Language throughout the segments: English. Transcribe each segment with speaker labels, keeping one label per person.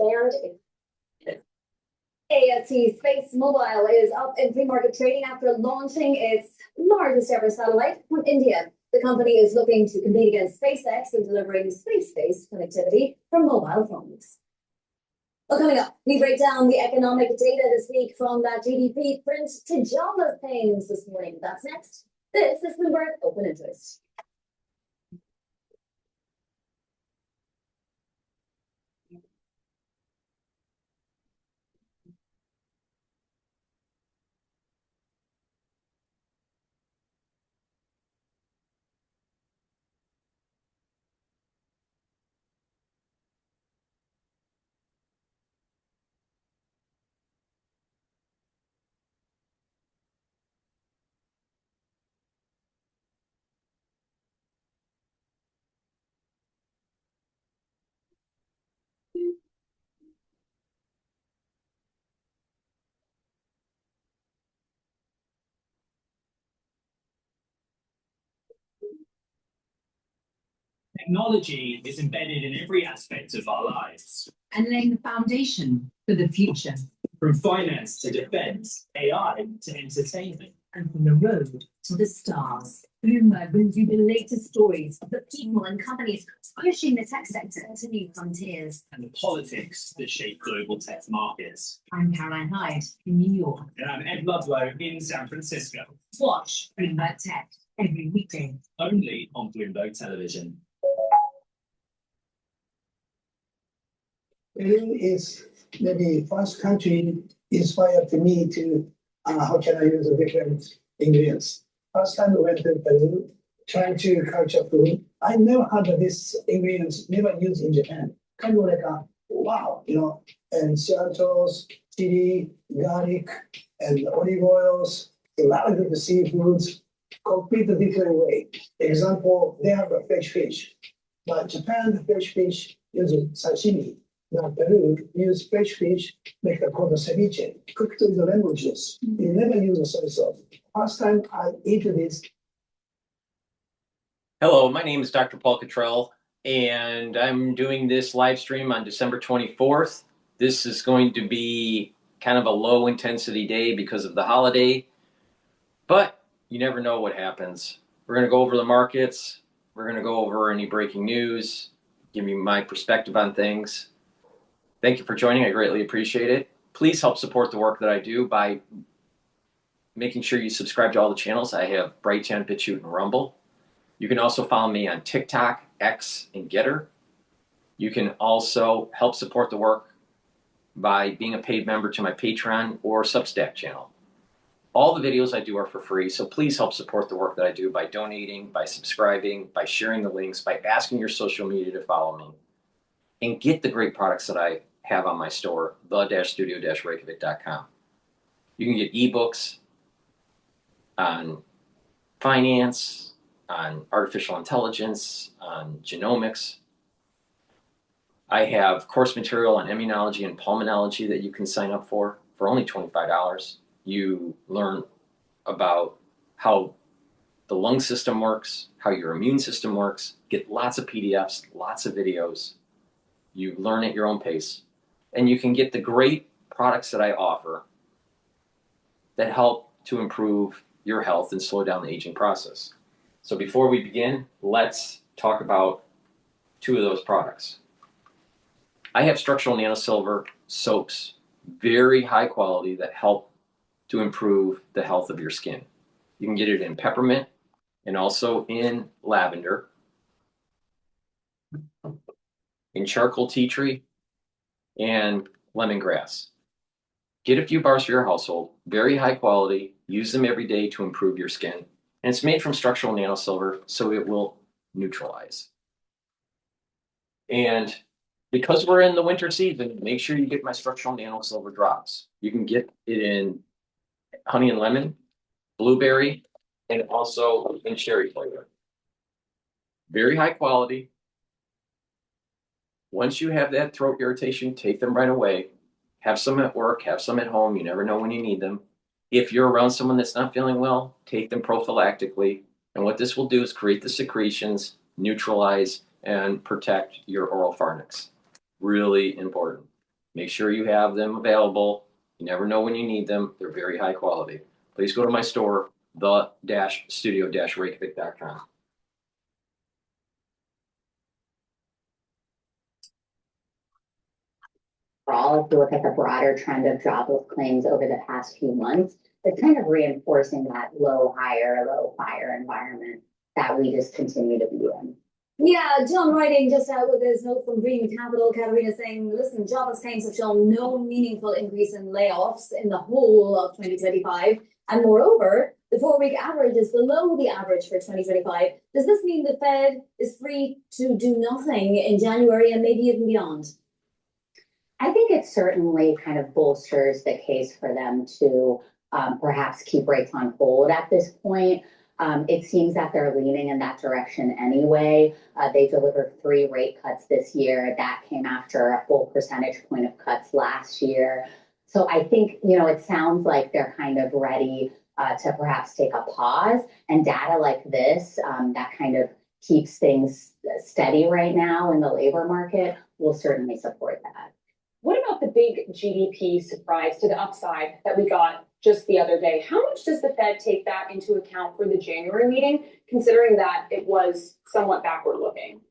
Speaker 1: expand. AST Space Mobile is up in pre-market trading after launching its largest ever satellite from India. The company is looking to compete against SpaceX in delivering space-based connectivity from mobile phones. Well, coming up, we break down the economic data this week from that GDP print to jobless claims this morning. That's next. This is Bloomberg Open Interest.
Speaker 2: Technology is embedded in every aspect of our lives,
Speaker 3: and laying the foundation for the future.
Speaker 2: from finance to defense, AI to entertainment.
Speaker 3: And from the road to the stars. Bloomberg brings you the latest stories of the people and companies pushing the tech sector to new frontiers.
Speaker 2: And the politics that shape global tech markets.
Speaker 3: I'm Caroline Hyde in New York.
Speaker 2: And I'm Ed Ludlow in San Francisco.
Speaker 3: Watch Bloomberg Tech every weekday.
Speaker 2: Only on Bloomberg Television.
Speaker 4: Peru is maybe first country inspired to me to how can I use the different ingredients. First time I went to Peru, trying to culture food. I never had this ingredients never used in Japan. Kind of like a wow, and cilantros, chili, garlic, and olive oils, a lot of good seafoods, completely different way. Example, they have a fresh fish, but Japan, the fresh fish uses sashimi. Now Peru use fresh fish, make it called a ceviche, cooked with the lemon juice. You never use a soy sauce. First time I ate this.
Speaker 5: Hello, my name is DrPaulCottrell, and I'm doing this live stream on December 24th. This is going to be kind of a low intensity day because of the holiday, but you never know what happens. We're going to go over the markets. We're going to go over any breaking news, give you my perspective on things. Thank you for joining. I greatly appreciate it. Please help support the work that I do by making sure you subscribe to all the channels. I have Brighteon, Bitchute, and Rumble. You can also follow me on TikTok, X, and GETTR. You can also help support the work by being a paid member to my Patreon or Substack channel. All the videos I do are for free, so please help support the work that I do by donating, by subscribing, by sharing the links, by asking your social media to follow me, and get the great products that I have on my store, the-studio-reykjavik.com. You can get ebooks on finance, on artificial intelligence, on genomics. I have course material on immunology and pulmonology that you can sign up for only $25. You learn about how the lung system works, how your immune system works, get lots of PDFs, lots of videos. You learn at your own pace, and you can get the great products that I offer that help to improve your health and slow down the aging process. So before we begin, let's talk about two of those products. I have structural nanosilver soaps, very high quality, that help to improve the health of your skin. You can get it in peppermint and also in lavender, in charcoal tea tree, and lemongrass. Get a few bars for your household, very high quality, use them every day to improve your skin. And it's made from structural nanosilver, so it will neutralize. And because we're in the winter season, make sure you get my structural nanosilver drops. You can get it in honey and lemon, blueberry, and also in cherry flavor. Very high quality. Once you have that throat irritation, take them right away. Have some at work, have some at home. You never know when you need them. If you're around someone that's not feeling well, take them prophylactically. And what this will do is create the secretions, neutralize, and protect your oral pharynx. Really important. Make sure you have them available. You never know when you need them. They're very high quality. Please go to my store, the-studio-reykjavik.com.
Speaker 6: Overall, if you look at the broader trend of jobless claims over the past few months, it's kind of reinforcing that low fire environment that we just continue to be in.
Speaker 1: Yeah, John writing just out with his note from Green Capital, Katarina saying, listen, jobless claims have shown no meaningful increase in layoffs in the whole of 2025. And moreover, the 4-week average is below the average for 2025. Does this mean the Fed is free to do nothing in January and maybe even beyond?
Speaker 6: I think it certainly kind of bolsters the case for them to perhaps keep rates on hold at this point. It seems that they're leaning in that direction anyway. They delivered 3 rate cuts this year. That came after a full percentage point of cuts last year. So I think, it sounds like they're kind of ready to perhaps take a pause, and data like this that kind of keeps things steady right now in the labor market will certainly support that.
Speaker 7: What about the big GDP surprise to the upside that we got just the other day? How much does the Fed take that into account for the January meeting, considering that it was somewhat backward looking?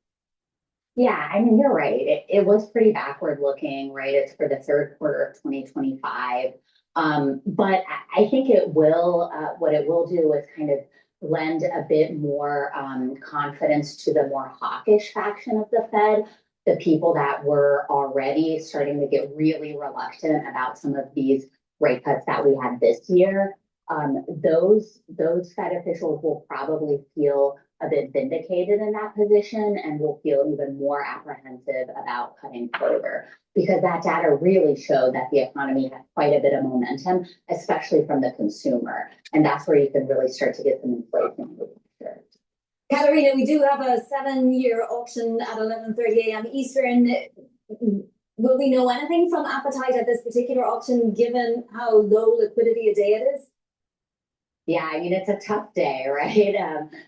Speaker 6: Yeah, I mean, you're right. It was pretty backward looking, right? It's for the third quarter of 2025. But I think it will, what it will do is kind of lend a bit more confidence to the more hawkish faction of the Fed, the people that were already starting to get really reluctant about some of these rate cuts that we had this year. Those Fed officials will probably feel a bit vindicated in that position and will feel even more apprehensive about cutting further, because that data really showed that the economy had quite a bit of momentum, especially from the consumer. And that's where you can really start to get some inflation.
Speaker 1: Katarina, we do have a 7-year auction at 11:30 a.m. Eastern. Will we know anything from appetite at this particular auction, given how low liquidity a day it is?
Speaker 6: Yeah, I mean, it's a tough day, right?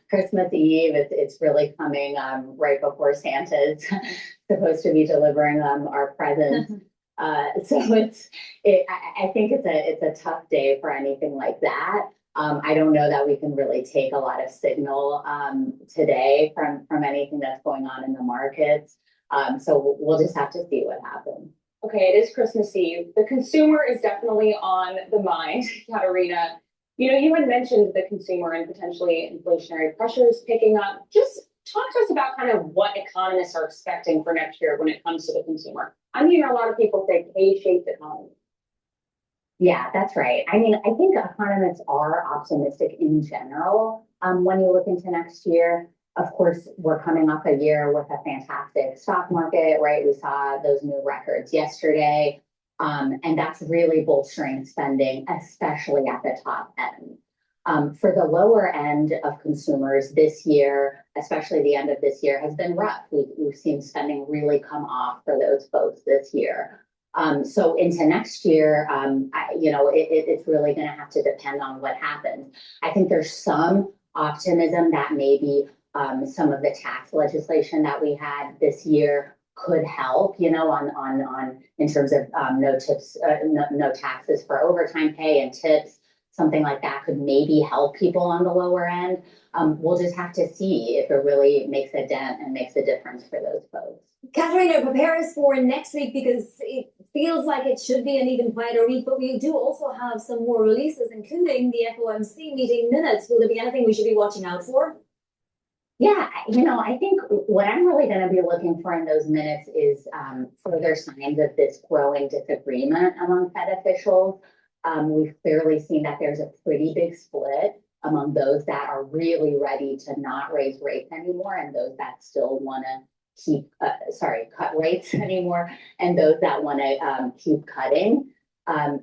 Speaker 6: Christmas Eve, it's really coming right before Santa's supposed to be delivering our presents. So I think it's a tough day for anything like that. I don't know that we can really take a lot of signal today from anything that's going on in the markets. So we'll just have to see what happens.
Speaker 7: Okay, it is Christmas Eve. The consumer is definitely on the mind, Katarina. You had mentioned the consumer and potentially inflationary pressures picking up. Just talk to us about kind of what economists are expecting for next year when it comes to the consumer. I'm hearing a lot of people say K-shaped economy.
Speaker 6: Yeah, that's right. I mean, I think economists are optimistic in general when you look into next year. Of course, we're coming off a year with a fantastic stock market, right? We saw those new records yesterday. And that's really bolstering spending, especially at the top end. For the lower end of consumers this year, especially the end of this year, has been rough. We've seen spending really come off for those folks this year. So into next year, it's really going to have to depend on what happens. I think there's some optimism that maybe some of the tax legislation that we had this year could help, on in terms of no taxes for overtime pay and tips. Something like that could maybe help people on the lower end. We'll just have to see if it really makes a dent and makes a difference for those folks.
Speaker 1: Katarina, prepare us for next week, because it feels like it should be an even quieter week, but we do also have some more releases, including the FOMC meeting minutes. Will there be anything we should be watching out for?
Speaker 6: Yeah, I think what I'm really going to be looking for in those minutes is further signs of this growing disagreement among Fed officials. We've clearly seen that there's a pretty big split among those that are really ready to not raise rates anymore and those that still want to cut rates anymore, and those that want to keep cutting.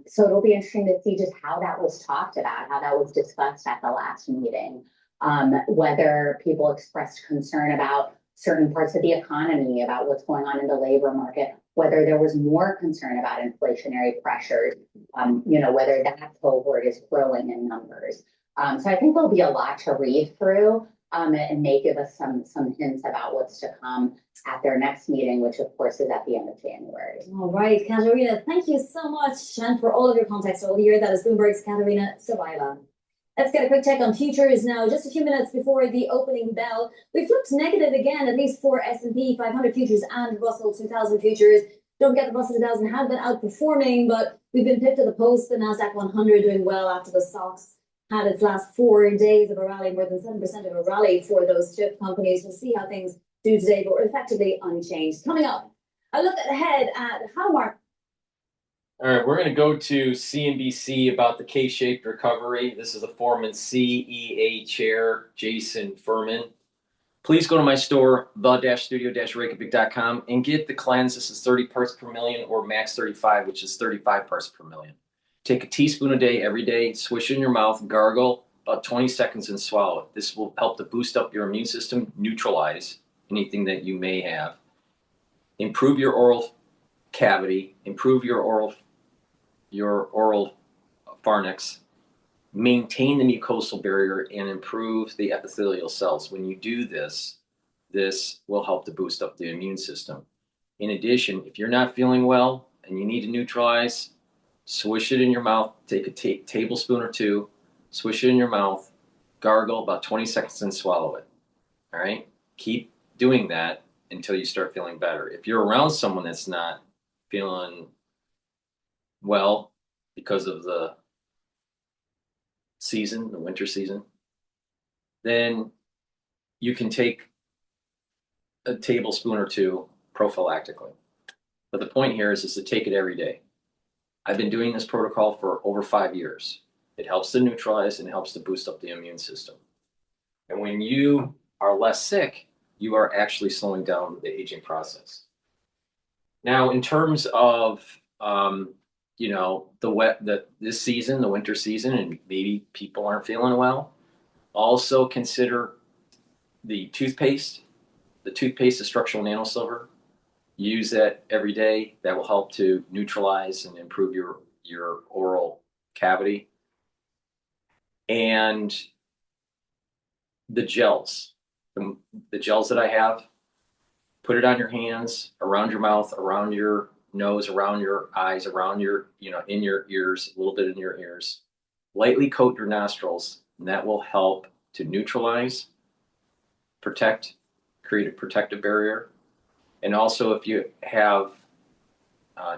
Speaker 6: So it'll be interesting to see just how that was talked about, how that was discussed at the last meeting. Whether people expressed concern about certain parts of the economy, about what's going on in the labor market, whether there was more concern about inflationary pressures, whether that cohort is growing in numbers. So I think there'll be a lot to read through. and may give us some hints about what's to come at their next meeting, which of course is at the end of January.
Speaker 1: All right, Katerina, thank you so much, and for all of your context all year. That is Bloomberg's Katerina Savaiva. Let's get a quick check on futures now. Just a few minutes before the opening bell, we flipped negative again, at least for S&P 500 futures and Russell 2000 futures. Don't forget the Russell 2000 had been outperforming, but we've been pipped to the post. The Nasdaq 100 doing well after the stocks had its last 4 days of a rally, more than 7% of a rally for those chip companies. We'll see how things do today, but we're effectively unchanged. Coming up, a look ahead at how market.
Speaker 5: All right, we're going to go to CNBC about the K-shaped recovery. This is the Foreman CEA chair, Jason Furman. Please go to my store, the-studio-reykjavik.com, and get the cleanse. This is 30 parts per million, or max 35, which is 35 parts per million. Take a teaspoon a day, every day, swish it in your mouth, gargle about 20 seconds, and swallow it. This will help to boost up your immune system, neutralize anything that you may have, improve your oral cavity, improve your oral pharynx, maintain the mucosal barrier, and improve the epithelial cells. When you do this, this will help to boost up the immune system. In addition, if you're not feeling well and you need to neutralize, swish it in your mouth, take a tablespoon or two, swish it in your mouth, gargle about 20 seconds, and swallow it. All right? Keep doing that until you start feeling better. If you're around someone that's not feeling well because of the season, the winter season, then you can take a tablespoon or two prophylactically. But the point here is to take it every day. I've been doing this protocol for over 5 years. It helps to neutralize and helps to boost up the immune system. And when you are less sick, you are actually slowing down the aging process. Now, in terms of this season, the winter season, and maybe people aren't feeling well, also consider the toothpaste. The toothpaste is structural nanosilver. Use that every day. That will help to neutralize and improve your oral cavity. And the gels, the gels that I have, put it on your hands, around your mouth, around your nose, around your eyes, around your, in your ears, a little bit in your ears. Lightly coat your nostrils, and that will help to neutralize, protect, create a protective barrier. And also, if you have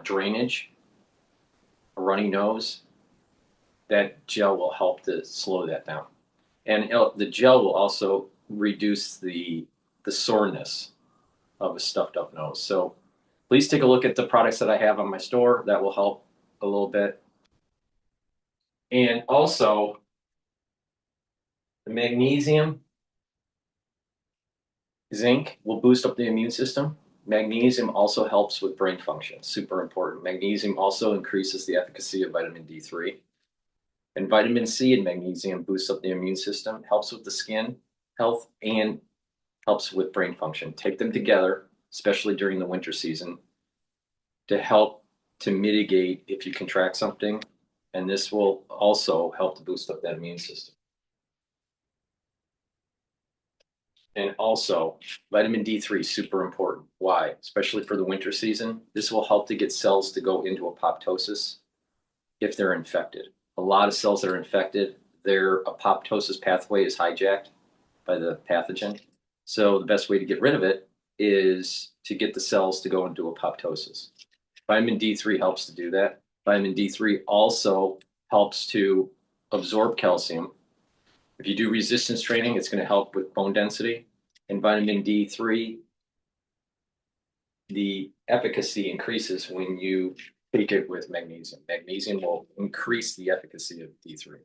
Speaker 5: drainage, a runny nose, that gel will help to slow that down. And the gel will also reduce the soreness of a stuffed up nose. So please take a look at the products that I have on my store. That will help a little bit. And also, the magnesium, zinc will boost up the immune system. Magnesium also helps with brain function, super important. Magnesium also increases the efficacy of vitamin D3. And vitamin C and magnesium boosts up the immune system, helps with the skin health, and helps with brain function. Take them together, especially during the winter season, to help to mitigate if you contract something. And this will also help to boost up that immune system. And also, vitamin D3 is super important. Why? Especially for the winter season. This will help to get cells to go into apoptosis if they're infected. A lot of cells that are infected, their apoptosis pathway is hijacked by the pathogen. So the best way to get rid of it is to get the cells to go into apoptosis. Vitamin D3 helps to do that. Vitamin D3 also helps to absorb calcium. If you do resistance training, it's going to help with bone density. And vitamin D3, the efficacy increases when you take it with magnesium. Magnesium will increase the efficacy of D3.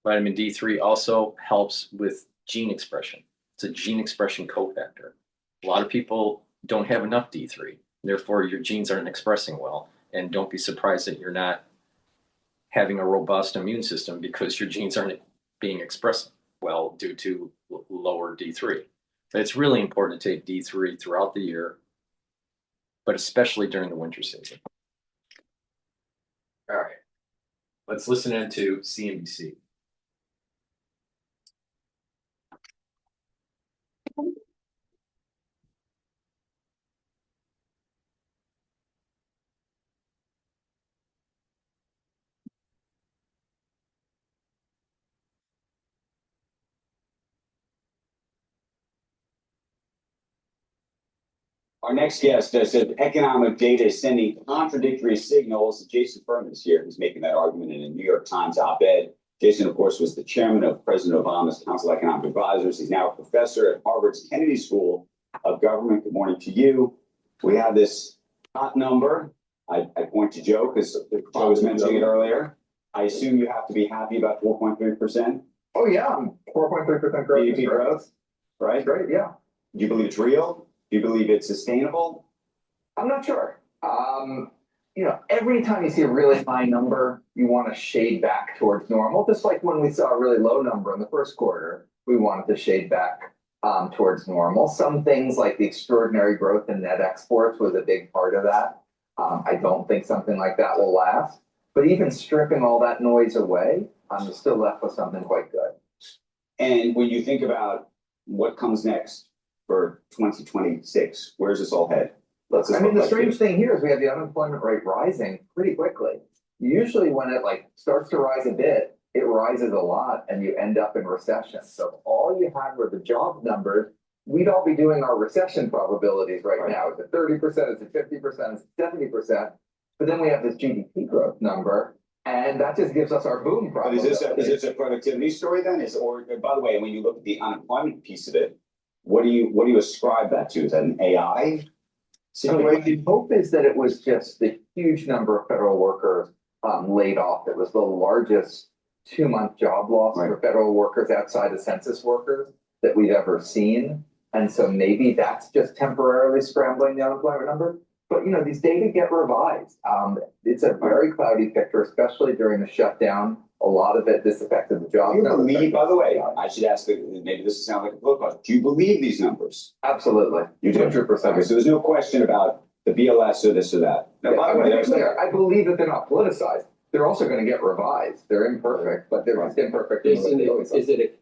Speaker 5: Vitamin D3 also helps with gene expression. It's a gene expression cofactor. A lot of people don't have enough D3. Therefore, your genes aren't expressing well. And don't be surprised that you're not having a robust immune system because your genes aren't being expressed well due to lower D3. But it's really important to take D3 throughout the year, but especially during the winter season. All right, let's listen into CNBC.
Speaker 8: Our next guest says economic data is sending contradictory signals. Jason Furman is here. He's making that argument in a New York Times op-ed. Jason, of course, was the chairman of President Obama's Council of Economic Advisors. He's now a professor at Harvard's Kennedy School of Government. Good morning to you. We have this hot number. I point to Joe because Joe was mentioning it earlier. I assume you have to be happy about 4.3%.
Speaker 9: Oh, yeah, 4.3% growth.
Speaker 8: GDP growth, right?
Speaker 9: Great, yeah.
Speaker 8: Do you believe it's real? Do you believe it's sustainable?
Speaker 9: I'm not sure. Every time you see a really high number, you want to shade back towards normal. Just like when we saw a really low number in the first quarter, we wanted to shade back towards normal. Some things like the extraordinary growth in net exports was a big part of that. I don't think something like that will last. But even stripping all that noise away, you're still left with something quite good.
Speaker 8: And when you think about what comes next for 2026, where's this all head?
Speaker 9: The strange thing here is we have the unemployment rate rising pretty quickly. Usually when it starts to rise a bit, it rises a lot and you end up in recession. So if all you had were the job numbers, we'd all be doing our recession probabilities right now. Is it 30%? Is it 50%? Is it 70%? But then we have this GDP growth number, and that just gives us our boom
Speaker 8: But
Speaker 9: probability.
Speaker 8: is this a productivity story then? Or by the way, when you look at the unemployment piece of it, what do you ascribe that to? Is that an AI situation?
Speaker 9: The hope is that it was just the huge number of federal workers laid off. It was the largest 2-month job loss for federal workers outside of census workers that we've ever seen. And so maybe that's just temporarily scrambling the unemployment number. But, these data get revised. It's a very cloudy picture, especially during the shutdown. A lot of it, this affected the jobs.
Speaker 8: Do you believe, by the way, I should ask, maybe this sounds like a political question. Do you believe these numbers?
Speaker 9: Absolutely.
Speaker 8: You do?
Speaker 9: 100%.
Speaker 8: Okay, so there's no question about the BLS or this or that. Now, by the way,
Speaker 9: I believe that they're not politicized. They're also going to get revised. They're imperfect, but they're just imperfect.
Speaker 10: Is it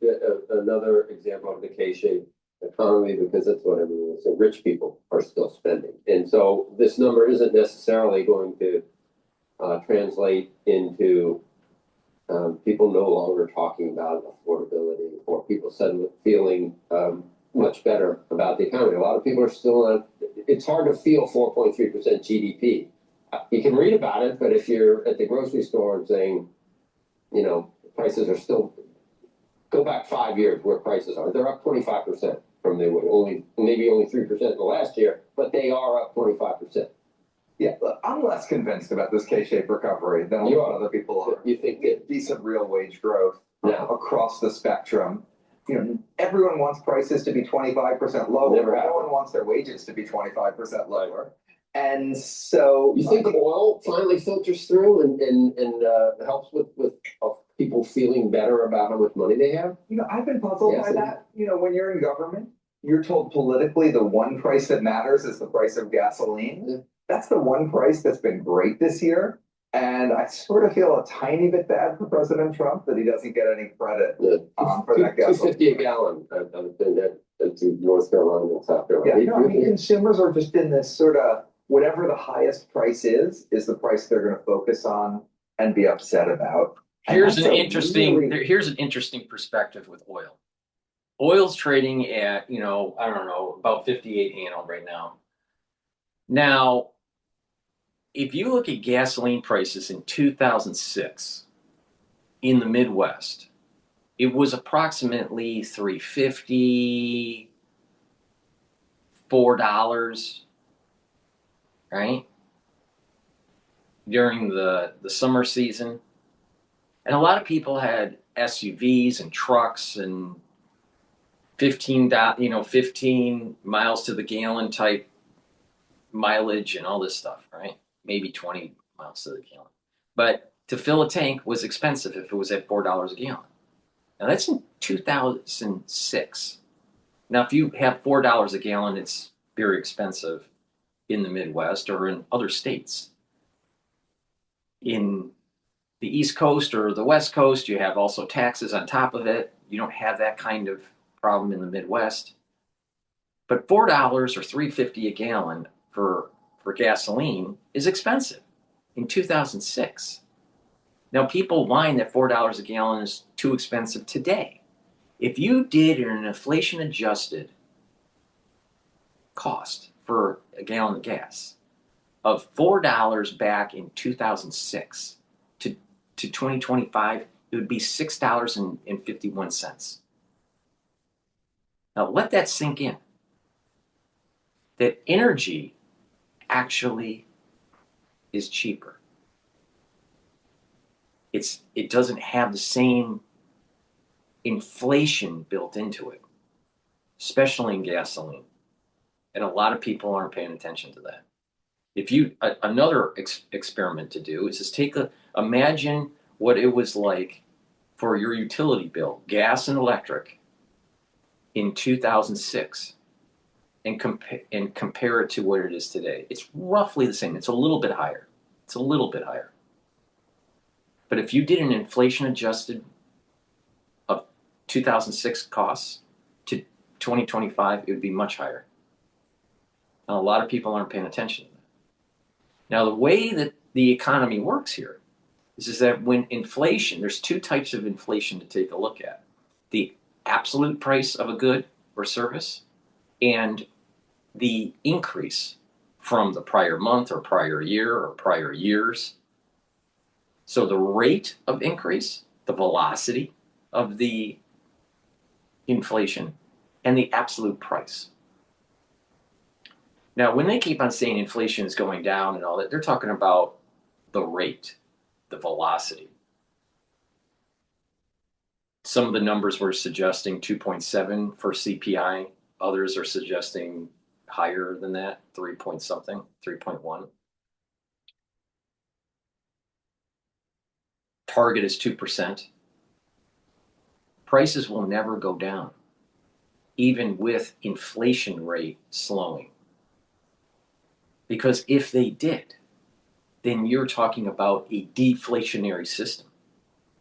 Speaker 10: another example of the K-shaped economy? Because that's what everyone will say. Rich people are still spending. And so this number isn't necessarily going to translate into people no longer talking about affordability or people suddenly feeling much better about the economy. A lot of people are still it's hard to feel 4.3% GDP. You can read about it, but if you're at the grocery store and saying, prices are still, go back 5 years where prices are, they're up 25% from they were maybe only 3% in the last year, but they are up 25%.
Speaker 9: Yeah, I'm less convinced about this K-shaped recovery than a lot of other people are.
Speaker 10: You think that
Speaker 9: decent real wage growth across the spectrum. Everyone wants prices to be 25% lower. No one wants their wages to be 25% lower. And so
Speaker 10: you think oil finally filters through and helps with people feeling better about how much money they have?
Speaker 9: I've been puzzled by that. When you're in government, you're told politically the one price that matters is the price of gasoline. Yeah. That's the one price that's been great this year. And I sort of feel a tiny bit bad for President Trump that he doesn't get any credit for that gasoline.
Speaker 10: $2.50 a gallon. I've been to North Carolina and South Carolina.
Speaker 9: Yeah, consumers are just in this sort of whatever the highest price is the price they're going to focus on and be upset about.
Speaker 5: Here's an interesting perspective with oil. Oil's trading at, I don't know, about 58 handle right now. Now, if you look at gasoline prices in 2006 in the Midwest, it was approximately $3.50, $4, right? During the summer season. And a lot of people had SUVs and trucks and 15 miles to the gallon type mileage and all this stuff, right? Maybe 20 miles to the gallon. But to fill a tank was expensive if it was at $4 a gallon. Now that's in 2006. Now, if you have $4 a gallon, it's very expensive in the Midwest or in other states. In the East Coast or the West Coast, you have also taxes on top of it. You don't have that kind of problem in the Midwest. But $4 or $3.50 a gallon for gasoline is expensive in 2006. Now, people whine that $4 a gallon is too expensive today. If you did an inflation-adjusted cost for a gallon of gas of $4 back in 2006 to 2025, it would be $6.51. Now let that sink in. That energy actually is cheaper. It doesn't have the same inflation built into it, especially in gasoline. And a lot of people aren't paying attention to that. If you another experiment to do is just imagine what it was like for your utility bill, gas and electric, in 2006, and compare it to what it is today. It's roughly the same. It's a little bit higher. It's a little bit higher. But if you did an inflation adjusted of 2006 costs to 2025, it would be much higher. And a lot of people aren't paying attention to that. Now, the way that the economy works here is that when inflation, there's two types of inflation to take a look at. The absolute price of a good or service and the increase from the prior month or prior year or prior years. So the rate of increase, the velocity of the inflation, and the absolute price. Now, when they keep on saying inflation is going down and all that, they're talking about the rate, the velocity. Some of the numbers were suggesting 2.7 for CPI. Others are suggesting higher than that, 3 point something, 3.1. Target is 2%. Prices will never go down, even with inflation rate slowing. Because if they did, then you're talking about a deflationary system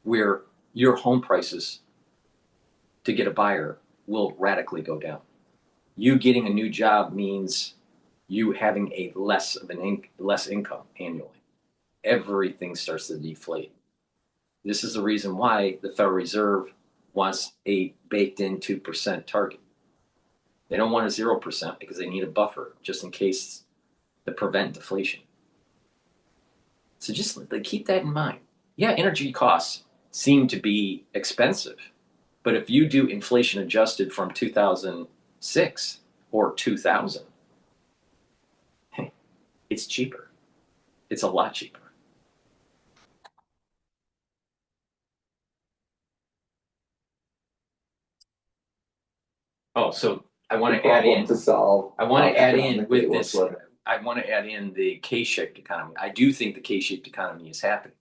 Speaker 5: where your home prices to get a buyer will radically go down. You getting a new job means you having a less income annually. Everything starts to deflate. This is the reason why the Federal Reserve wants a baked-in 2% target. They don't want a 0% because they need a buffer just in case to prevent deflation. So just keep that in mind. Yeah, energy costs seem to be expensive, but if you do inflation adjusted from 2006 or 2000, hey, it's cheaper. It's a lot cheaper. Oh, so I want to add in
Speaker 9: to solve.
Speaker 5: I want to add in with this. I want to add in the K-shaped economy. I do think the K-shaped economy is happening,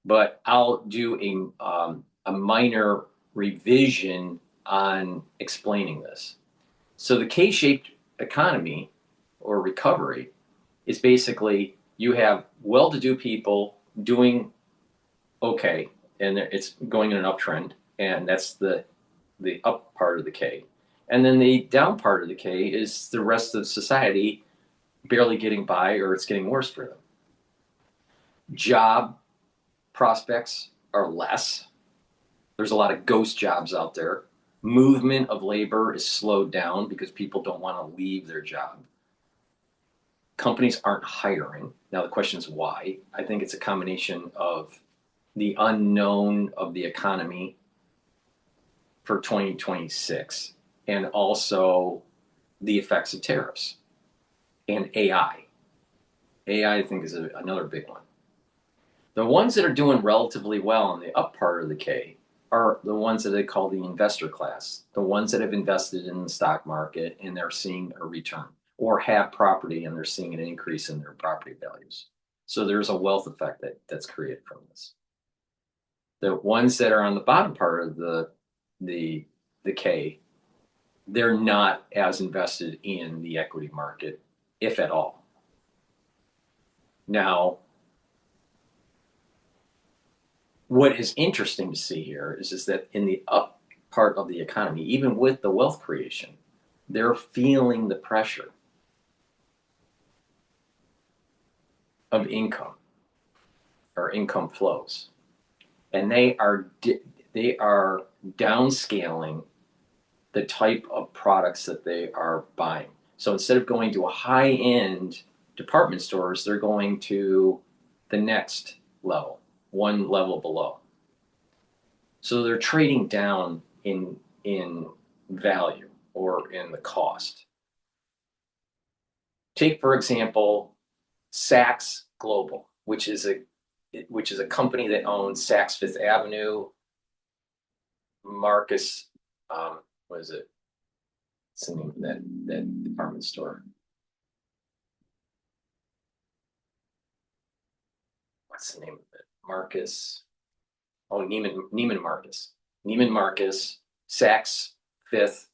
Speaker 5: but I'll do a minor revision on explaining this. So the K-shaped economy or recovery is basically you have well-to-do people doing okay, and it's going in an uptrend, and that's the up part of the K. And then the down part of the K is the rest of society barely getting by, or it's getting worse for them. Job prospects are less. There's a lot of ghost jobs out there. Movement of labor is slowed down because people don't want to leave their job. Companies aren't hiring. Now the question is why? I think it's a combination of the unknown of the economy for 2026 and also the effects of tariffs and AI. AI, I think, is another big one. The ones that are doing relatively well in the up part of the K are the ones that they call the investor class, the ones that have invested in the stock market and they're seeing a return, or have property and they're seeing an increase in their property values. So there's a wealth effect that's created from this. The ones that are on the bottom part of the K, they're not as invested in the equity market, if at all. Now, what is interesting to see here is that in the up part of the economy, even with the wealth creation, they're feeling the pressure of income or income flows. And they are downscaling the type of products that they are buying. So instead of going to a high-end department stores, they're going to the next level, one level below. So they're trading down in value or in the cost. Take, for example, Saks Global, which is a company that owns Saks Fifth Avenue, Marcus, what is it? What's the name of that department store? What's the name of it? Marcus. Oh, Neiman Marcus. Neiman Marcus, Saks Fifth,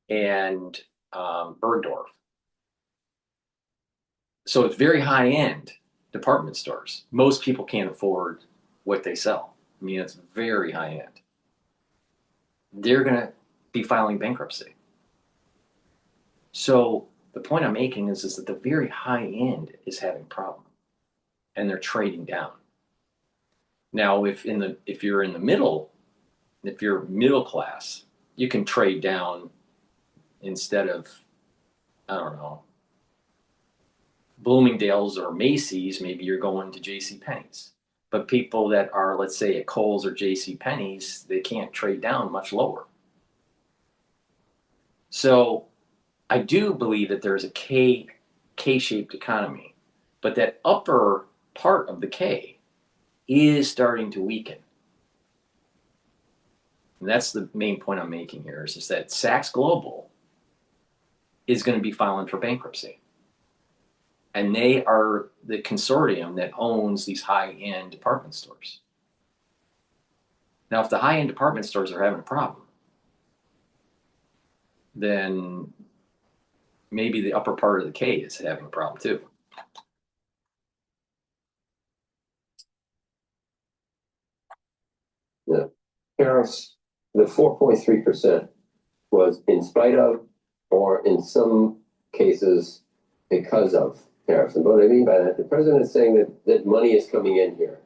Speaker 5: and Bergdorf. So it's very high-end department stores. Most people can't afford what they sell. I mean, it's very high-end. They're going to be filing bankruptcy. So the point I'm making is that the very high-end is having a problem, and they're trading down. Now, if you're in the middle, if you're middle class, you can trade down instead of, I don't know, Bloomingdale's or Macy's, maybe you're going to JCPenney's. But people that are, let's say, at Kohl's or JCPenney's, they can't trade down much lower. So I do believe that there's a K-shaped economy, but that upper part of the K is starting to weaken. And that's the main point I'm making here, is that Saks Global is going to be filing for bankruptcy. And they are the consortium that owns these high-end department stores. Now, if the high-end department stores are having a problem, then maybe the upper part of the K is having a problem too.
Speaker 10: Yeah. Tariffs, the 4.3% was in spite of, or in some cases, because of tariffs. And what I mean by that, the president is saying that money is coming in here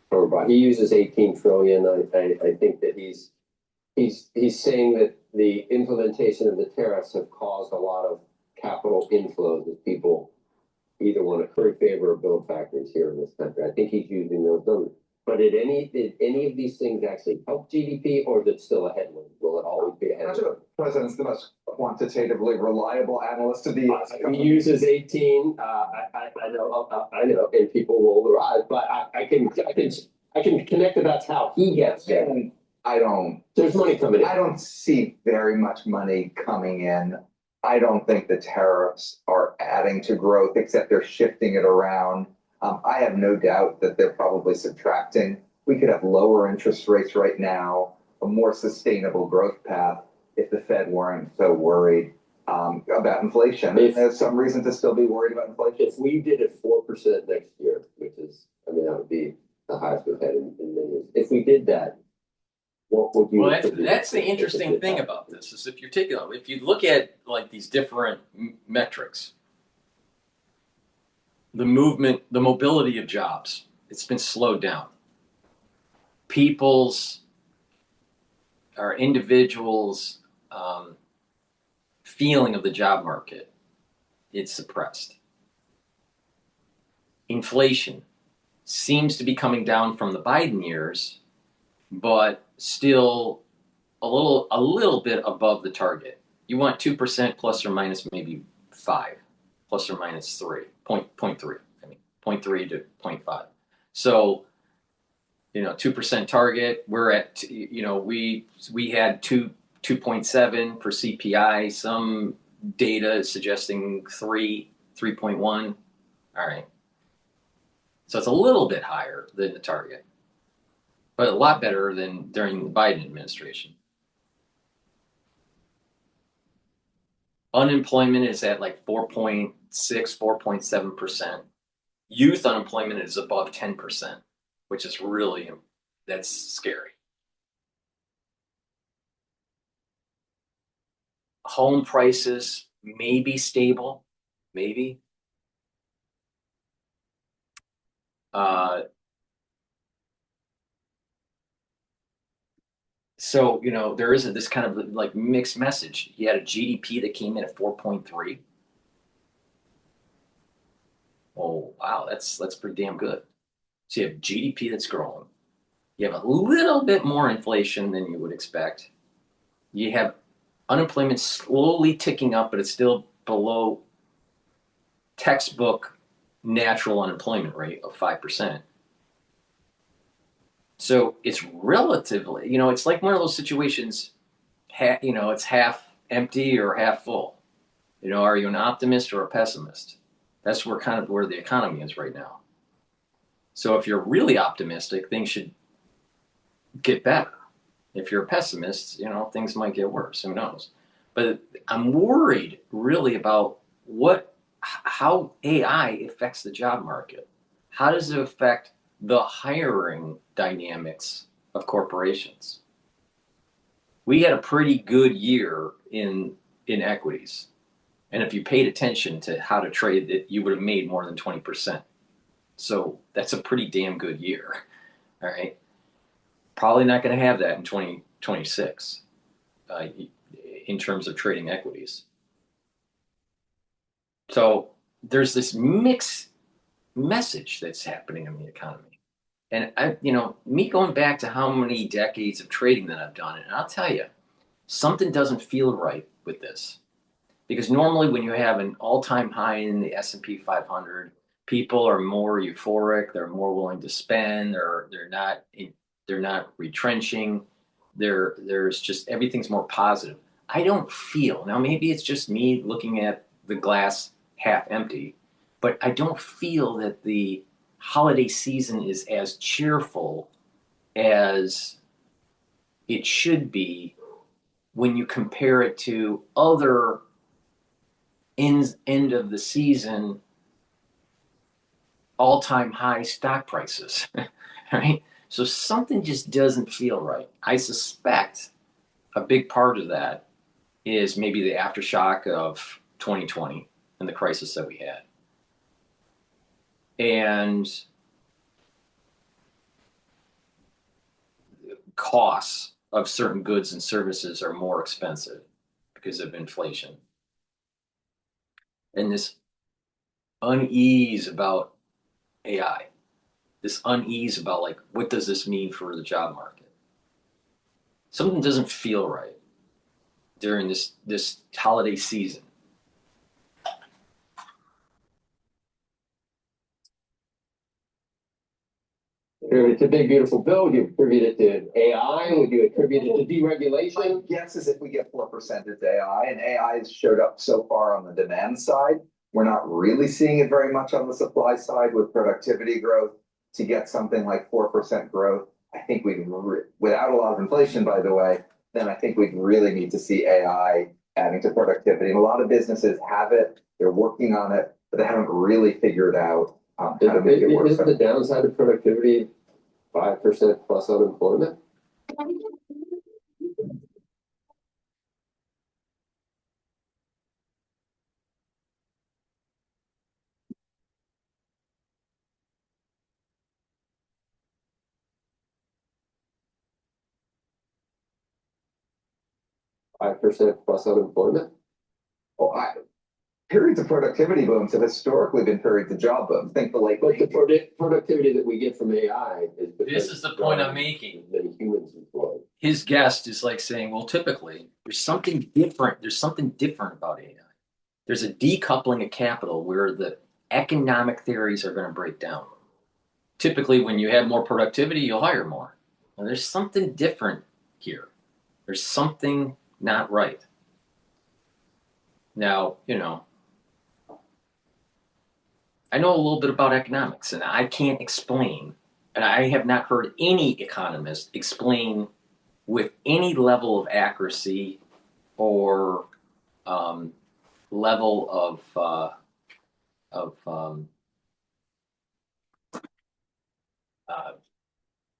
Speaker 10: from abroad. He uses 18 trillion. I think that he's saying that the implementation of the tariffs have caused a lot of capital inflows as people either want to curry favor or build factories here in this country. I think he's using those numbers. But did any of these things actually help GDP, or is it still a headwind? Will it always be a headwind?
Speaker 9: That's what the president's the most quantitatively reliable analyst to be.
Speaker 10: He uses 18. I know, and people roll their eyes, but I can connect the dots how he gets there. There's money coming in.
Speaker 9: I don't see very much money coming in. I don't think the tariffs are adding to growth, except they're shifting it around. I have no doubt that they're probably subtracting. We could have lower interest rates right now, a more sustainable growth path if the Fed weren't so worried about inflation. There's some reason to still be worried about inflation.
Speaker 10: If we did it 4% next year, which is, that would be the highest we've had in many years. If we did that, what would you?
Speaker 5: Well, that's the interesting thing about this, is if you look at like these different metrics, the mobility of jobs, it's been slowed down. Individuals' feeling of the job market, it's suppressed. Inflation seems to be coming down from the Biden years, but still a little bit above the target. You want 2% plus or minus maybe 5, plus or minus 3, 0.3. 0.3 to 0.5. So, 2% target. We're at, we had 2.7 for CPI. Some data is suggesting 3.1. All right. So it's a little bit higher than the target, but a lot better than during the Biden administration. Unemployment is at like 4.6, 4.7%. Youth unemployment is above 10%, which is that's scary. Home prices may be stable, maybe. So, there is this kind of like mixed message. You had a GDP that came in at 4.3. Oh, wow, that's pretty damn good. So you have GDP that's growing. You have a little bit more inflation than you would expect. You have unemployment slowly ticking up, but it's still below textbook natural unemployment rate of 5%. So it's relatively, it's like one of those situations, it's half empty or half full. Are you an optimist or a pessimist? That's where the economy is right now. So if you're really optimistic, things should get better. If you're a pessimist, things might get worse. Who knows? But I'm worried really about how AI affects the job market. How does it affect the hiring dynamics of corporations? We had a pretty good year in equities. And if you paid attention to how to trade it, you would have made more than 20%. So that's a pretty damn good year. All right. Probably not going to have that in 2026 in terms of trading equities. So there's this mixed message that's happening in the economy. And me going back to how many decades of trading that I've done, and I'll tell you, something doesn't feel right with this. Because normally when you have an all-time high in the S&P 500, people are more euphoric, they're more willing to spend, they're not retrenching, there's just everything's more positive. I don't feel, now maybe it's just me looking at the glass half empty, but I don't feel that the holiday season is as cheerful as it should be when you compare it to other end of the season all-time high stock prices. Right? So something just doesn't feel right. I suspect a big part of that is maybe the aftershock of 2020 and the crisis that we had. And costs of certain goods and services are more expensive because of inflation. And this unease about AI, this unease about like, what does this mean for the job market? Something doesn't feel right during this holiday season.
Speaker 10: It's a big, beautiful bill. Would you attribute it to AI? Would you attribute it to deregulation?
Speaker 9: My guess is if we get 4%, it's AI, and AI has showed up so far on the demand side. We're not really seeing it very much on the supply side with productivity growth. To get something like 4% growth, I think without a lot of inflation, by the way, then I think we'd really need to see AI adding to productivity. And a lot of businesses have it, they're working on it, but they haven't really figured out how to make it work.
Speaker 10: Isn't the downside of productivity 5% plus unemployment? 5% plus unemployment?
Speaker 9: Periods of productivity booms have historically been periods of job booms. Think the late.
Speaker 10: But the productivity that we get from AI is because
Speaker 5: This is the point I'm making.
Speaker 10: Many humans employed.
Speaker 5: His guest is like saying, well, typically there's something different. There's something different about AI. There's a decoupling of capital where the economic theories are going to break down. Typically, when you have more productivity, you'll hire more. Well, there's something different here. There's something not right. Now, I know a little bit about economics, and I can't explain, and I have not heard any economist explain with any level of accuracy or level of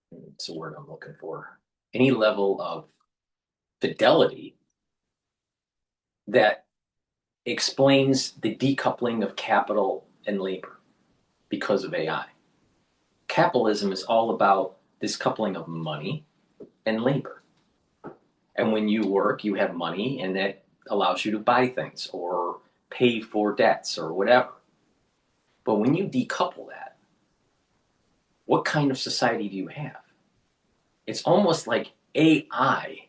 Speaker 5: what's the word I'm looking for? Any level of fidelity that explains the decoupling of capital and labor because of AI. Capitalism is all about this coupling of money and labor. And when you work, you have money, and that allows you to buy things or pay for debts or whatever. But when you decouple that, what kind of society do you have? It's almost like AI.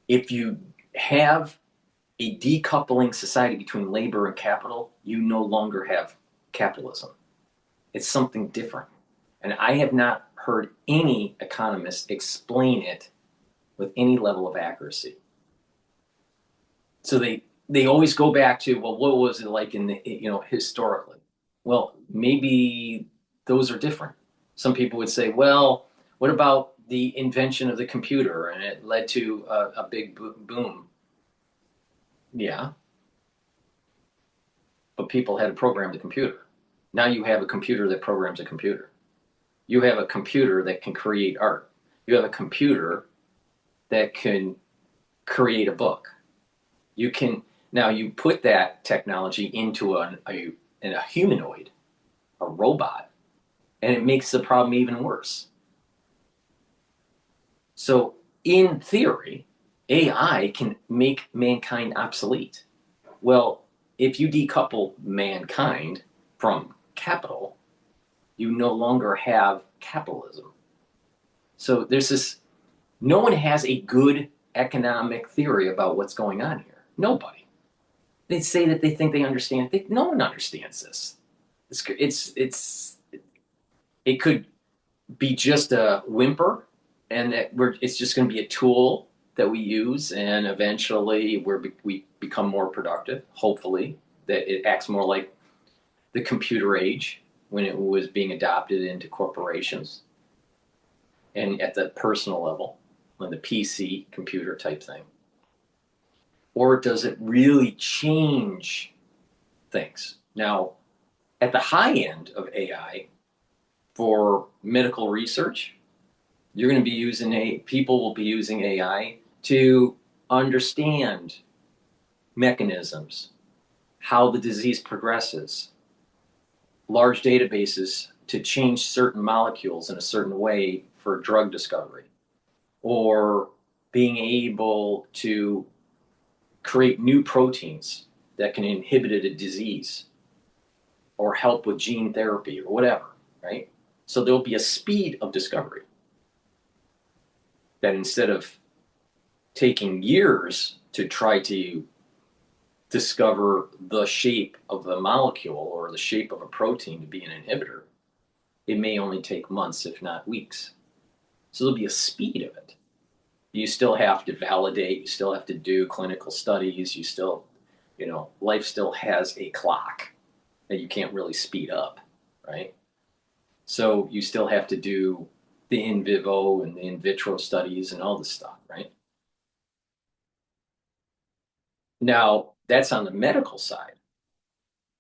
Speaker 5: If you have a decoupling society between labor and capital, you no longer have capitalism. It's something different. And I have not heard any economist explain it with any level of accuracy. So they always go back to, well, what was it like in the, historically? Well, maybe those are different. Some people would say, well, what about the invention of the computer and it led to a big boom? Yeah. But people had to program the computer. Now you have a computer that programs a computer. You have a computer that can create art. You have a computer that can create a book. You can now you put that technology into a humanoid, a robot, and it makes the problem even worse. So in theory, AI can make mankind obsolete. Well, if you decouple mankind from capital, you no longer have capitalism. So there's this, no one has a good economic theory about what's going on here. Nobody. They say that they think they understand. No one understands this. It could be just a whimper, and that it's just going to be a tool that we use, and eventually we become more productive. Hopefully, that it acts more like the computer age when it was being adopted into corporations, and at the personal level, on the PC computer type thing. Or does it really change things? Now, at the high end of AI, for medical research, you're going to be using people will be using AI to understand mechanisms, how the disease progresses, large databases to change certain molecules in a certain way for drug discovery, or being able to create new proteins that can inhibit a disease or help with gene therapy or whatever, right? So there'll be a speed of discovery that instead of taking years to try to discover the shape of the molecule or the shape of a protein to be an inhibitor, it may only take months, if not weeks. So there'll be a speed of it. You still have to validate, you still have to do clinical studies, you still, life still has a clock that you can't really speed up, right? So you still have to do the in vivo and the in vitro studies and all this stuff, right? Now, that's on the medical side.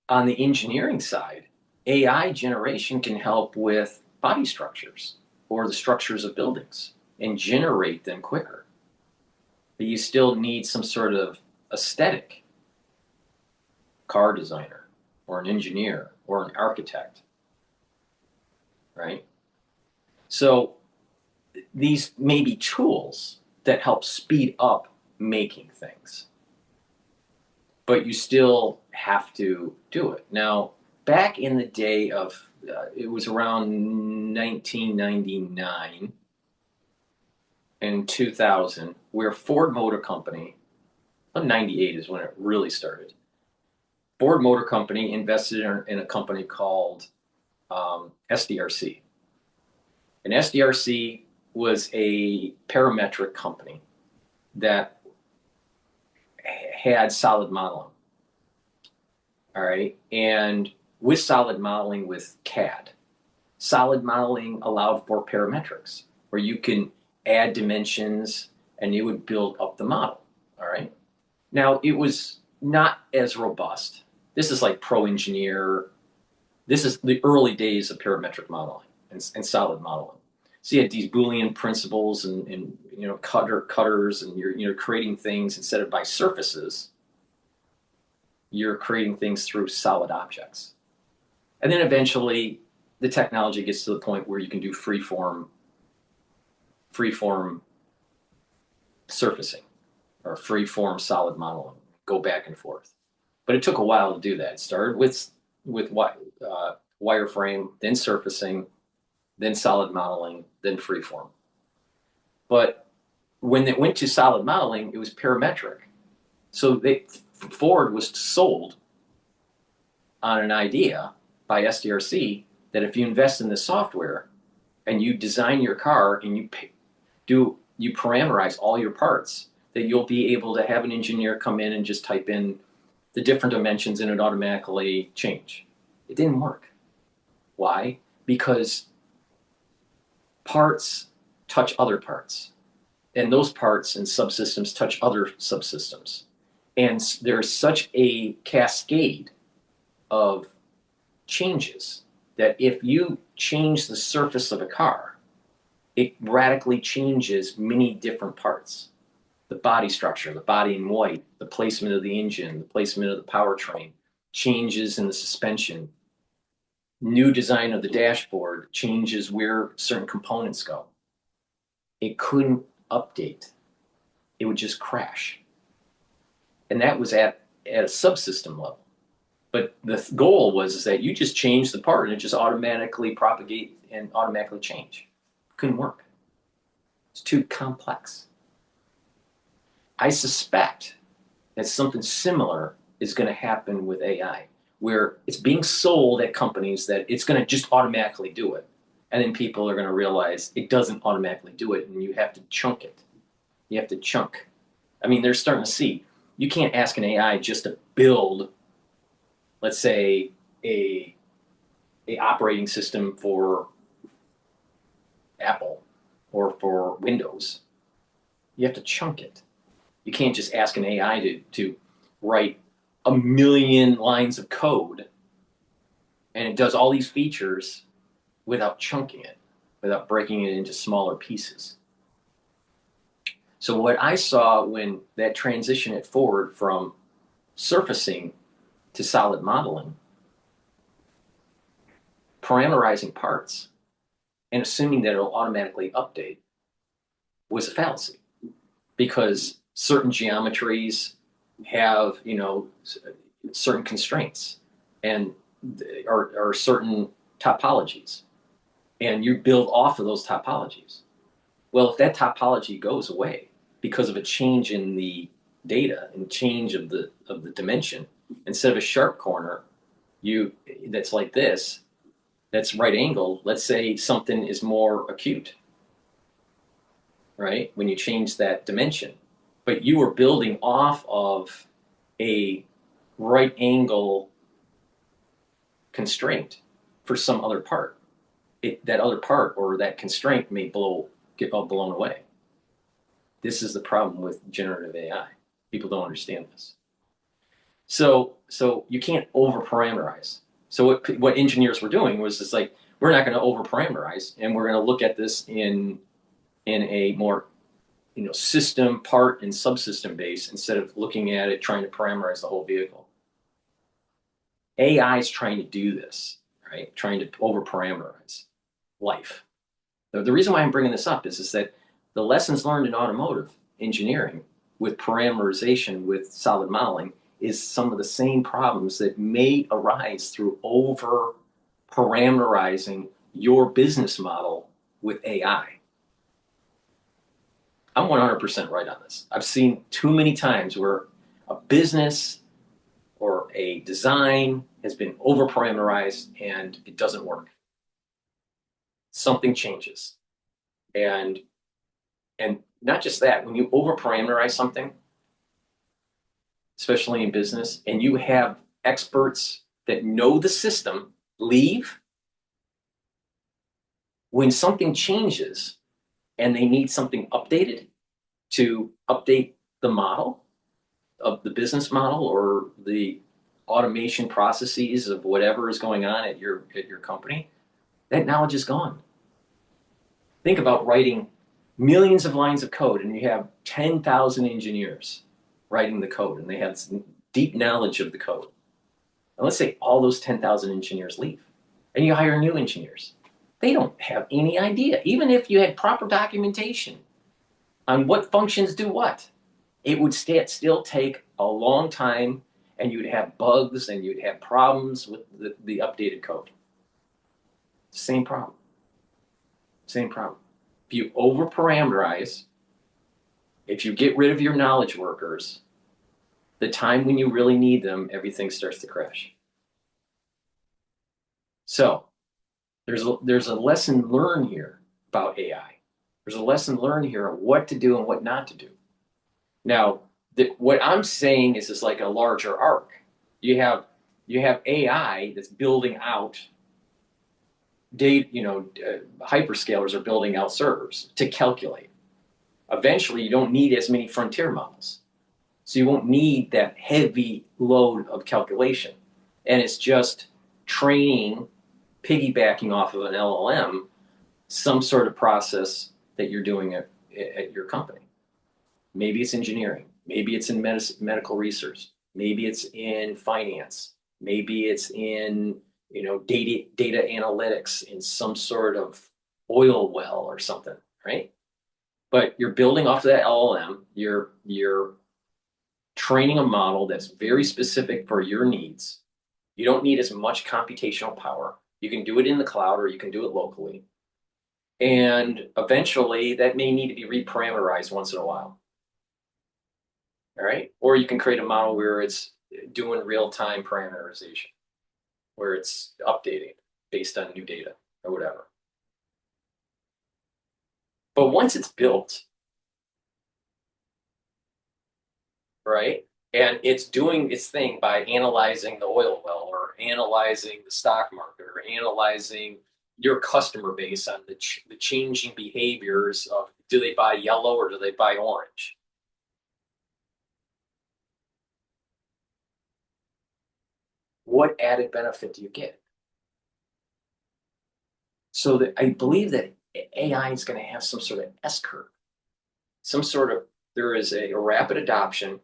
Speaker 5: On the engineering side, AI generation can help with body structures or the structures of buildings and generate them quicker. But you still need some sort of aesthetic car designer or an engineer or an architect, right? So these may be tools that help speed up making things, but you still have to do it. Now, back in the day of, it was around 1999 and 2000, where Ford Motor Company, 98 is when it really started. Ford Motor Company invested in a company called SDRC. And SDRC was a parametric company that had solid modeling. All right. And with solid modeling with CAD, solid modeling allowed for parametrics, where you can add dimensions and you would build up the model. All right. Now, it was not as robust. This is like Pro Engineer. This is the early days of parametric modeling and solid modeling. So you had these Boolean principles and cutters, and you're creating things instead of by surfaces. You're creating things through solid objects. And then eventually the technology gets to the point where you can do freeform surfacing. or free-form solid modeling, go back and forth. But it took a while to do that. It started with wireframe, then surfacing, then solid modeling, then freeform. But when it went to solid modeling, it was parametric. So Ford was sold on an idea by SDRC that if you invest in the software and you design your car and you parameterize all your parts, that you'll be able to have an engineer come in and just type in the different dimensions and it automatically change. It didn't work. Why? Because parts touch other parts, and those parts and subsystems touch other subsystems. And there's such a cascade of changes that if you change the surface of a car, it radically changes many different parts. The body structure, the body in white, the placement of the engine, the placement of the powertrain, changes in the suspension, new design of the dashboard, changes where certain components go. It couldn't update. It would just crash. And that was at a subsystem level. But the goal was that you just change the part and it just automatically propagate and automatically change. Couldn't work. It's too complex. I suspect that something similar is going to happen with AI, where it's being sold at companies that it's going to just automatically do it. And then people are going to realize it doesn't automatically do it, and you have to chunk it. You have to chunk. I mean, they're starting to see, you can't ask an AI just to build, let's say, a operating system for Apple or for Windows. You have to chunk it. You can't just ask an AI to write 1 million lines of code and it does all these features without chunking it, without breaking it into smaller pieces. So what I saw when that transition at Ford from surfacing to solid modeling, parameterizing parts and assuming that it'll automatically update was a fallacy, because certain geometries have, certain constraints and are certain topologies, and you build off of those topologies. Well, if that topology goes away because of a change in the data and change of the dimension, instead of a sharp corner, that's like this, that's right angle, let's say something is more acute, right? When you change that dimension, but you were building off of a right angle constraint for some other part. That other part or that constraint may get all blown away. This is the problem with generative AI. People don't understand this. So you can't over-parameterize. So what engineers were doing was just like, we're not going to over-parameterize, and we're going to look at this in a more system, part, and subsystem base, instead of looking at it trying to parameterize the whole vehicle. AI is trying to do this, right? Trying to over-parameterize life. The reason why I'm bringing this up is that the lessons learned in automotive engineering with parameterization, with solid modeling, is some of the same problems that may arise through over-parameterizing your business model with AI. I'm 100% right on this. I've seen too many times where a business or a design has been over-parameterized and it doesn't work. Something changes. And not just that, when you over-parameterize something, especially in business, and you have experts that know the system leave, when something changes and they need something updated to update the model of the business model or the automation processes of whatever is going on at your company, that knowledge is gone. Think about writing millions of lines of code, and you have 10,000 engineers writing the code, and they have some deep knowledge of the code. And let's say all those 10,000 engineers leave, and you hire new engineers. They don't have any idea, even if you had proper documentation on what functions do what. it would still take a long time, and you'd have bugs and you'd have problems with the updated code. Same problem. Same problem. If you over parameterize, if you get rid of your knowledge workers, the time when you really need them, everything starts to crash. So there's a lesson learned here about AI. There's a lesson learned here of what to do and what not to do. Now, what I'm saying is like a larger arc. You have AI that's building out data. Hyperscalers are building out servers to calculate. Eventually, you don't need as many frontier models, so you won't need that heavy load of calculation, and it's just training, piggybacking off of an LLM, some sort of process that you're doing at your company. Maybe it's engineering. Maybe it's in medical research. Maybe it's in finance. Maybe it's in data analytics in some sort of oil well or something, right? But you're building off of that LLM. You're training a model that's very specific for your needs. You don't need as much computational power. You can do it in the cloud or you can do it locally. And eventually that may need to be reparameterized once in a while. All right? Or you can create a model where it's doing real-time parameterization, where it's updating based on new data or whatever. But once it's built, right, and it's doing its thing by analyzing the oil well or analyzing the stock market or analyzing your customer base on the changing behaviors of, do they buy yellow or do they buy orange? What added benefit do you get? So that I believe that AI is going to have some sort of S-curve, there is a rapid adoption,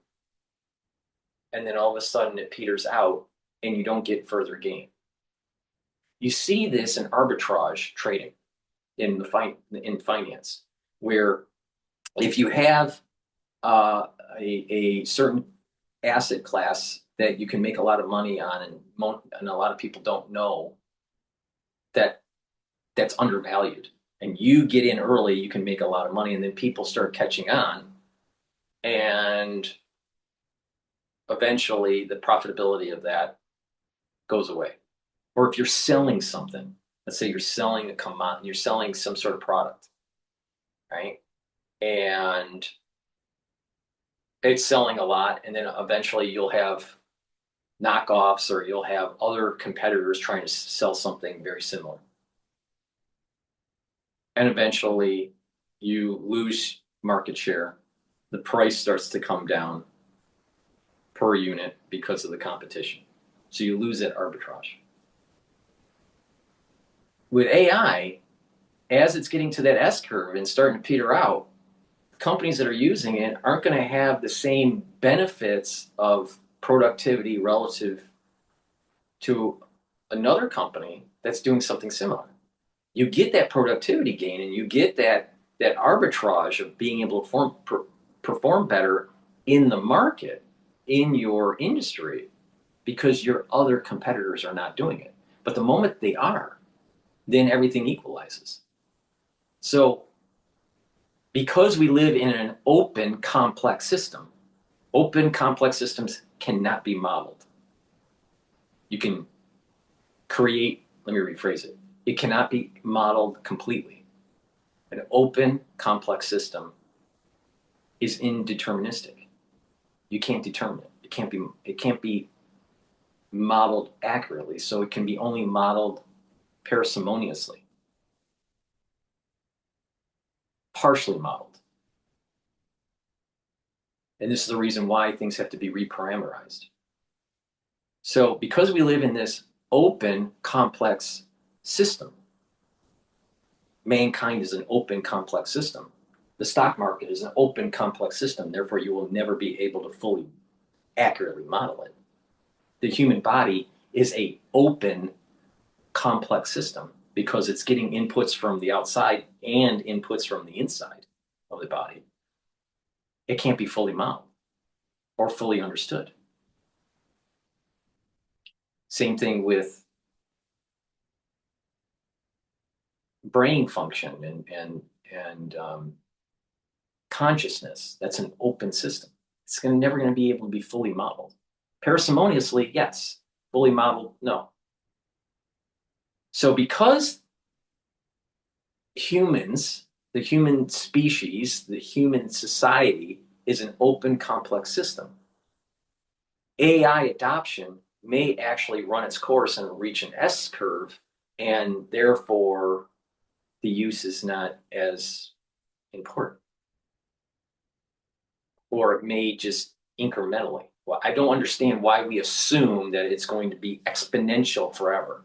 Speaker 5: and then all of a sudden it peters out and you don't get further gain. You see this in arbitrage trading in finance, where if you have a certain asset class that you can make a lot of money on, and a lot of people don't know that that's undervalued, and you get in early, you can make a lot of money, and then people start catching on, and eventually the profitability of that goes away. Or if you're selling something, let's say you're selling a commodity, you're selling some sort of product, right? And it's selling a lot, and then eventually you'll have knockoffs or you'll have other competitors trying to sell something very similar. And eventually you lose market share. The price starts to come down per unit because of the competition. So you lose that arbitrage. With AI, as it's getting to that S-curve and starting to peter out, companies that are using it aren't going to have the same benefits of productivity relative to another company that's doing something similar. You get that productivity gain, and you get that arbitrage of being able to perform better in the market, in your industry, because your other competitors are not doing it. But the moment they are, then everything equalizes. So because we live in an open, complex system, open, complex systems cannot be modeled. You can create, let me rephrase it, it cannot be modeled completely. An open, complex system is indeterministic. You can't determine it. It can't be modeled accurately, so it can be only modeled parsimoniously, partially modeled. And this is the reason why things have to be reparameterized. So because we live in this open, complex system, mankind is an open, complex system. The stock market is an open, complex system. Therefore, you will never be able to fully accurately model it. The human body is an open, complex system because it's getting inputs from the outside and inputs from the inside of the body. It can't be fully modeled. or fully understood. Same thing with brain function and consciousness. That's an open system. It's never going to be able to be fully modeled. Parsimoniously, yes. Fully modeled, no. So because humans, the human species, the human society is an open, complex system, AI adoption may actually run its course and reach an S curve, and therefore the use is not as important. Or it may just incrementally. Well, I don't understand why we assume that it's going to be exponential forever.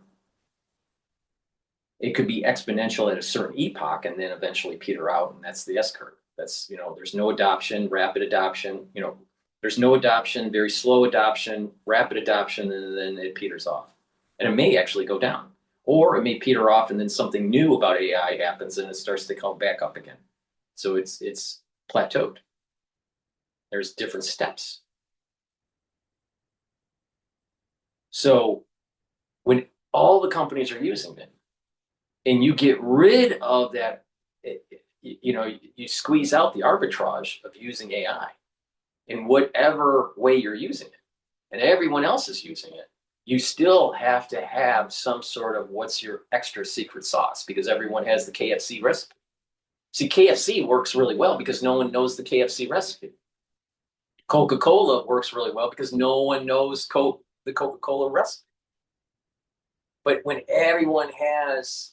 Speaker 5: It could be exponential at a certain epoch and then eventually peter out, and that's the S curve. That's, there's no adoption, rapid adoption, there's no adoption, very slow adoption, rapid adoption, and then it peters off. And it may actually go down. Or it may peter off and then something new about AI happens and it starts to come back up again. So it's plateaued. There's different steps. So when all the companies are using it and you get rid of that, you squeeze out the arbitrage of using AI in whatever way you're using it, and everyone else is using it, you still have to have some sort of what's your extra secret sauce, because everyone has the KFC recipe. See, KFC works really well because no one knows the KFC recipe. Coca-Cola works really well because no one knows the Coca-Cola recipe. But when everyone has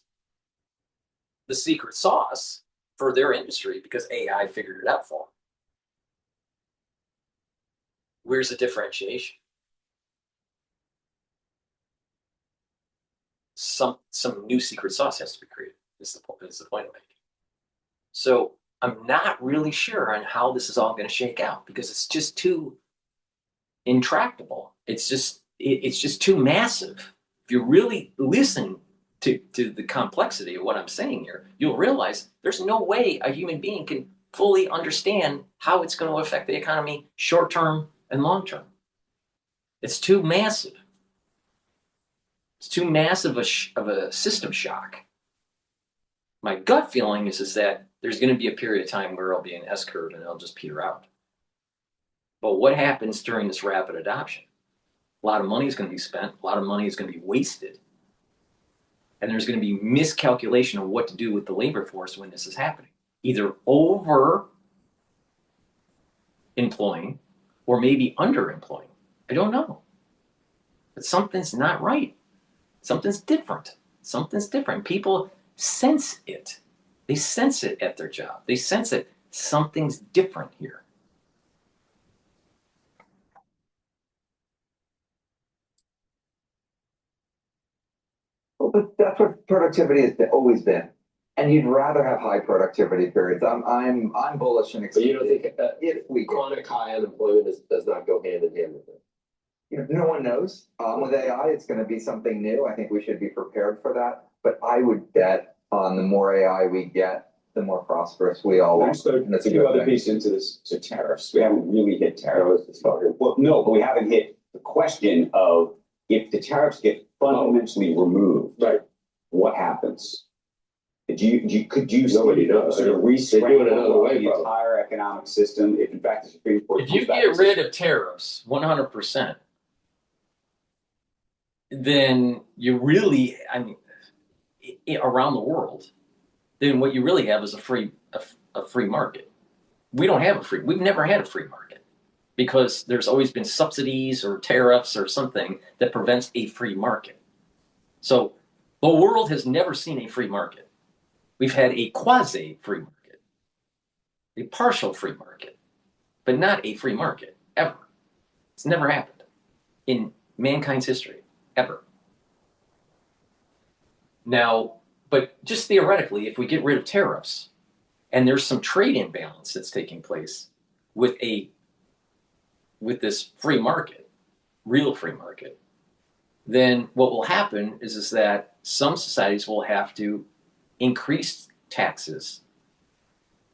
Speaker 5: the secret sauce for their industry because AI figured it out for them, where's the differentiation? Some new secret sauce has to be created, is the point I'm making. So I'm not really sure on how this is all going to shake out because it's just too intractable. It's just too massive. If you really listen to the complexity of what I'm saying here, you'll realize there's no way a human being can fully understand how it's going to affect the economy short term and long term. It's too massive. It's too massive of a system shock. My gut feeling is that there's going to be a period of time where it'll be an S curve and it'll just peter out. But what happens during this rapid adoption? A lot of money is going to be spent. A lot of money is going to be wasted. And there's going to be miscalculation of what to do with the labor force when this is happening. Either over employing or maybe underemploying. I don't know. But something's not right. Something's different. Something's different. People sense it. They sense it at their job. They sense it. Something's different here.
Speaker 9: Well, but that's what productivity has always been. And you'd rather have high productivity periods. I'm bullish and
Speaker 10: But you don't think
Speaker 9: if we
Speaker 10: chronic high unemployment does not go hand in hand with it?
Speaker 9: No one knows. With AI, it's going to be something new. I think we should be prepared for that. But I would bet on the more AI we get, the more prosperous we all are.
Speaker 8: And that's a good other piece into this. So tariffs. We haven't really hit tariffs. Well, no, but we haven't hit the question of if the tariffs get fundamentally removed, right? What happens? Could you
Speaker 10: Nobody knows.
Speaker 8: sort of re-scramble the entire economic system if in fact the Supreme Court
Speaker 5: if you get rid of tariffs 100%, then you really, around the world, then what you really have is a free market. We don't have we've never had a free market because there's always been subsidies or tariffs or something that prevents a free market. So the world has never seen a free market. We've had a quasi-free market, a partial free market, but not a free market, ever. It's never happened in mankind's history, ever. Now, but just theoretically, if we get rid of tariffs and there's some trade imbalance that's taking place with this free market, real free market, then what will happen is that some societies will have to increase taxes,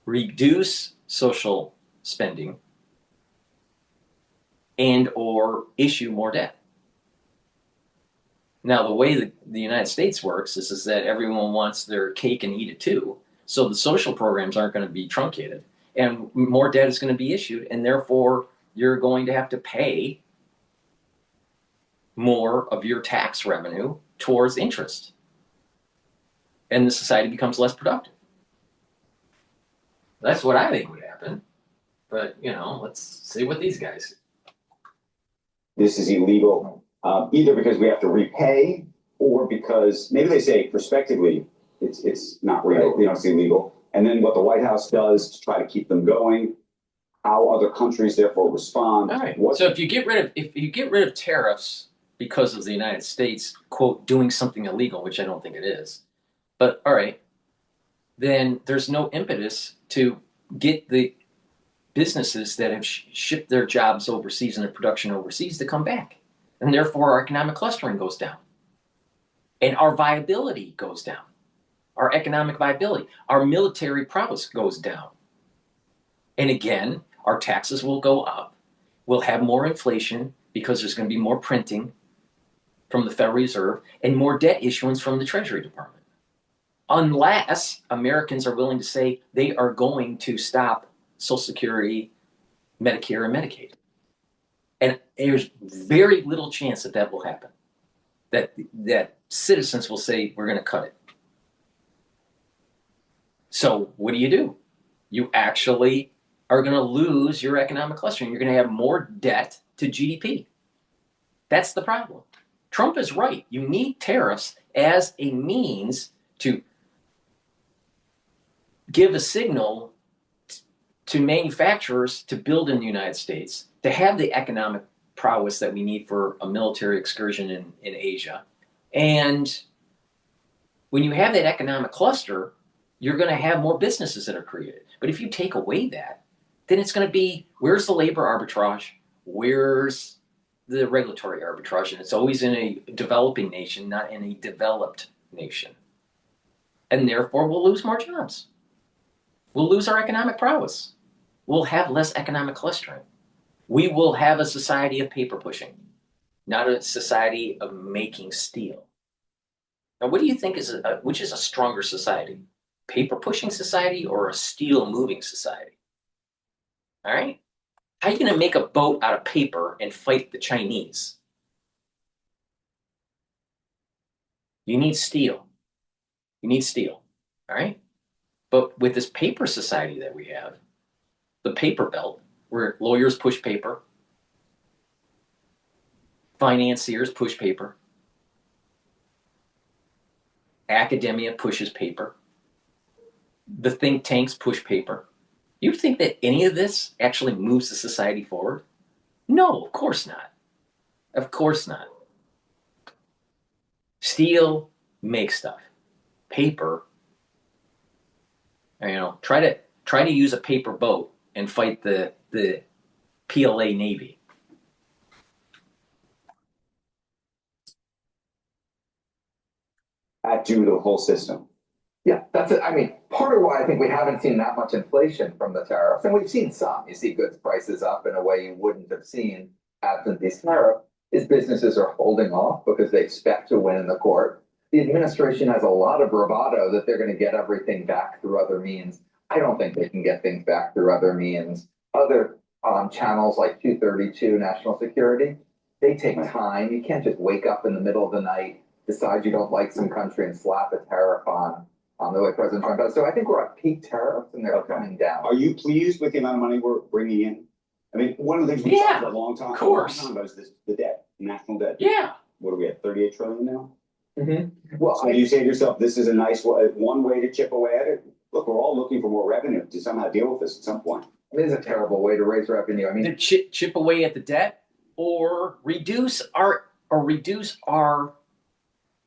Speaker 5: reduce social spending, and or issue more debt. Now, the way that the United States works is that everyone wants their cake and eat it too. So the social programs aren't going to be truncated, and more debt is going to be issued, and therefore you're going to have to pay more of your tax revenue towards interest. And the society becomes less productive. That's what I think would happen. But, let's see what these guys do.
Speaker 8: This is illegal, either because we have to repay or because maybe they say prospectively it's not real, it's illegal. And then what the White House does to try to keep them going, how other countries therefore respond.
Speaker 5: All right. So if you get rid of tariffs because of the United States, quote, doing something illegal, which I don't think it is, but all right, then there's no impetus to get the businesses that have shipped their jobs overseas and their production overseas to come back. And therefore our economic clustering goes down. And our viability goes down. Our economic viability, our military prowess goes down. And again, our taxes will go up. We'll have more inflation because there's going to be more printing from the Federal Reserve and more debt issuance from the Treasury Department. Unless Americans are willing to say they are going to stop Social Security, Medicare, and Medicaid. And there's very little chance that will happen. That citizens will say, we're going to cut it. So what do? You actually are going to lose your economic clustering. You're going to have more debt to GDP. That's the problem. Trump is right. You need tariffs as a means to give a signal to manufacturers to build in the United States, to have the economic prowess that we need for a military excursion in Asia. And when you have that economic cluster, you're going to have more businesses that are created. But if you take away that, then it's going to be, where's the labor arbitrage? Where's the regulatory arbitrage? And it's always in a developing nation, not in a developed nation. And therefore, we'll lose more jobs. We'll lose our economic prowess. We'll have less economic clustering. We will have a society of paper pushing, not a society of making steel. Now, what do you think which is a stronger society? Paper pushing society or a steel moving society? All right? How are you going to make a boat out of paper and fight the Chinese? You need steel. All right? But with this paper society that we have, the paper belt, where lawyers push paper, financiers push paper, academia pushes paper, the think tanks push paper. You think that any of this actually moves the society forward? No, of course not. Of course not. Steel makes stuff. Paper, try to use a paper boat and fight the PLA Navy.
Speaker 8: Due to the whole system.
Speaker 9: Yeah, that's it. I mean, part of why I think we haven't seen that much inflation from the tariffs, and we've seen some. You see goods prices up in a way you wouldn't have seen absent these tariffs, is businesses are holding off because they expect to win in the court. The administration has a lot of bravado that they're going to get everything back through other means. I don't think they can get things back through other means. Other channels like 232, national security, they take time. You can't just wake up in the middle of the night, decide you don't like some country and slap a tariff on the way President Trump does. So I think we're at peak tariffs and they're coming down.
Speaker 8: Are you pleased with the amount of money we're bringing in? I mean, one of the things we've talked about a long time about is the debt, national debt.
Speaker 5: Yeah.
Speaker 8: What are we at, 38 trillion now?
Speaker 9: Mm-hmm. Well,
Speaker 8: so you say to yourself, this is a nice one way to chip away at it? Look, we're all looking for more revenue to somehow deal with this at some point.
Speaker 9: It is a terrible way to raise revenue. I mean,
Speaker 5: to chip away at the debt or reduce our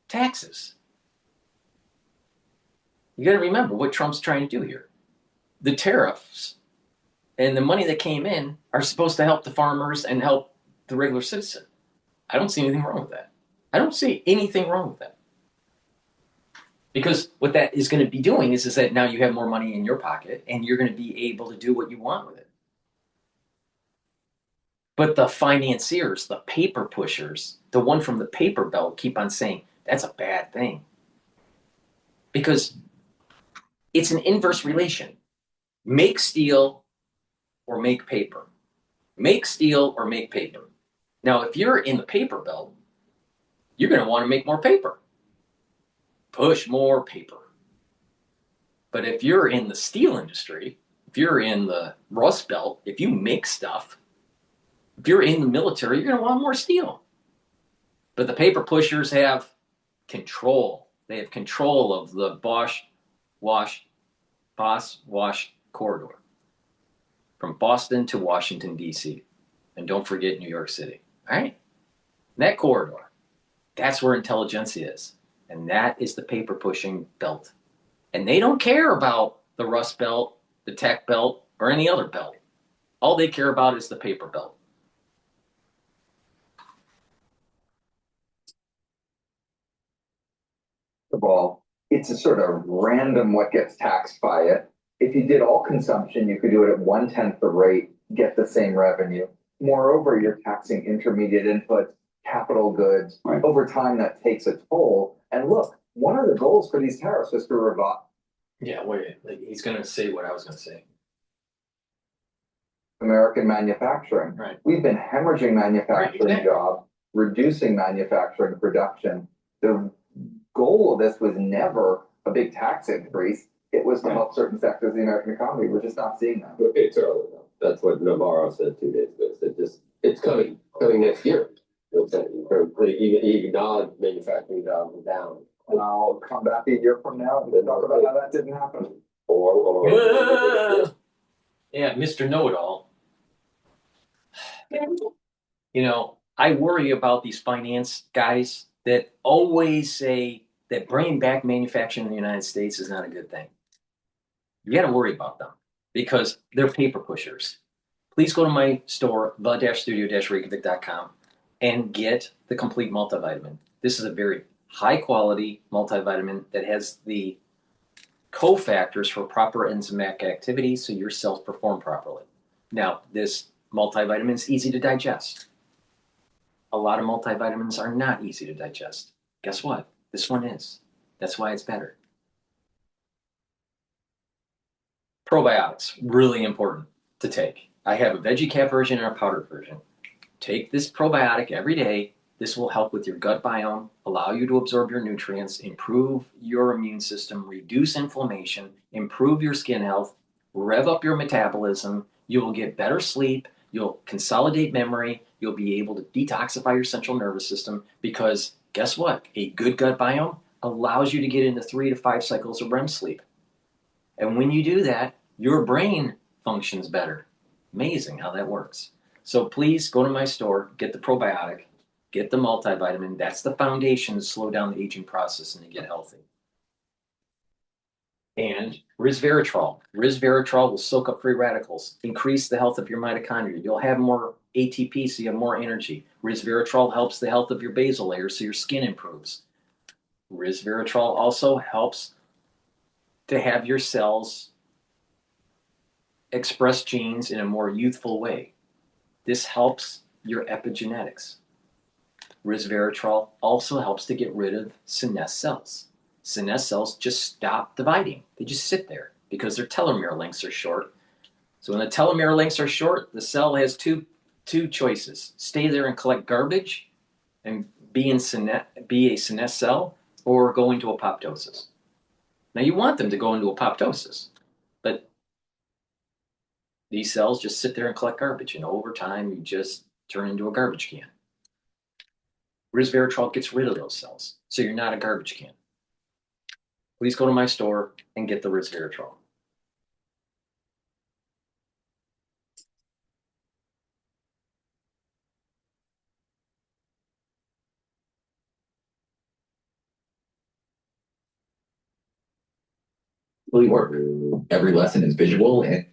Speaker 5: taxes. You got to remember what Trump's trying to do here. The tariffs and the money that came in are supposed to help the farmers and help the regular citizen. I don't see anything wrong with that. Because what that is going to be doing is that now you have more money in your pocket and you're going to be able to do what you want with it. But the financiers, the paper pushers, the one from the paper belt keep on saying that's a bad thing. Because it's an inverse relation. Make steel or make paper. Make steel or make paper. Now, if you're in the paper belt, you're going to want to make more paper. Push more paper. But if you're in the steel industry, if you're in the Rust Belt, if you make stuff, if you're in the military, you're going to want more steel. But the paper pushers have control. They have control of the Boss-Wash corridor from Boston to Washington, D.C. And don't forget New York City. All right? That corridor, that's where intelligentsia is. And that is the paper pushing belt. And they don't care about the Rust Belt, the Tech Belt, or any other belt. All they care about is the paper belt.
Speaker 9: Of all, it's a sort of random what gets taxed by it. If you did all consumption, you could do it at 1/10 the rate, get the same revenue. Moreover, you're taxing intermediate inputs, capital goods.
Speaker 8: Right.
Speaker 9: Over time, that takes a toll. And look, one of the goals for these tariffs was to revive.
Speaker 5: Yeah, wait, he's going to say what I was going to say.
Speaker 9: American manufacturing.
Speaker 5: Right.
Speaker 9: We've been hemorrhaging manufacturing
Speaker 5: exactly.
Speaker 9: jobs, reducing manufacturing production. The goal of this was never a big tax increase. It was to help certain sectors of the American economy. We're just not seeing that.
Speaker 10: It's early though. That's what Navarro said 2 days ago. Said it's coming next year. He acknowledged manufacturing jobs are down.
Speaker 9: And I'll come back a year from now and talk about how that didn't happen.
Speaker 10: Or
Speaker 5: Yeah, Mr. Know-It-All. You know, I worry about these finance guys that always say that bringing back manufacturing in the United States is not a good thing. You got to worry about them because they're paper pushers. Please go to my store, the-studio-reykjavik.com, and get the complete multivitamin. This is a very high quality multivitamin that has the cofactors for proper enzymatic activity so your cells perform properly. Now, this multivitamin is easy to digest. A lot of multivitamins are not easy to digest. Guess what? This one is. That's why it's better. Probiotics, really important to take. I have a veggie cap version and a powdered version. Take this probiotic every day. This will help with your gut biome, allow you to absorb your nutrients, improve your immune system, reduce inflammation, improve your skin health, rev up your metabolism. You will get better sleep. You'll consolidate memory. You'll be able to detoxify your central nervous system because guess what? A good gut biome allows you to get into 3 to 5 cycles of REM sleep. And when you do that, your brain functions better. Amazing how that works. So please go to my store, get the probiotic, get the multivitamin. That's the foundation to slow down the aging process and to get healthy. And resveratrol. Resveratrol will soak up free radicals, increase the health of your mitochondria. You'll have more ATP, so you have more energy. Resveratrol helps the health of your basal layer, so your skin improves. Resveratrol also helps to have your cells express genes in a more youthful way. This helps your epigenetics. Resveratrol also helps to get rid of senesced cells. Senesced cells just stop dividing. They just sit there because their telomere lengths are short. So when the telomere lengths are short, the cell has two choices. Stay there and collect garbage and be a senesced cell, or go into apoptosis. Now you want them to go into apoptosis, but these cells just sit there and collect garbage, and over time you just turn into a garbage can. Resveratrol gets rid of those cells, so you're not a garbage can. Please go to my store and get the resveratrol.
Speaker 11: Really work. Every lesson is visual and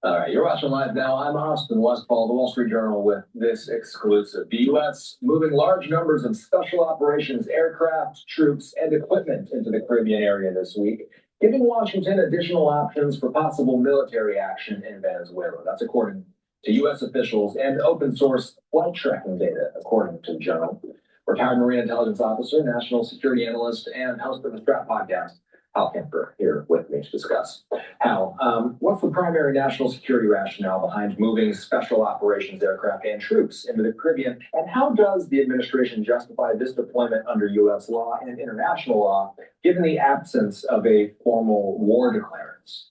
Speaker 12: All right, you're watching live now. I'm Austin Westfall, the Wall Street Journal, with this exclusive. The U.S. moving large numbers of special operations aircraft, troops, and equipment into the Caribbean area this week, giving Washington additional options for possible military action in Venezuela. That's according to U.S. officials and open source flight tracking data, according to the Journal. Retired Marine Intelligence Officer, National Security Analyst, and host of the Strap podcast, Hal Kemper, here with me to discuss. Hal, what's the primary national security rationale behind moving special operations aircraft and troops into the Caribbean? And how does the administration justify this deployment under U.S. law and international law, given the absence of a formal war declarance?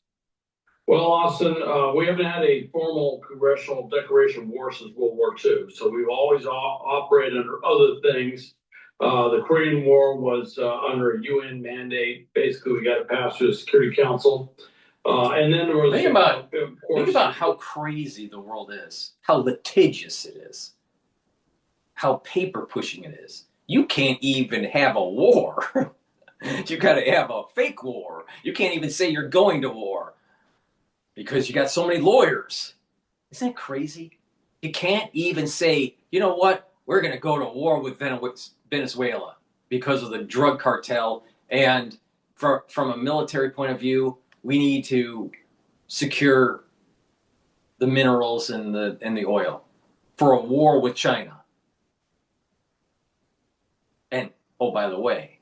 Speaker 13: Well, Austin, we haven't had a formal congressional declaration of war since World War II. So we've always operated under other things. The Korean War was under a UN mandate. Basically, we got to pass through the Security Council. And then there was...
Speaker 5: Think about how crazy the world is, how litigious it is, how paper pushing it is. You can't even have a war. You got to have a fake war. You can't even say you're going to war because you got so many lawyers. Isn't that crazy? You can't even say, you know what, we're going to go to war with Venezuela because of the drug cartel, and from a military point of view, we need to secure the minerals and the oil for a war with China. And oh, by the way,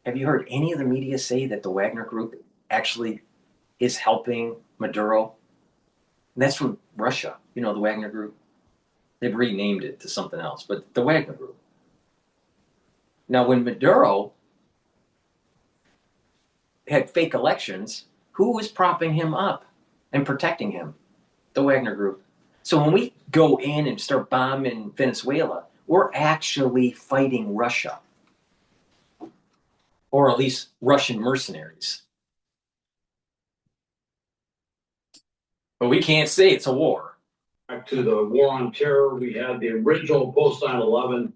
Speaker 5: have you heard any of the media say that the Wagner Group actually is helping Maduro? And that's from Russia, you know, the Wagner Group. They've renamed it to something else, but the Wagner Group. Now, when Maduro had fake elections, who was propping him up and protecting him? The Wagner Group. So when we go in and start bombing Venezuela, we're actually fighting Russia. Or at least Russian mercenaries. But we can't say it's a war.
Speaker 13: Back to the war on terror, we had the original post 9/11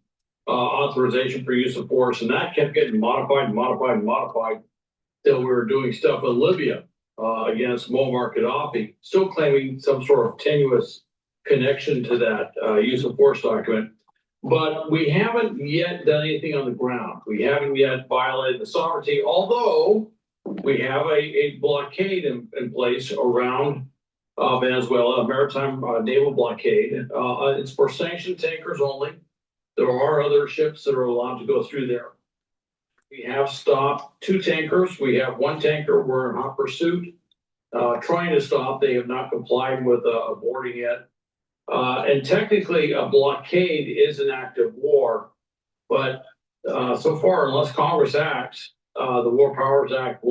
Speaker 13: authorization for use of force, and that kept getting modified till we were doing stuff in Libya against Muammar Gaddafi, still claiming some sort of tenuous connection to that use of force document. But we haven't yet done anything on the ground. We haven't yet violated the sovereignty, although we have a blockade in place around Venezuela, a maritime naval blockade. It's for sanctioned tankers only. There are other ships that are allowed to go through there. We have stopped 2 tankers. We have 1 tanker we're in hot pursuit, trying to stop. They have not complied with boarding yet. And technically, a blockade is an act of war, but so far, unless Congress acts, the War Powers Act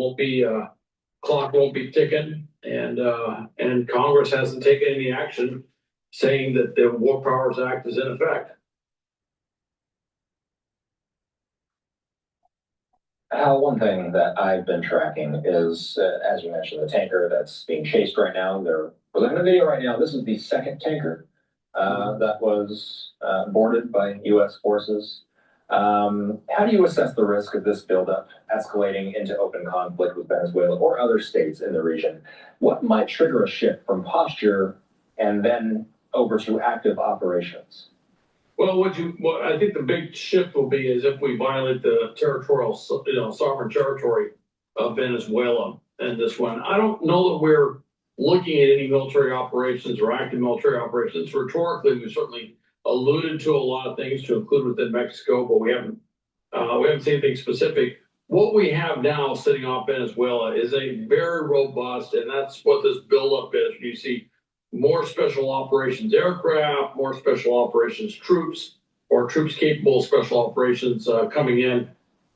Speaker 13: clock won't be ticking, and Congress hasn't taken any action saying that the War Powers Act is in effect.
Speaker 12: Al, one thing that I've been tracking is, as you mentioned, the tanker that's being chased right now. We're looking at the video right now. This is the second tanker that was boarded by U.S. forces. How do you assess the risk of this buildup escalating into open conflict with Venezuela or other states in the region? What might trigger a shift from posture and then over to active operations?
Speaker 13: Well, what I think the big shift will be is if we violate the territorial, sovereign territory of Venezuela and this one. I don't know that we're looking at any military operations or active military operations. Rhetorically, we certainly alluded to a lot of things to include within Mexico, but we haven't seen anything specific. What we have now sitting off Venezuela is a very robust, and that's what this buildup is. You see more special operations aircraft, more special operations troops, or troops capable of special operations coming in.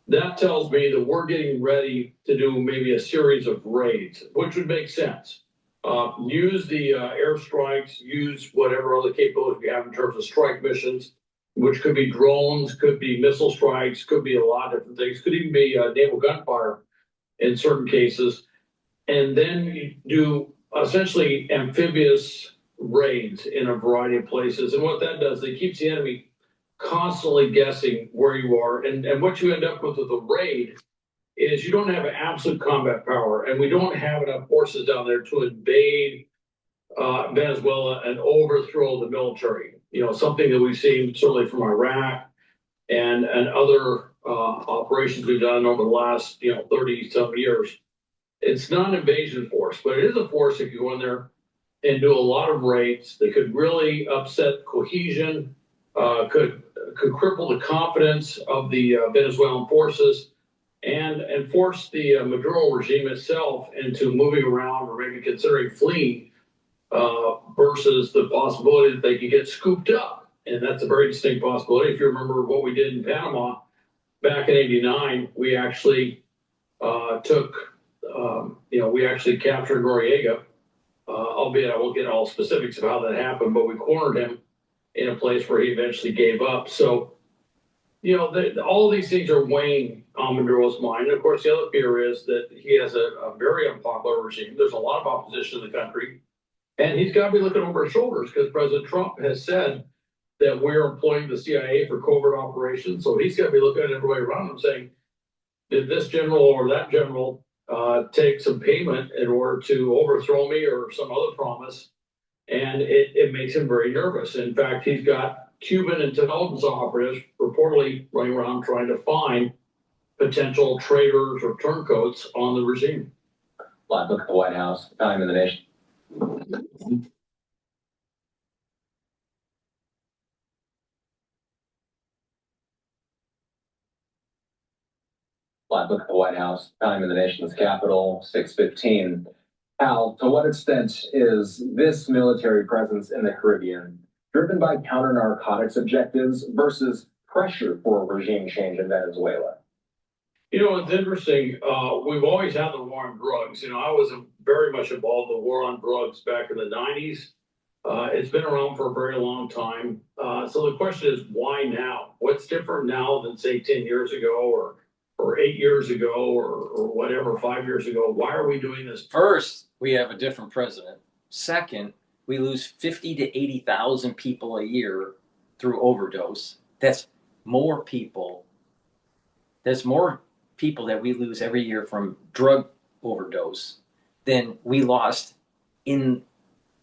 Speaker 13: That tells me that we're getting ready to do maybe a series of raids, which would make sense. Use the airstrikes, use whatever other capabilities we have in terms of strike missions, which could be drones, could be missile strikes, could be a lot of different things, could even be naval gunfire in certain cases. And then you do essentially amphibious raids in a variety of places. And what that does, it keeps the enemy constantly guessing where you are. And what you end up with a raid is you don't have an absolute combat power, and we don't have enough forces down there to invade Venezuela and overthrow the military. Something that we've seen certainly from Iraq and other operations we've done over the last 30-some years. It's not an invasion force, but it is a force that can go in there and do a lot of raids that could really upset cohesion, could cripple the confidence of the Venezuelan forces, and force the Maduro regime itself into moving around or maybe considering fleeing, versus the possibility that they could get scooped up. And that's a very distinct possibility. If you remember what we did in Panama back in '89, we actually we actually captured Noriega, albeit I won't get all specifics of how that happened, but we cornered him in a place where he eventually gave up. So, all of these things are weighing on Maduro's mind. And of course, the other fear is that he has a very unpopular regime. There's a lot of opposition in the country. And he's got to be looking over his shoulders because President Trump has said that we're employing the CIA for covert operations. So he's got to be looking at everybody around him saying, did this general or that general take some payment in order to overthrow me or some other promise? And it makes him very nervous. In fact, he's got Cuban intelligence operatives reportedly running around trying to find potential traitors or turncoats on the regime.
Speaker 12: Live look at the White House, time of the nation. Live look at the White House, time of the nation's capital, 6:15. Al, to what extent is this military presence in the Caribbean driven by counter-narcotics objectives versus pressure for a regime change in Venezuela?
Speaker 13: It's interesting. We've always had the war on drugs. I was very much involved in the war on drugs back in the '90s. It's been around for a very long time. So the question is, why now? What's different now than, say, 10 years ago or 8 years ago or whatever, 5 years ago? Why are we doing this?
Speaker 5: First, we have a different president. Second, we lose 50 to 80,000 people a year through overdose. That's more people. There's more people that we lose every year from drug overdose than we lost in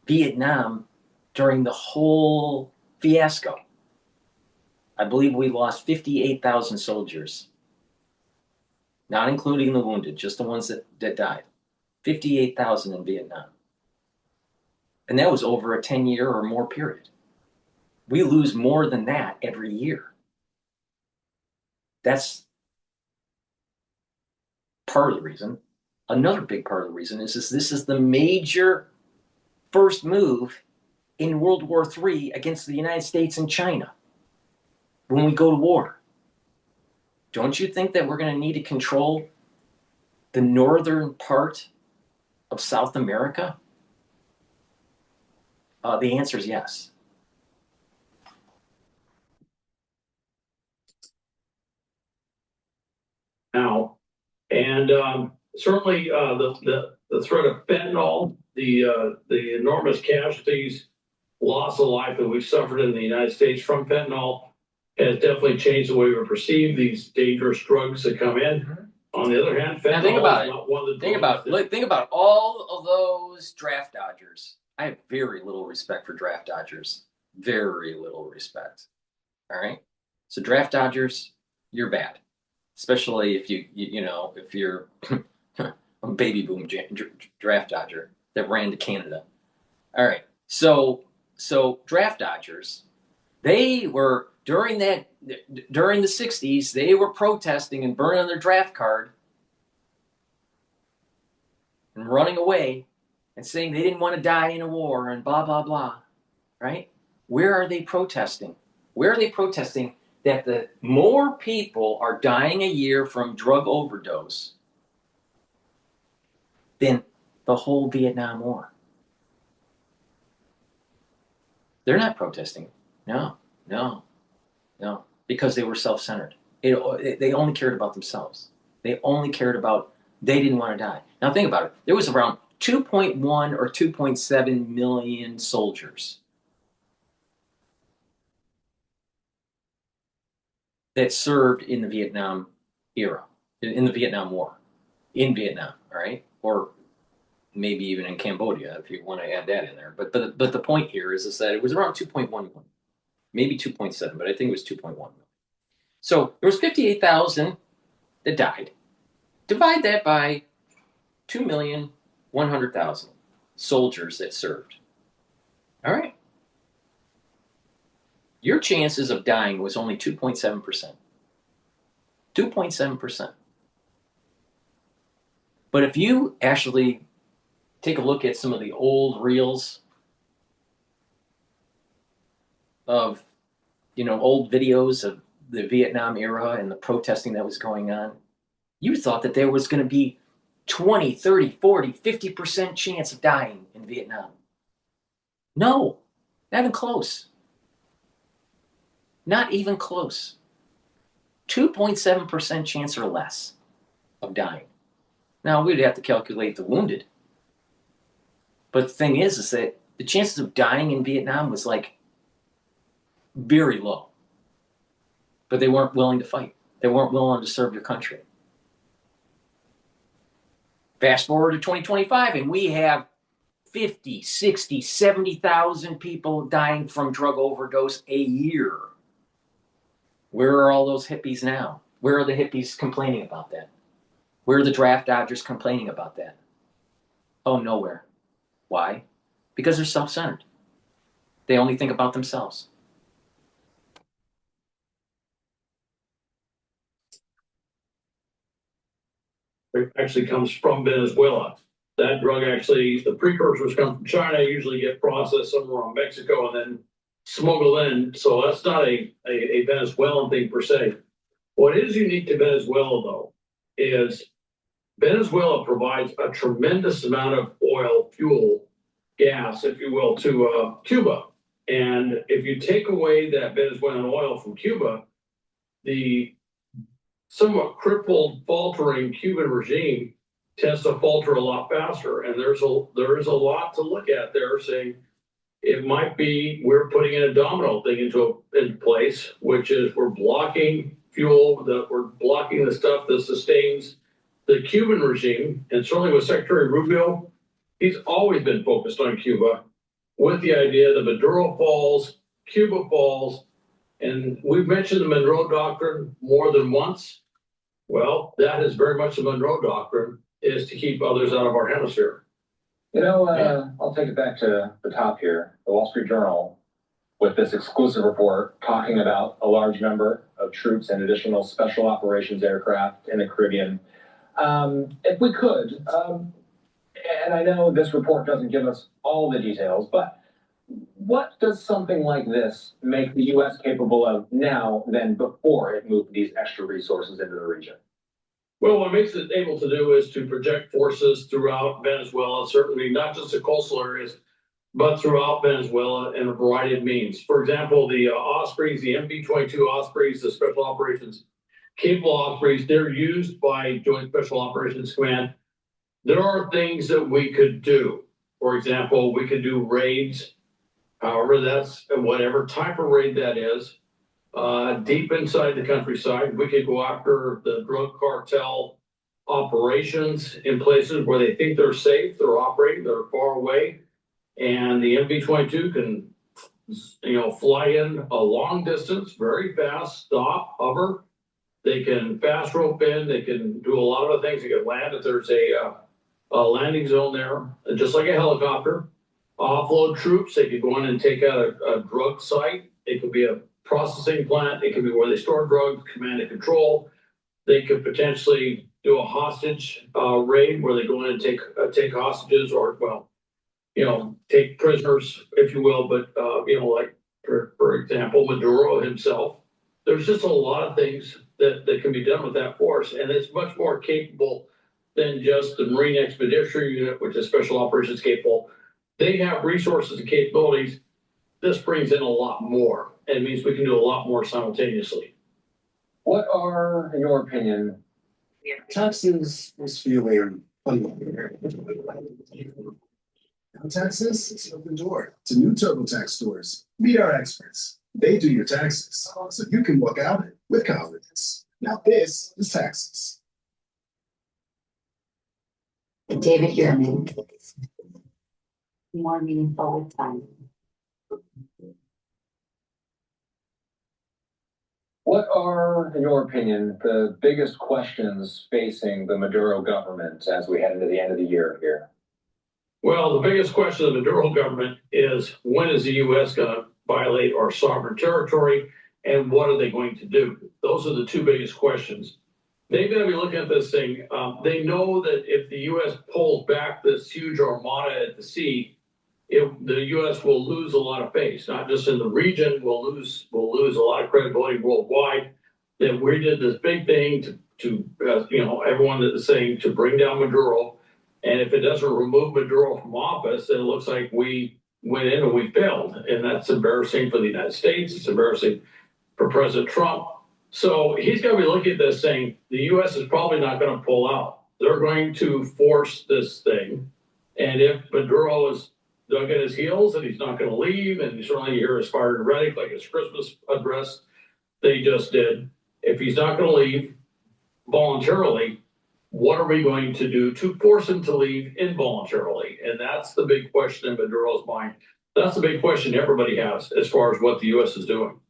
Speaker 5: Vietnam during the whole fiasco. I believe we lost 58,000 soldiers, not including the wounded, just the ones that died. 58,000 in Vietnam. And that was over a 10-year or more period. We lose more than that every year. That's part of the reason. Another big part of the reason is this is the major first move in World War III against the United States and China when we go to war. Don't you think that we're going to need to control the northern part of South America? The answer is yes.
Speaker 13: Now, and certainly the threat of fentanyl, the enormous casualties, loss of life that we've suffered in the United States from fentanyl has definitely changed the way we perceive these dangerous drugs that come in. Mm-hmm. On the other hand, fentanyl
Speaker 5: think about
Speaker 13: is
Speaker 5: it.
Speaker 13: not one of the
Speaker 5: think about all of those draft dodgers. I have very little respect for draft dodgers. Very little respect. All right. So draft dodgers, you're bad, especially if if you're a baby boom draft dodger that ran to Canada. All right. So draft dodgers, they were during the 60s, they were protesting and burning their draft card and running away and saying they didn't want to die in a war and blah, blah, blah, right? Where are they protesting? Where are they protesting that the more people are dying a year from drug overdose than the whole Vietnam War? They're not protesting. No, because they were self-centered. They only cared about themselves. They only cared about, they didn't want to die. Now think about it. There was around 2.1 or 2.7 million soldiers that served in the Vietnam era, in the Vietnam War, in Vietnam, all right? Or maybe even in Cambodia, if you want to add that in there. But the point here is that it was around 2.1 million, maybe 2.7, but I think it was 2.1 million. So there was 58,000 that died. Divide that by 2,100,000 soldiers that served. All right. Your chances of dying was only 2.7%. 2.7%. But if you actually take a look at some of the old reels of, old videos of the Vietnam era and the protesting that was going on, you thought that there was going to be 20, 30, 40, 50% chance of dying in Vietnam. No, not even close. Not even close. 2.7% chance or less of dying. Now, we'd have to calculate the wounded. But the thing is that the chances of dying in Vietnam was like very low. But they weren't willing to fight. They weren't willing to serve their country. Fast forward to 2025, and we have 50, 60, 70,000 people dying from drug overdose a year. Where are all those hippies now? Where are the hippies complaining about that? Where are the draft dodgers complaining about that? Oh, nowhere. Why? Because they're self-centered. They only think about themselves.
Speaker 13: It actually comes from Venezuela. That drug actually, the precursors come from China, usually get processed somewhere around Mexico and then smuggled in. So that's not a Venezuelan thing per se. What is unique to Venezuela, though, is Venezuela provides a tremendous amount of oil, fuel, gas, if you will, to Cuba. And if you take away that Venezuelan oil from Cuba, the somewhat crippled, faltering Cuban regime tends to falter a lot faster. And there is a lot to look at there, saying it might be we're putting in a domino thing into place, which is we're blocking fuel, that we're blocking the stuff that sustains the Cuban regime. And certainly with Secretary Rubio, he's always been focused on Cuba with the idea that Maduro falls, Cuba falls. And we've mentioned the Monroe Doctrine more than once. Well, that is very much the Monroe Doctrine, is to keep others out of our hemisphere.
Speaker 12: I'll take it back to the top here. The Wall Street Journal, with this exclusive report talking about a large number of troops and additional special operations aircraft in the Caribbean. If we could, and I know this report doesn't give us all the details, but what does something like this make the U.S. capable of now than before it moved these extra resources into the region?
Speaker 13: Well, what makes it able to do is to project forces throughout Venezuela, certainly not just the coastal areas, but throughout Venezuela in a variety of means. For example, the Ospreys, the MV-22 Ospreys, the Special Operations Capable Ospreys, they're used by Joint Special Operations Command. There are things that we could do. For example, we could do raids, however that's whatever type of raid that is, deep inside the countryside. We could go after the drug cartel operations in places where they think they're safe, they're operating, they're far away, and the MV-22 can, fly in a long distance, very fast, stop, hover. They can fast rope in. They can do a lot of other things. They can land if there's a landing zone there, just like a helicopter. Offload troops. They could go in and take out a drug site. It could be a processing plant. It could be where they store drugs, command and control. They could potentially do a hostage raid where they go in and take hostages, or take prisoners, if you will. But like for example, Maduro himself. There's just a lot of things that can be done with that force, and it's much more capable than just the Marine Expeditionary Unit, which is Special Operations Capable. They have resources and capabilities. This brings in a lot more, and it means we can do a lot more simultaneously.
Speaker 12: What are, in your opinion,
Speaker 14: Texas is feeling unaware. Now Texas is open door to new TurboTax stores. Meet our experts. They do your taxes, so you can walk out with confidence. Now this is taxes.
Speaker 6: David Yearman. More meaningful with time.
Speaker 12: What are, in your opinion, the biggest questions facing the Maduro government as we head into the end of the year here?
Speaker 13: Well, the biggest question of the Maduro government is when is the U.S. going to violate our sovereign territory, and what are they going to do? Those are the two biggest questions. They're going to be looking at this thing. They know that if the U.S. pulls back this huge armada at the sea, the U.S. will lose a lot of face, not just in the region. We'll lose a lot of credibility worldwide. That we did this big thing to everyone is saying to bring down Maduro. And if it doesn't remove Maduro from office, then it looks like we went in and we failed. And that's embarrassing for the United States. It's embarrassing for President Trump. So he's going to be looking at this saying the U.S. is probably not going to pull out. They're going to force this thing. And if Maduro is dug at his heels and he's not going to leave, and you certainly hear his fired rhetoric like his Christmas address they just did, if he's not going to leave voluntarily, what are we going to do to force him to leave involuntarily? And that's the big question in Maduro's mind. That's the big question everybody has as far as what the U.S. is doing.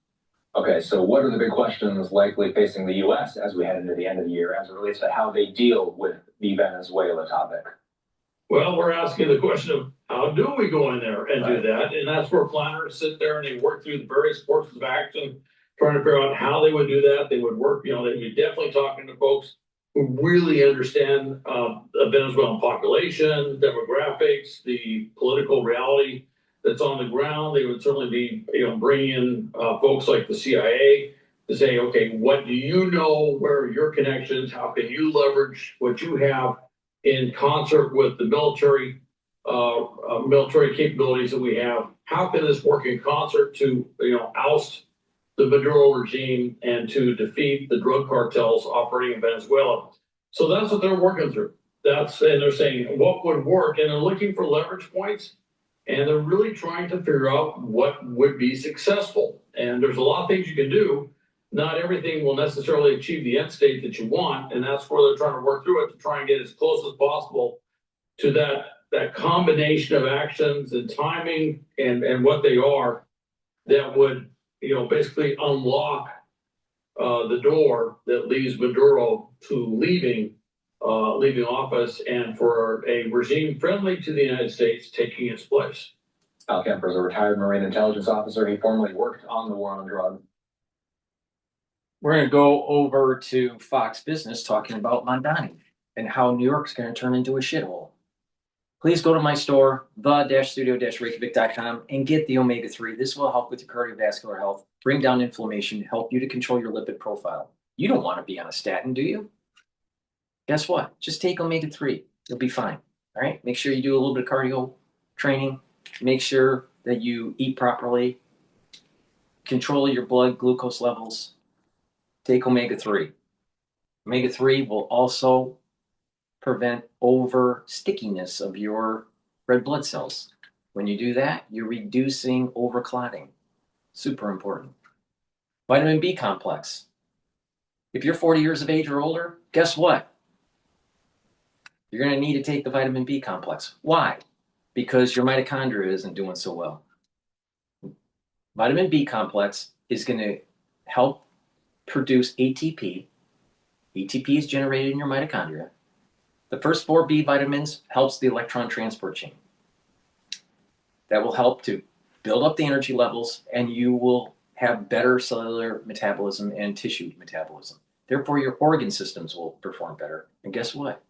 Speaker 12: Okay, so what are the big questions likely facing the U.S. as we head into the end of the year as it relates to how they deal with the Venezuela topic?
Speaker 13: Well, we're asking the question of how do we go in there and do that? And that's where planners sit there and they work through the various courses of action, trying to figure out how they would do that. They would work, they'd be definitely talking to folks who really understand the Venezuelan population, demographics, the political reality that's on the ground. They would certainly be, bringing in folks like the CIA to say, okay, what do you know? Where are your connections? How can you leverage what you have in concert with the military capabilities that we have? How can this work in concert to, oust the Maduro regime and to defeat the drug cartels operating in Venezuela? So that's what they're working through. And they're saying what would work, and they're looking for leverage points, and they're really trying to figure out what would be successful. And there's a lot of things you can do. Not everything will necessarily achieve the end state that you want, and that's where they're trying to work through it to try and get as close as possible to that combination of actions and timing and what they are that would basically unlock the door that leads Maduro to leaving office and for a regime friendly to the United States taking its place.
Speaker 12: Al Kemper is a retired Marine intelligence officer. He formerly worked on the war on drugs.
Speaker 5: We're going to go over to Fox Business talking about Mondani and how New York's going to turn into a shithole. Please go to my store, the-studio-reykjavik.com, and get the omega-3. This will help with your cardiovascular health, bring down inflammation, help you to control your lipid profile. You don't want to be on a statin, do you? Guess what? Just take omega-3. You'll be fine. All right? Make sure you do a little bit of cardio training. Make sure that you eat properly. Control your blood glucose levels. Take omega-3. Omega-3 will also prevent over stickiness of your red blood cells. When you do that, you're reducing overclotting. Super important. Vitamin B complex. If you're 40 years of age or older, guess what? You're going to need to take the vitamin B complex. Why? Because your mitochondria isn't doing so well. Vitamin B complex is going to help produce ATP. ATP is generated in your mitochondria. The first 4 B vitamins helps the electron transport chain. That will help to build up the energy levels, and you will have better cellular metabolism and tissue metabolism. Therefore, your organ systems will perform better. And guess what?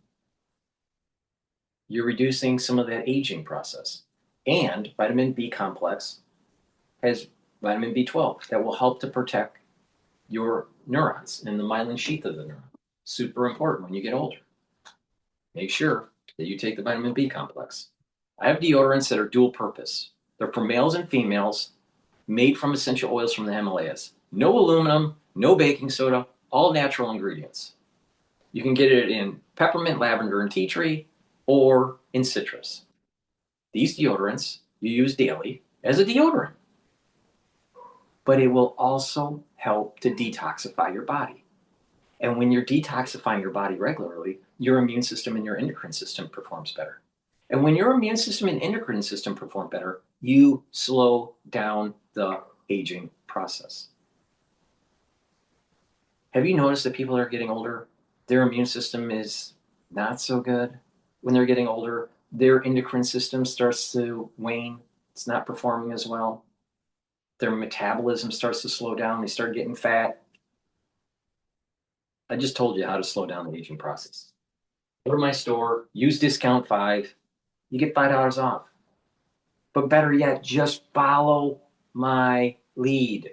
Speaker 5: You're reducing some of that aging process. And vitamin B complex has vitamin B12 that will help to protect your neurons and the myelin sheath of the neuron. Super important when you get older. Make sure that you take the vitamin B complex. I have deodorants that are dual purpose. They're for males and females, made from essential oils from the Himalayas. No aluminum, no baking soda, all natural ingredients. You can get it in peppermint, lavender, and tea tree, or in citrus. These deodorants you use daily as a deodorant. But it will also help to detoxify your body. And when you're detoxifying your body regularly, your immune system and your endocrine system performs better. And when your immune system and endocrine system perform better, you slow down the aging process. Have you noticed that people that are getting older, their immune system is not so good when they're getting older? their endocrine system starts to wane. It's not performing as well. Their metabolism starts to slow down. They start getting fat. I just told you how to slow down the aging process. Go to my store, use discount 5, you get $5 off. But better yet, just follow my lead.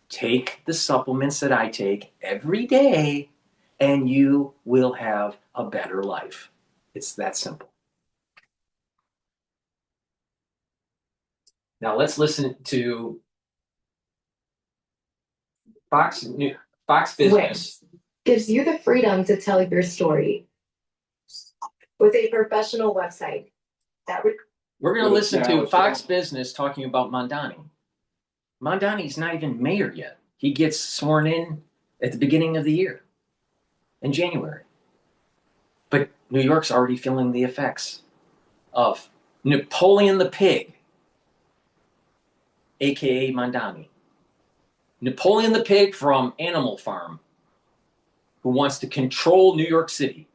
Speaker 5: Take the supplements that I take every day, and you will have a better life. It's that simple. Now let's listen to Fox Business.
Speaker 15: Which gives you the freedom to tell your story with a professional website.
Speaker 5: We're going to listen to Fox Business talking about Mondani. Mondani's not even mayor yet. He gets sworn in at the beginning of the year, in January. But New York's already feeling the effects of Napoleon the Pig, aka Mondani. Napoleon the Pig from Animal Farm, who wants to control New York City.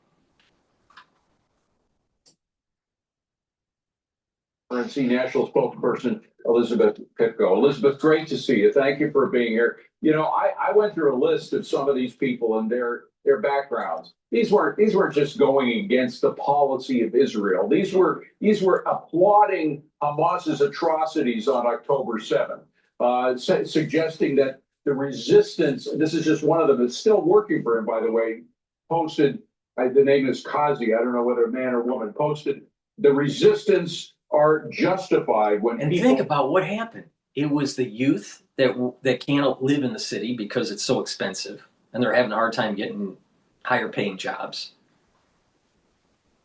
Speaker 16: RNC National Spokesperson Elizabeth Pitko. Elizabeth, great to see you. Thank you for being here. You know, I went through a list of some of these people and their backgrounds. These weren't just going against the policy of Israel. These were applauding Hamas's atrocities on October 7th, suggesting that the resistance, this is just one of them, it's still working for him, by the way, posted, the name is Kazi, I don't know whether man or woman, posted, the resistance are justified when
Speaker 5: and
Speaker 16: people...
Speaker 5: think about what happened. It was the youth that can't live in the city because it's so expensive, and they're having a hard time getting higher paying jobs,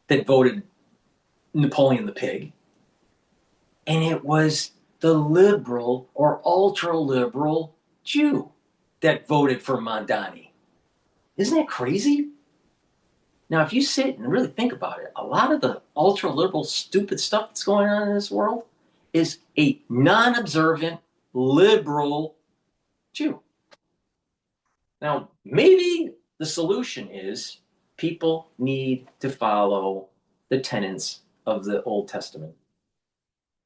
Speaker 5: that voted Napoleon the Pig. And it was the liberal or ultra-liberal Jew that voted for Mondani. Isn't that crazy? Now, if you sit and really think about it, a lot of the ultra-liberal stupid stuff that's going on in this world is a non-observant liberal Jew. Now, maybe the solution is people need to follow the tenets of the Old Testament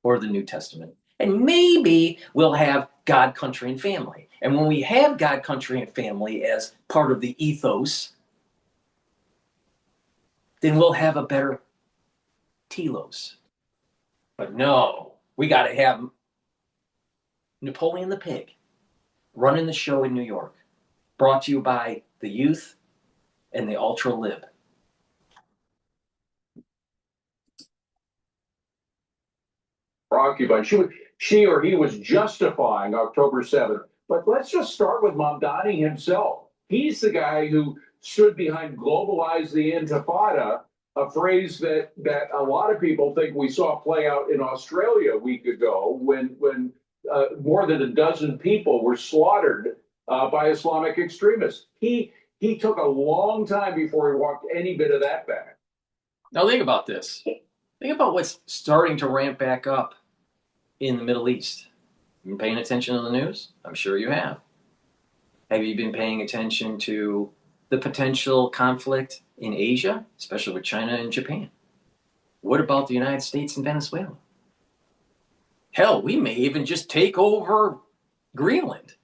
Speaker 5: or the New Testament. And maybe we'll have God, country, and family. And when we have God, country, and family as part of the ethos, then we'll have a better telos. But no, we got to have Napoleon the Pig running the show in New York, brought to you by the youth and the ultra-lib.
Speaker 16: Occupied. She or he was justifying October 7th. But let's just start with Mamdani himself. He's the guy who stood behind globalize the intifada, a phrase that a lot of people think we saw play out in Australia a week ago when more than a dozen people were slaughtered by Islamic extremists. He took a long time before he walked any bit of that back.
Speaker 5: Now think about this. Think about what's starting to ramp back up in the Middle East. You been paying attention to the news? I'm sure you have. Have you been paying attention to the potential conflict in Asia, especially with China and Japan? What about the United States and Venezuela? Hell, we may even just take over Greenland.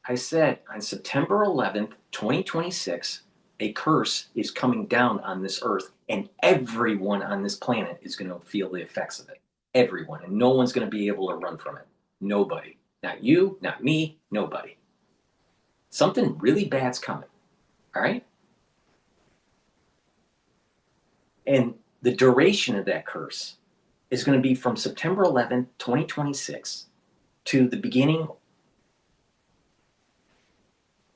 Speaker 5: I said on September 11th, 2026, a curse is coming down on this earth, and everyone on this planet is going to feel the effects of it. Everyone. And no one's going to be able to run from it. Nobody. Not you, not me, nobody. Something really bad's coming. All right? And the duration of that curse is going to be from September 11th, 2026 to the beginning,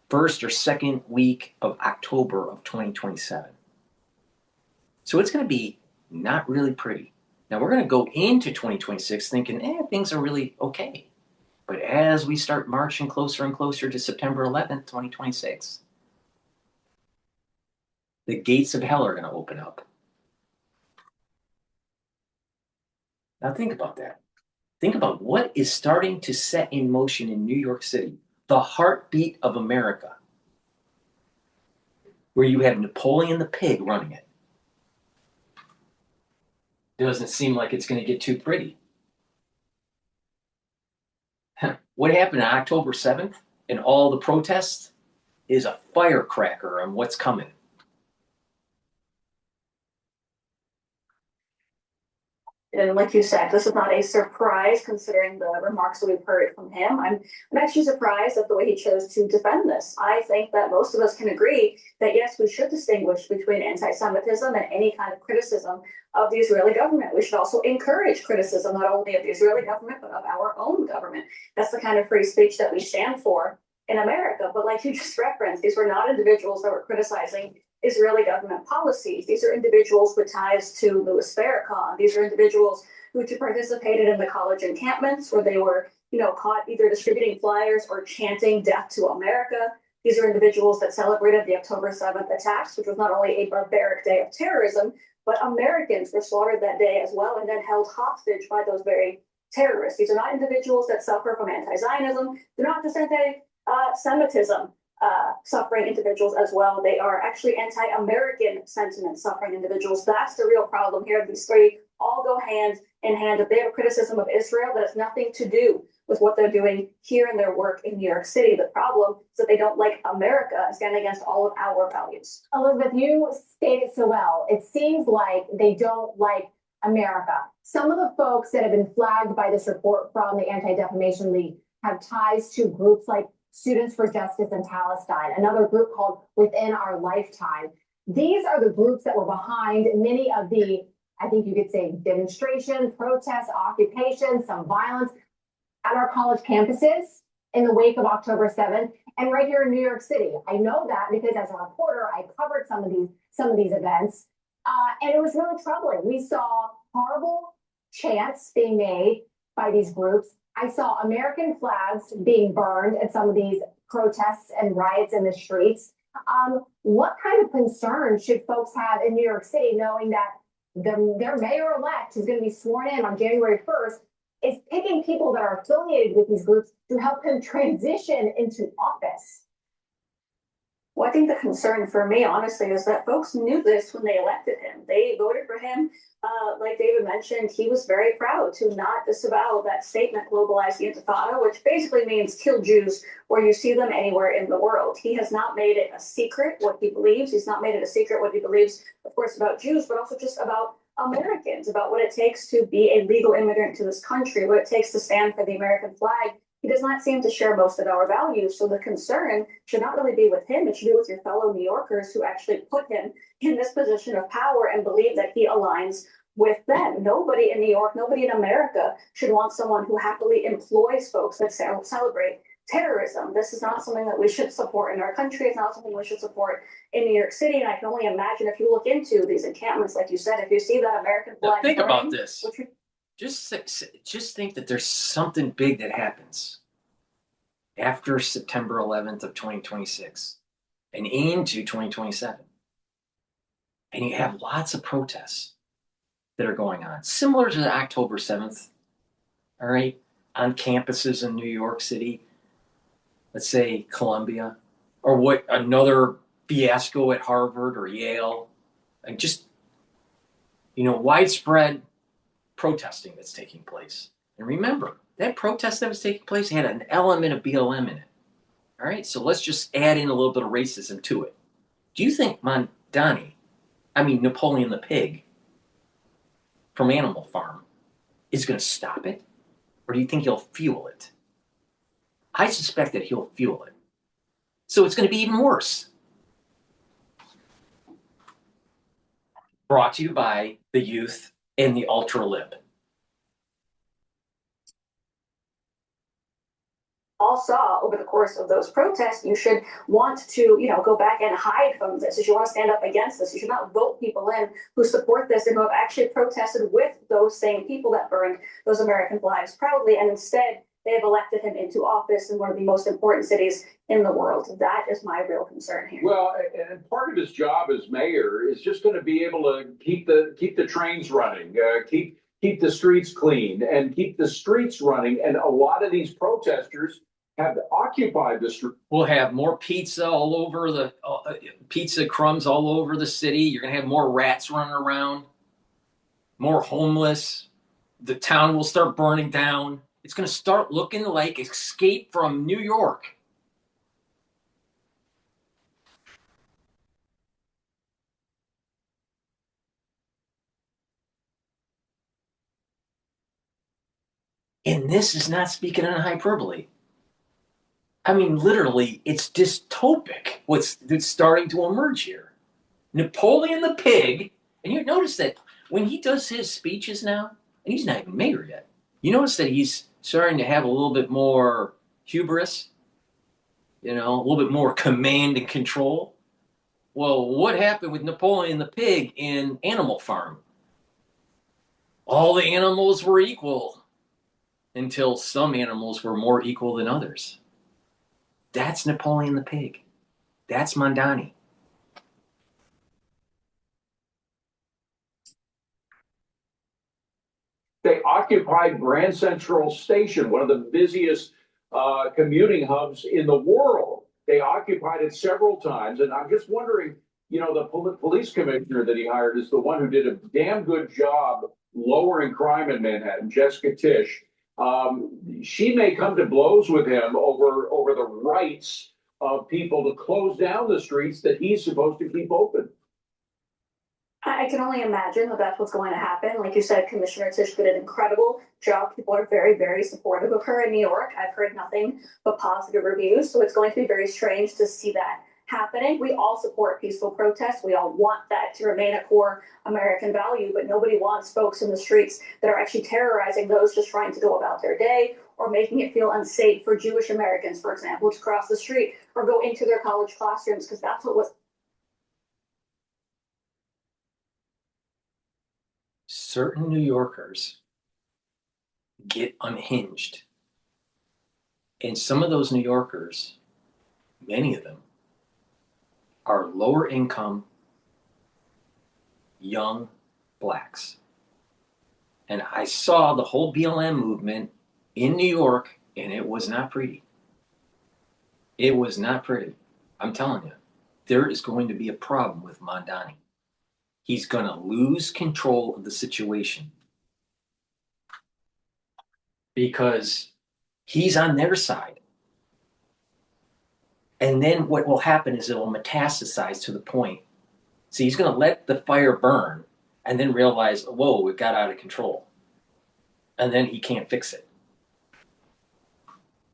Speaker 5: first or second week of October of 2027. So it's going to be not really pretty. Now we're going to go into 2026 thinking, things are really okay. But as we start marching closer and closer to September 11th, 2026, the gates of hell are going to open up. Now think about that. Think about what is starting to set in motion in New York City, the heartbeat of America, where you have Napoleon the Pig running it. doesn't seem like it's going to get too pretty. What happened on October 7th and all the protests is a firecracker on what's coming.
Speaker 17: And like you said, this is not a surprise considering the remarks that we've heard from him. I'm actually surprised at the way he chose to defend this. I think that most of us can agree that yes, we should distinguish between anti-Semitism and any kind of criticism of the Israeli government. We should also encourage criticism not only of the Israeli government, but of our own government. That's the kind of free speech that we stand for in America. But like you just referenced, these were not individuals that were criticizing Israeli government policies. These are individuals with ties to Louis Farrakhan. These are individuals who participated in the college encampments where they were, caught either distributing flyers or chanting "Death to America." These are individuals that celebrated the October 7th attacks, which was not only a barbaric day of terrorism, but Americans were slaughtered that day as well and then held hostage by those very terrorists. These are not individuals that suffer from anti-Zionism. They're not just anti-Semitism. Suffering individuals as well. They are actually anti-American sentiment suffering individuals. That's the real problem here. These three all go hand in hand. If they have a criticism of Israel, that has nothing to do with what they're doing here in their work in New York City. The problem is that they don't like America and stand against all of our values.
Speaker 1: Elizabeth, you stated so well. It seems like they don't like America. Some of the folks that have been flagged by this report from the Anti-Defamation League have ties to groups like Students for Justice in Palestine, another group called Within Our Lifetime. These are the groups that were behind many of the, I think you could say, demonstration, protests, occupations, some violence at our college campuses in the wake of October 7th and right here in New York City. I know that because as a reporter, I covered some of these events, and it was really troubling. We saw horrible chants being made by these groups. I saw American flags being burned at some of these protests and riots in the streets. What kind of concern should folks have in New York City knowing that their mayor-elect, who's going to be sworn in on January 1st, is picking people that are affiliated with these groups to help him transition into office?
Speaker 17: Well, I think the concern for me, honestly, is that folks knew this when they elected him. They voted for him. Like David mentioned, he was very proud to not disavow that statement, globalize the Intifada, which basically means kill Jews where you see them anywhere in the world. He has not made it a secret what he believes. He's not made it a secret what he believes, of course, about Jews, but also just about Americans, about what it takes to be a legal immigrant to this country, what it takes to stand for the American flag. He does not seem to share most of our values. So the concern should not really be with him. It should be with your fellow New Yorkers who actually put him in this position of power and believe that he aligns with them. Nobody in New York, nobody in America should want someone who happily employs folks that celebrate terrorism. This is not something that we should support in our country. It's not something we should support in New York City. And I can only imagine if you look into these encampments, like you said, if you see that American flag.
Speaker 5: Now think
Speaker 17: burning,
Speaker 5: about this. Just think that there's something big that happens after September 11th of 2026 and into 2027. And you have lots of protests that are going on, similar to the October 7th, all right, on campuses in New York City, let's say Columbia, or what another fiasco at Harvard or Yale, and just, widespread protesting that's taking place. And remember, that protest that was taking place had an element of BLM in it. All right, so let's just add in a little bit of racism to it. Do you think Napoleon the pig from Animal Farm is going to stop it? Or do you think he'll fuel it? I suspect that he'll fuel it. So it's going to be even worse. Brought to you by the youth and the ultra-lib.
Speaker 17: All saw over the course of those protests, you should want to, go back and hide from this. You should want to stand up against this. You should not vote people in who support this and who have actually protested with those same people that burned those American flags proudly. And instead, they have elected him into office in one of the most important cities in the world. That is my real concern here.
Speaker 16: Well, and part of his job as mayor is just going to be able to keep the trains running, keep the streets clean, and keep the streets running. And a lot of these protesters have occupied the street.
Speaker 5: We'll have more pizza all over pizza crumbs all over the city. You're going to have more rats running around. more homeless. The town will start burning down. It's going to start looking like Escape from New York. And this is not speaking in hyperbole. I mean, literally, it's dystopic that's starting to emerge here. Napoleon the Pig, and you notice that when he does his speeches now, and he's not even mayor yet, you notice that he's starting to have a little bit more hubris, a little bit more command and control. Well, what happened with Napoleon the Pig in Animal Farm? All the animals were equal until some animals were more equal than others. That's Napoleon the Pig. That's Mondani.
Speaker 16: They occupied Grand Central Station, one of the busiest commuting hubs in the world. They occupied it several times. And I'm just wondering, the police commissioner that he hired is the one who did a damn good job lowering crime in Manhattan, Jessica Tisch. She may come to blows with him over the rights of people to close down the streets that he's supposed to keep open.
Speaker 17: I can only imagine that that's what's going to happen. Like you said, Commissioner Tisch did an incredible job. People are very, very supportive of her in New York. I've heard nothing but positive reviews. So it's going to be very strange to see that happening. We all support peaceful protests. We all want that to remain a core American value, but nobody wants folks in the streets that are actually terrorizing those just trying to go about their day or making it feel unsafe for Jewish Americans, for example, to cross the street or go into their college classrooms, because that's what was.
Speaker 5: Certain New Yorkers get unhinged. And some of those New Yorkers, many of them, are lower income, young blacks. And I saw the whole BLM movement in New York, and it was not pretty. It was not pretty. I'm telling you, there is going to be a problem with Mondani. He's going to lose control of the situation because he's on their side. And then what will happen is it will metastasize to the point. See, he's going to let the fire burn and then realize, whoa, it got out of control. And then he can't fix it.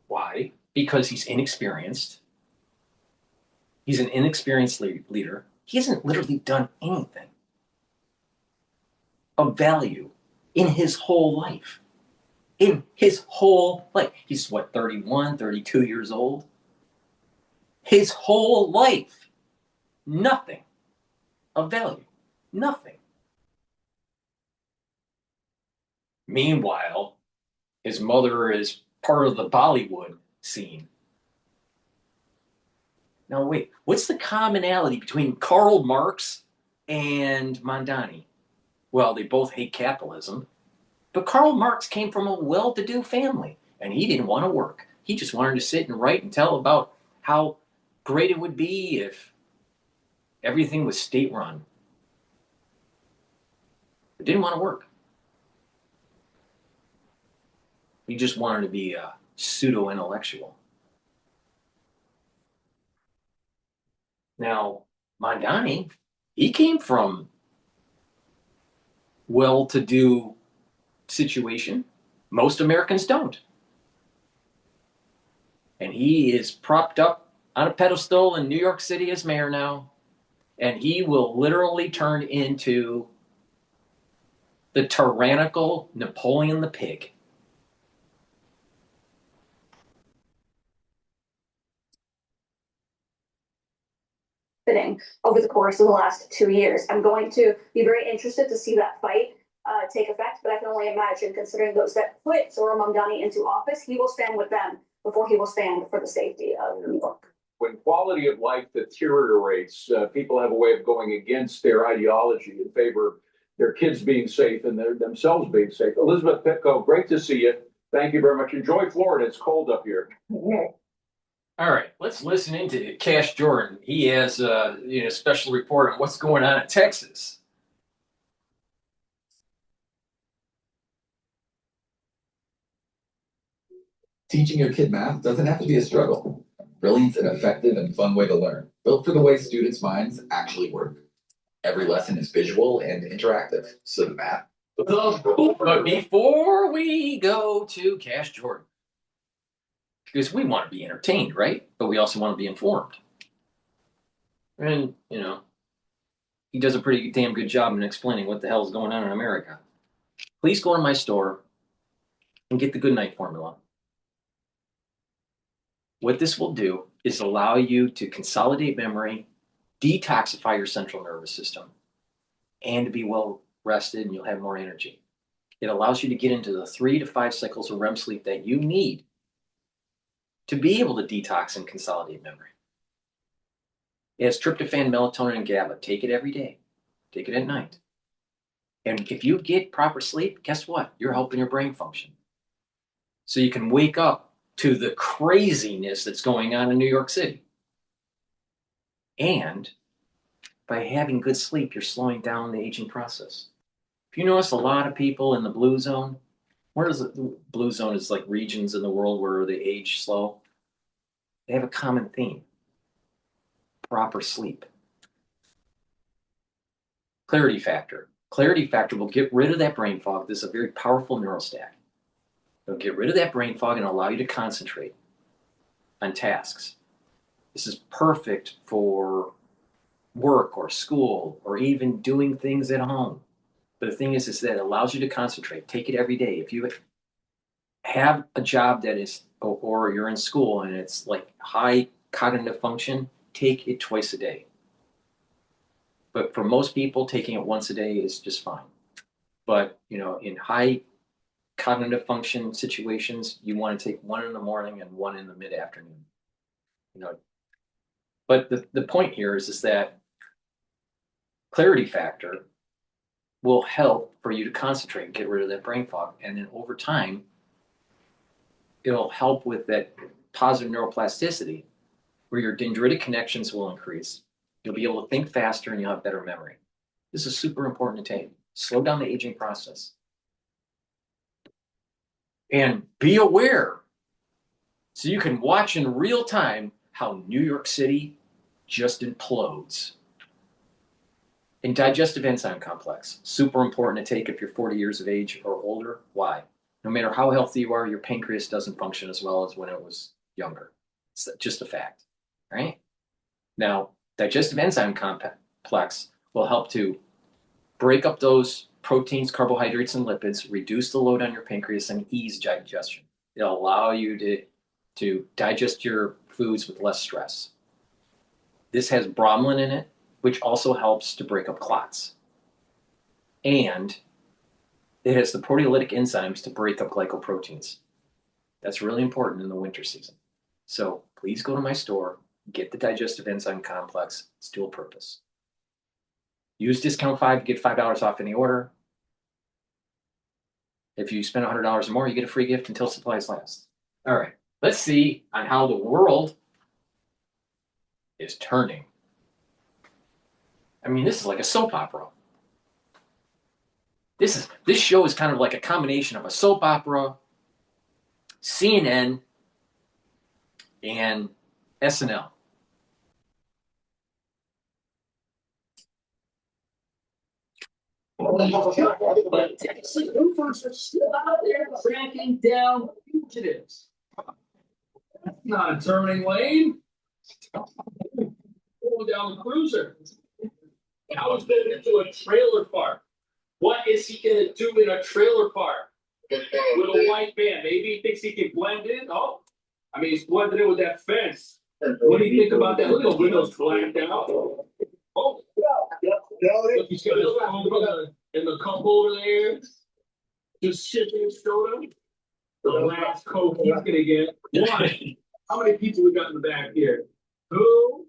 Speaker 5: Why? Because he's inexperienced. He's an inexperienced leader. He hasn't literally done anything of value in his whole life. In his whole life. He's 31, 32 years old? His whole life. Nothing of value. Nothing. Meanwhile, his mother is part of the Bollywood scene. Now wait, what's the commonality between Karl Marx and Mondani? Well, they both hate capitalism, but Karl Marx came from a well-to-do family, and he didn't want to work. He just wanted to sit and write and tell about how great it would be if everything was state-run. He didn't want to work. He just wanted to be a pseudo-intellectual. Now, Mondani, he came from well-to-do situation. Most Americans don't. And he is propped up on a pedestal in New York City as mayor now. And he will literally turn into the tyrannical Napoleon the Pig.
Speaker 17: Over the course of the last 2 years. I'm going to be very interested to see that fight take effect, but I can only imagine, considering those that put Zohran Mamdani into office, he will stand with them before he will stand for the safety of New York.
Speaker 16: When quality of life deteriorates, people have a way of going against their ideology in favor of their kids being safe and themselves being safe. Elizabeth Pitko, great to see you. Thank you very much. Enjoy Florida. It's cold up here.
Speaker 17: Yeah.
Speaker 5: All right, let's listen into Cash Jordan. He has a special report on what's going on in Texas.
Speaker 11: Teaching your kid math doesn't have to be a struggle. Brilliant's an effective and fun way to learn, built for the way students' minds actually work. Every lesson is visual and interactive, so the math.
Speaker 5: But before we go to Cash Jordan, because we want to be entertained, right? But we also want to be informed. And, you know, he does a pretty damn good job in explaining what the hell is going on in America. Please go to my store and get the Good Night formula. What this will do is allow you to consolidate memory, detoxify your central nervous system, and to be well rested, and you'll have more energy. It allows you to get into the 3 to 5 cycles of REM sleep that you need to be able to detox and consolidate memory. It has tryptophan, melatonin, and GABA. Take it every day. Take it at night. And if you get proper sleep, guess what? You're helping your brain function. So you can wake up to the craziness that's going on in New York City. And by having good sleep, you're slowing down the aging process. If you notice, a lot of people in the blue zone, where is it? The blue zone is like regions in the world where they age slow. They have a common theme: proper sleep. Clarity factor. Clarity factor will get rid of that brain fog. This is a very powerful neurostack. It'll get rid of that brain fog and allow you to concentrate on tasks. This is perfect for work or school or even doing things at home. But the thing is that it allows you to concentrate. Take it every day. If you have a job that is, or you're in school and it's like high cognitive function, take it twice a day. But for most people, taking it once a day is just fine. But, you know, in high cognitive function situations, you want to take one in the morning and one in the mid-afternoon. You know, but the point here is that clarity factor will help for you to concentrate and get rid of that brain fog. And then over time, it'll help with that positive neuroplasticity where your dendritic connections will increase. You'll be able to think faster and you'll have better memory. This is super important to take. Slow down the aging process. And be aware so you can watch in real time how New York City just implodes. And digestive enzyme complex, super important to take if you're 40 years of age or older. Why? No matter how healthy you are, your pancreas doesn't function as well as when it was younger. It's just a fact, right? Now, digestive enzyme complex will help to break up those proteins, carbohydrates, and lipids, reduce the load on your pancreas, and ease digestion. It'll allow you to digest your foods with less stress. This has bromelain in it, which also helps to break up clots. And it has the proteolytic enzymes to break up glycoproteins. That's really important in the winter season. So please go to my store, get the digestive enzyme complex. It's dual purpose. Use discount 5 to get $5 off any order. If you spend $100 or more, you get a free gift until supplies last. All right, let's see on how the world is turning. I mean, this is like a soap opera. This show is kind of like a combination of a soap opera, CNN, and SNL.
Speaker 12: But Texas movers are still out there tracking down fugitives. That's not a turning lane. Going down the cruiser. Now he's moving into a trailer park. What is he going to do in a trailer park? With a white van. Maybe he thinks he can blend in. Oh, I mean, he's blended in with that fence. What do you think about that? Look at the windows blacked out. Oh, look, he's got his phone in the cup over there. Just sipping soda. The last Coke he's going to get. One. How many people we got in the back here? Two.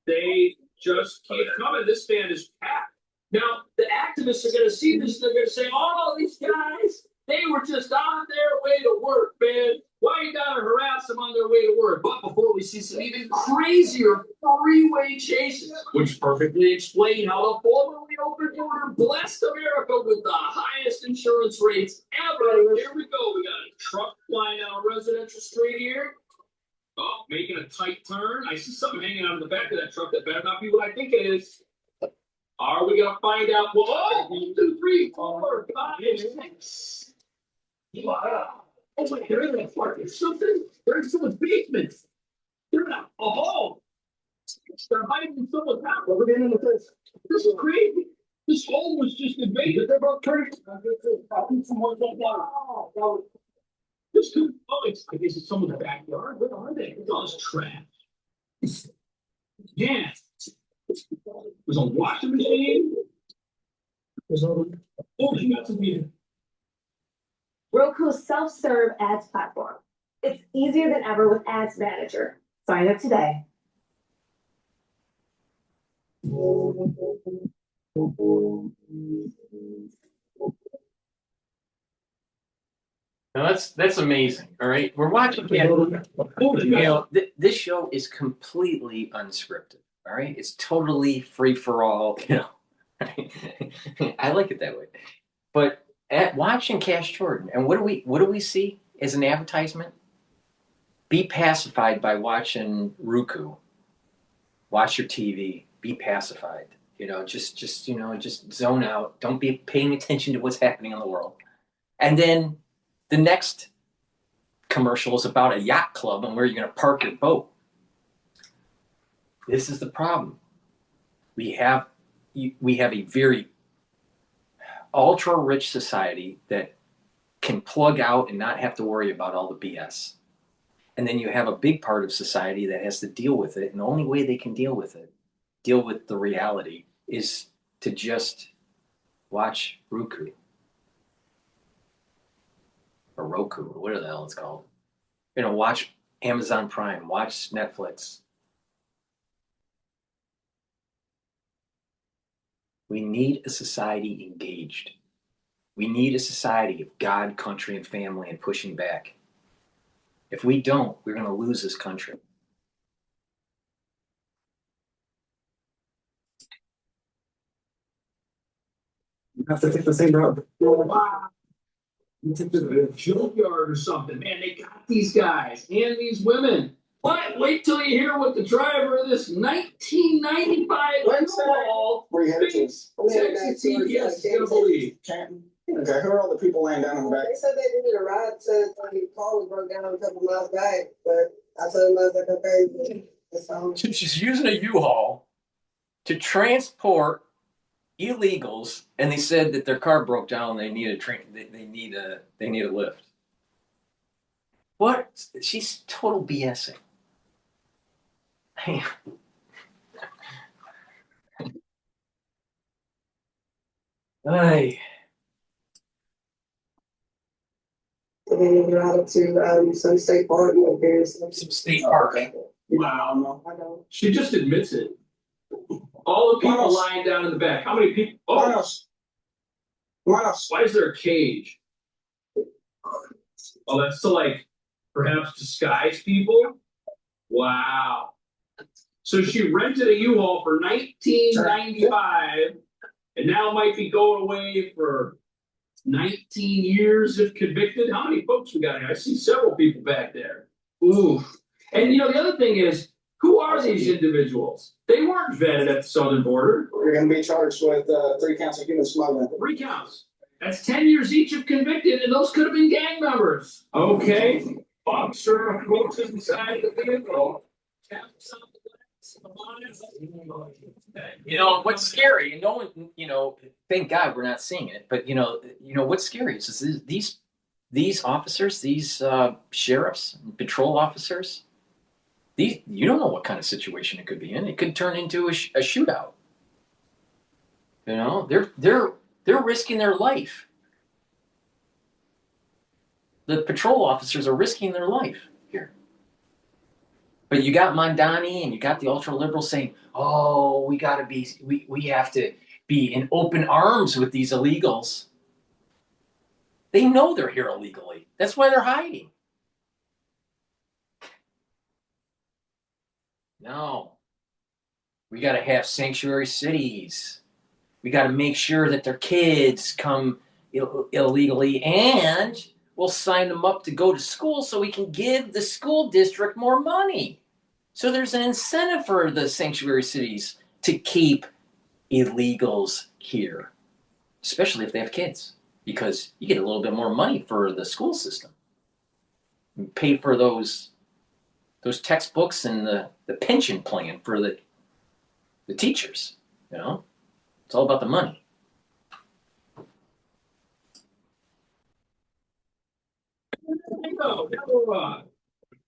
Speaker 12: They just keep coming. This van is packed. Now, the activists are going to see this and they're going to say, oh, these guys, they were just on their way to work, man. Why you got to harass them on their way to work? But before we see some even crazier freeway chases, which perfectly explain how the formerly open border blessed America with the highest insurance rates ever. Here we go. We got a truck flying down a residential street.
Speaker 13: tight turn. I see something hanging out of the back of that truck that better not be what I think it is. Are we gonna find out? Whoa, 1, 2, 3, 4, 5, 6. Wow. Oh wait, there's something. There's someone's basement. They're in a hole. They're hiding in someone's house. What are we getting into this? This is crazy. This hole was just invaded. They're both turning. This could, I guess it's someone's backyard. Where are they? It's all this trash. Yeah. There's a washing machine. You got some music.
Speaker 1: Roku's self-serve ads platform. It's easier than ever with Ads Manager. Sign up today.
Speaker 5: Now that's amazing. All right, we're watching. This show is completely unscripted. All right, it's totally free for all. I like it that way. But at watching Cash Jordan, and what do we see as an advertisement? Be pacified by watching Roku. Watch your TV. Be pacified. Just zone out. Don't be paying attention to what's happening in the world. And then the next commercial is about a yacht club and where you're going to park your boat. This is the problem. We have a very ultra-rich society that can plug out and not have to worry about all the BS. And then you have a big part of society that has to deal with it. And the only way they can deal with the reality, is to just watch Roku. Or Roku, or whatever the hell it's called. Watch Amazon Prime, watch Netflix. We need a society engaged. We need a society of God, country, and family and pushing back. If we don't, we're going to lose this country.
Speaker 13: You have to take the same route. Wow. You took the junkyard or something. Man, they got these guys and these women. But wait till you hear what the driver of this 1995 U-Haul Texas CPS is going to believe.
Speaker 18: Okay, who are all the people laying down on the back? They said they needed a ride to the car was broke down a couple miles back, but I told them I was like, okay, it's on.
Speaker 5: She's using a U-Haul to transport illegals, and they said that their car broke down. They need they need a lift. What? She's total BSing. Hey.
Speaker 18: So they need to ride up to some state park.
Speaker 13: Some state park. Wow.
Speaker 18: I don't.
Speaker 13: She just admits it. All the people lying down in the back. How many people? Oh, why is there a cage? Oh, that's to perhaps disguise people? Wow. So she rented a U-Haul for $19.95 and now might be going away for 19 years if convicted. How many folks we got here? I see several people back there. Ooh. And the other thing is, who are these individuals? They weren't vetted at the southern border.
Speaker 18: You're going to be charged with 3 counts of human smuggling.
Speaker 13: 3 counts. That's 10 years each if convicted, and those could have been gang members. Okay. Officer approaches inside the vehicle.
Speaker 5: What's scary, and no one, thank God we're not seeing it, but what's scary is these officers, these sheriffs, patrol officers, you don't know what kind of situation it could be in. It could turn into a shootout. They're risking their life. The patrol officers are risking their life here. But you got Mondani and you got the ultra liberals saying, "Oh, we have to be in open arms with these illegals." They know they're here illegally. That's why they're hiding. No. We got to have sanctuary cities. We got to make sure that their kids come illegally, and we'll sign them up to go to school so we can give the school district more money. So there's an incentive for the sanctuary cities to keep illegals here, especially if they have kids, because you get a little bit more money for the school system. You pay for those textbooks and the pension plan for the teachers. You know, it's all about the money.
Speaker 13: Oh,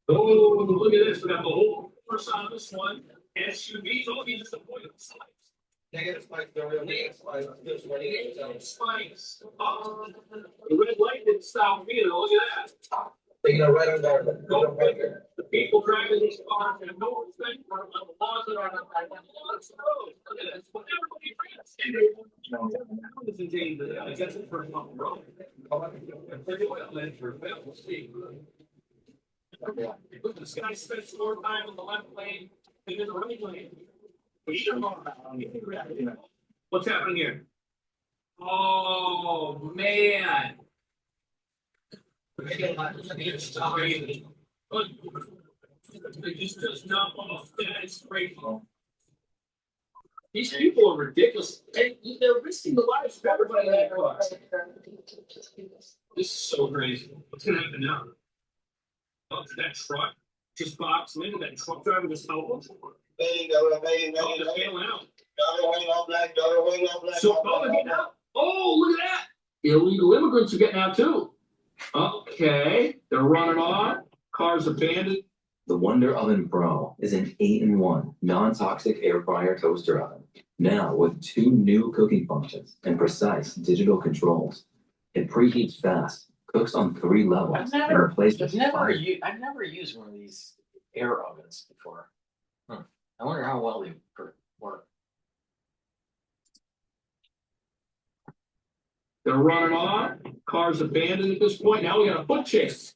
Speaker 13: look at this. We got the whole course on this one. SUVs, oh, these just avoid the spikes. Negative spikes, the real negative spikes. Spikes. The red light didn't stop me, though. Look at that. They go right on there. Go figure. The people driving these cars have no respect for the laws that are on the road. Look at this. What everybody forgets. I guess it's first on the road. We'll see. Look, this guy spends more time in the left lane than in the right lane. What's happening here? Oh man! It just does not almost it's great. These people are ridiculous. And they're risking the lives of everybody in that car. This is so crazy. What's gonna happen now? Oh, that truck just boxed into that truck driver just helped him. Oh, look at that. Illegal immigrants are getting out too. Okay, they're running off. Cars abandoned.
Speaker 19: The Wonder Oven Pro is an 8-in-1 non-toxic air fryer toaster oven. Now with 2 new cooking functions and precise digital controls. It preheats fast, cooks on 3 levels, and replaces
Speaker 5: I've never used one of these air ovens before. I wonder how well they work.
Speaker 13: They're running off. Cars abandoned at this point. Now we got a foot chase.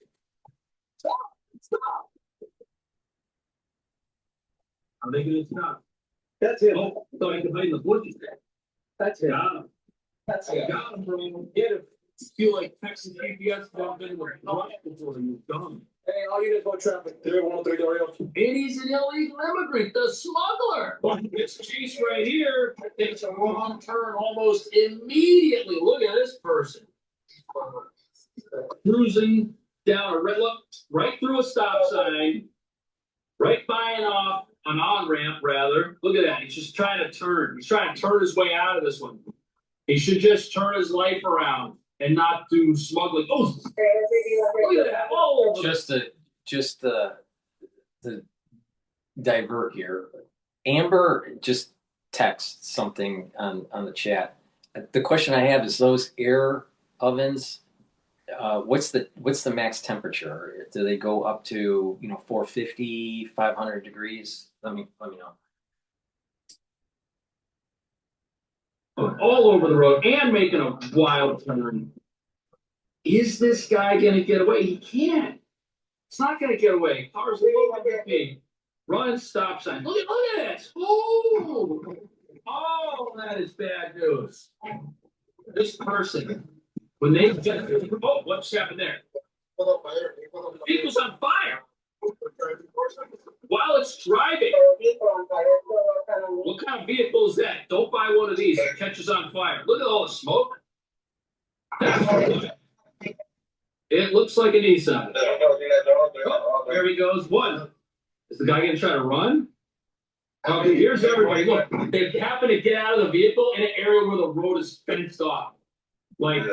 Speaker 13: Stop. I'm thinking it's not. That's it. Oh, thought I could hide in the bushes. That's it. Got him. That's it. Got him, bro. Get him. Feel like Texas GPS jumped in with brush before you done. Hey, all units, go traffic. 3113 Oriole. It is an illegal immigrant, the smuggler. This chase right here takes a wrong turn almost immediately. Look at this person. Cruising down a red look, right through a stop sign, right by an on-ramp rather. Look at that. He's just trying to turn. He's trying to turn his way out of this one. He should just turn his life around and not do smuggling. Oh, look at that! Oh,
Speaker 5: just to divert here. Amber just texted something on the chat. The question I have is those air ovens. What's the max temperature? Do they go up to 450, 500 degrees? Let me know.
Speaker 13: All over the road and making a wild turn. Is this guy gonna get away? He can't. It's not gonna get away. Cars over me. Run stop sign. Look at this. Oh, that is bad news. This person, when they get what's happened there? The vehicle's on fire. While it's driving. What kind of vehicle is that? Don't buy one of these. It catches on fire. Look at all the smoke. It looks like a Nissan. Oh, there he goes. One. Is the guy going to try to run? Okay, here's everybody. Look, they happen to get out of the vehicle in an area where the road is fenced off. Like,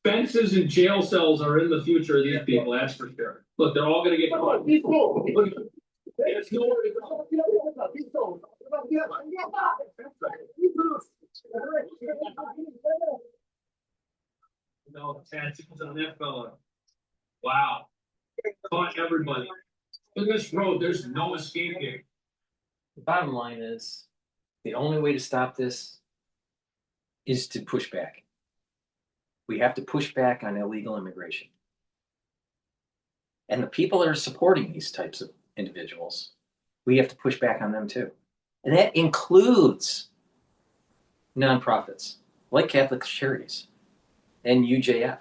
Speaker 13: fences and jail cells are in the future of these people, that's for sure. Look, they're all going to get caught. Look at them. There's nowhere to go. No, tattoos on that fella. Wow. Caught everybody. Look at this road. There's no escape here.
Speaker 5: The bottom line is, the only way to stop this is to push back. We have to push back on illegal immigration. And the people that are supporting these types of individuals, we have to push back on them too. And that includes nonprofits like Catholic Charities and UJF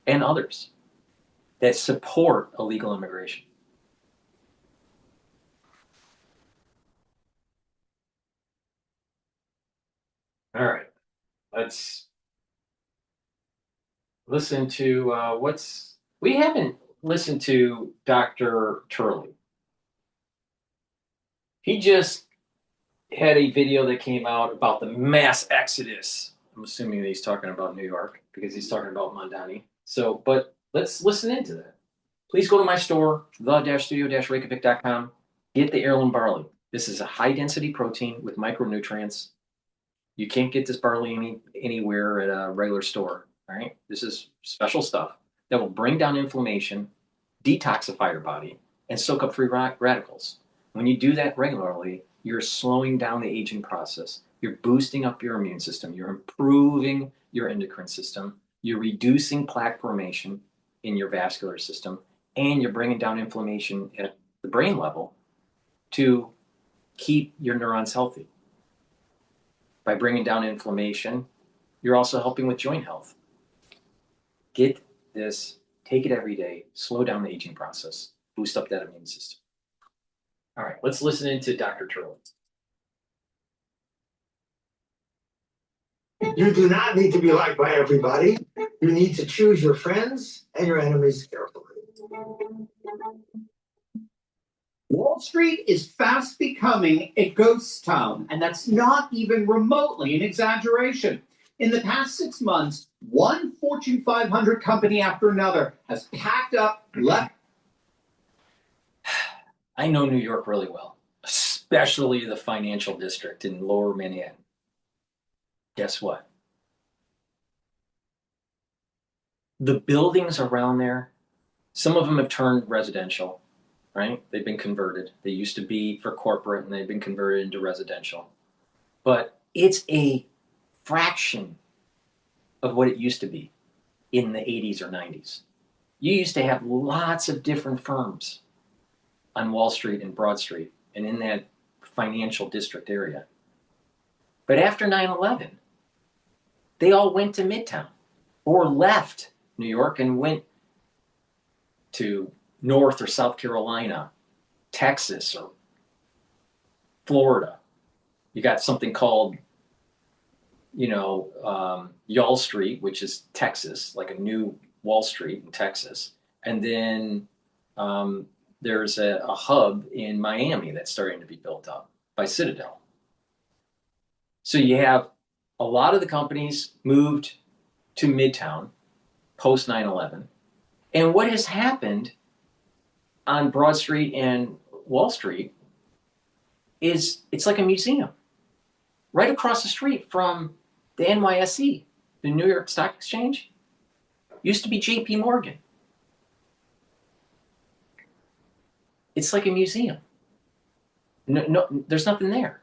Speaker 5: and others that support illegal immigration. All right. Let's listen to we haven't listened to Dr. Turley. He just had a video that came out about the mass exodus. I'm assuming that he's talking about New York because he's talking about Mondani. So, but let's listen into that. Please go to my store, the-studio-reykjavik.com. Get the heirloom barley. This is a high-density protein with micronutrients. You can't get this barley anywhere at a regular store, right? This is special stuff that will bring down inflammation, detoxify your body, and soak up free radicals. When you do that regularly, you're slowing down the aging process. You're boosting up your immune system. You're improving your endocrine system. You're reducing plaque formation in your vascular system, and you're bringing down inflammation at the brain level to keep your neurons healthy. By bringing down inflammation, you're also helping with joint health. Get this, take it every day, slow down the aging process, boost up that immune system. All right, let's listen into Dr. Turley.
Speaker 20: You do not need to be liked by everybody. You need to choose your friends and your enemies carefully.
Speaker 21: Wall Street is fast becoming a ghost town, and that's not even remotely an exaggeration. In the past 6 months, one Fortune 500 company after another has packed up, left.
Speaker 5: I know New York really well, especially the financial district in Lower Manhattan. Guess what? The buildings around there, some of them have turned residential, right? They've been converted. They used to be for corporate and they've been converted into residential. But it's a fraction of what it used to be in the 80s or 90s. You used to have lots of different firms on Wall Street and Broad Street and in that financial district area. But after 9/11, they all went to Midtown or left New York and went to North or South Carolina, Texas, or Florida. You got something called, Y'all Street, which is Texas, like a new Wall Street in Texas. And then there's a hub in Miami that's starting to be built up by Citadel. So you have a lot of the companies moved to Midtown post 9/11. And what has happened on Broad Street and Wall Street is it's like a museum. Right across the street from the NYSE, the New York Stock Exchange, used to be JP Morgan. It's like a museum. No, there's nothing there.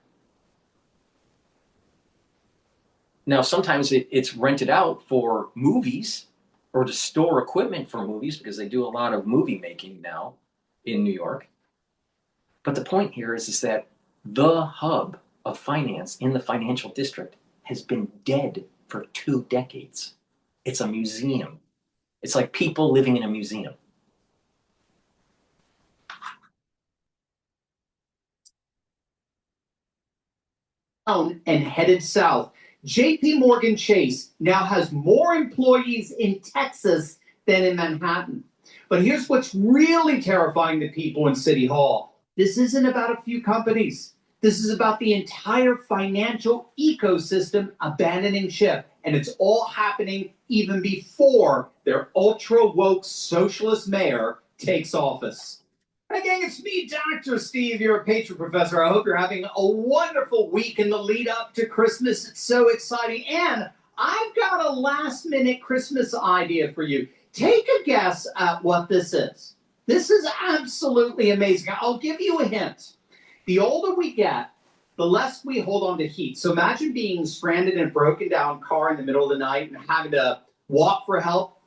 Speaker 5: Now, sometimes it's rented out for movies or to store equipment for movies because they do a lot of movie making now in New York. But the point here is that the hub of finance in the financial district has been dead for 2 decades. It's a museum. It's like people living in a museum.
Speaker 21: And headed south. JP Morgan Chase now has more employees in Texas than in Manhattan. But here's what's really terrifying to people in City Hall. This isn't about a few companies. This is about the entire financial ecosystem abandoning ship. And it's all happening even before their ultra-woke socialist mayor takes office. Hi, gang, it's me, Dr. Steve, your Patriot Professor. I hope you're having a wonderful week in the lead up to Christmas. It's so exciting. And I've got a last-minute Christmas idea for you. Take a guess at what this is. This is absolutely amazing. I'll give you a hint. The older we get, the less we hold on to heat. So imagine being stranded in a broken down car in the middle of the night and having to walk for help.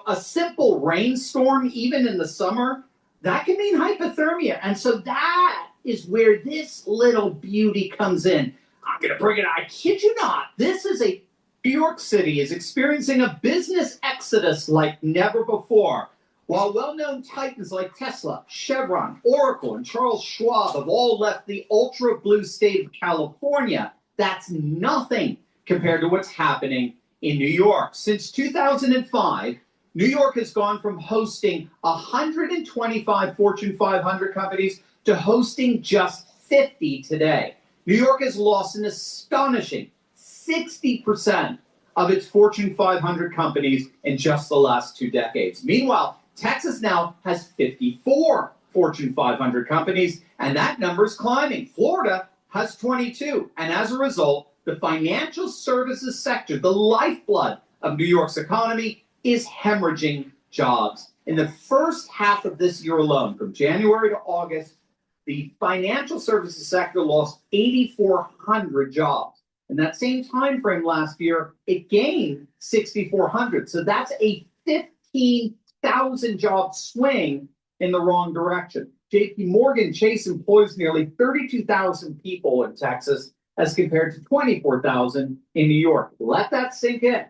Speaker 21: A simple rainstorm, even in the summer, that can mean hypothermia. And so that is where this little beauty comes in. I'm going to bring it, I kid you not. This is New York City is experiencing a business exodus like never before. While well-known titans like Tesla, Chevron, Oracle, and Charles Schwab have all left the ultra-blue state of California, that's nothing compared to what's happening in New York. Since 2005, New York has gone from hosting 125 Fortune 500 companies to hosting just 50 today. New York has lost an astonishing 60% of its Fortune 500 companies in just the last 2 decades. Meanwhile, Texas now has 54 Fortune 500 companies, and that number is climbing. Florida has 22, and as a result, the financial services sector, the lifeblood of New York's economy, is hemorrhaging jobs. In the first half of this year alone, from January to August, the financial services sector lost 8,400 jobs. In that same time frame last year, it gained 6,400. So that's a 15,000 job swing in the wrong direction. JP Morgan Chase employs nearly 32,000 people in Texas as compared to 24,000 in New York. Let that sink in.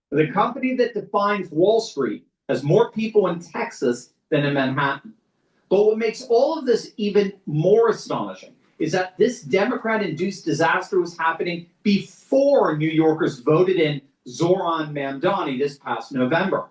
Speaker 21: The company that defines Wall Street has more people in Texas than in Manhattan. But what makes all of this even more astonishing is that this Democrat-induced disaster was happening before New Yorkers voted in Zoran Mamdani this past November.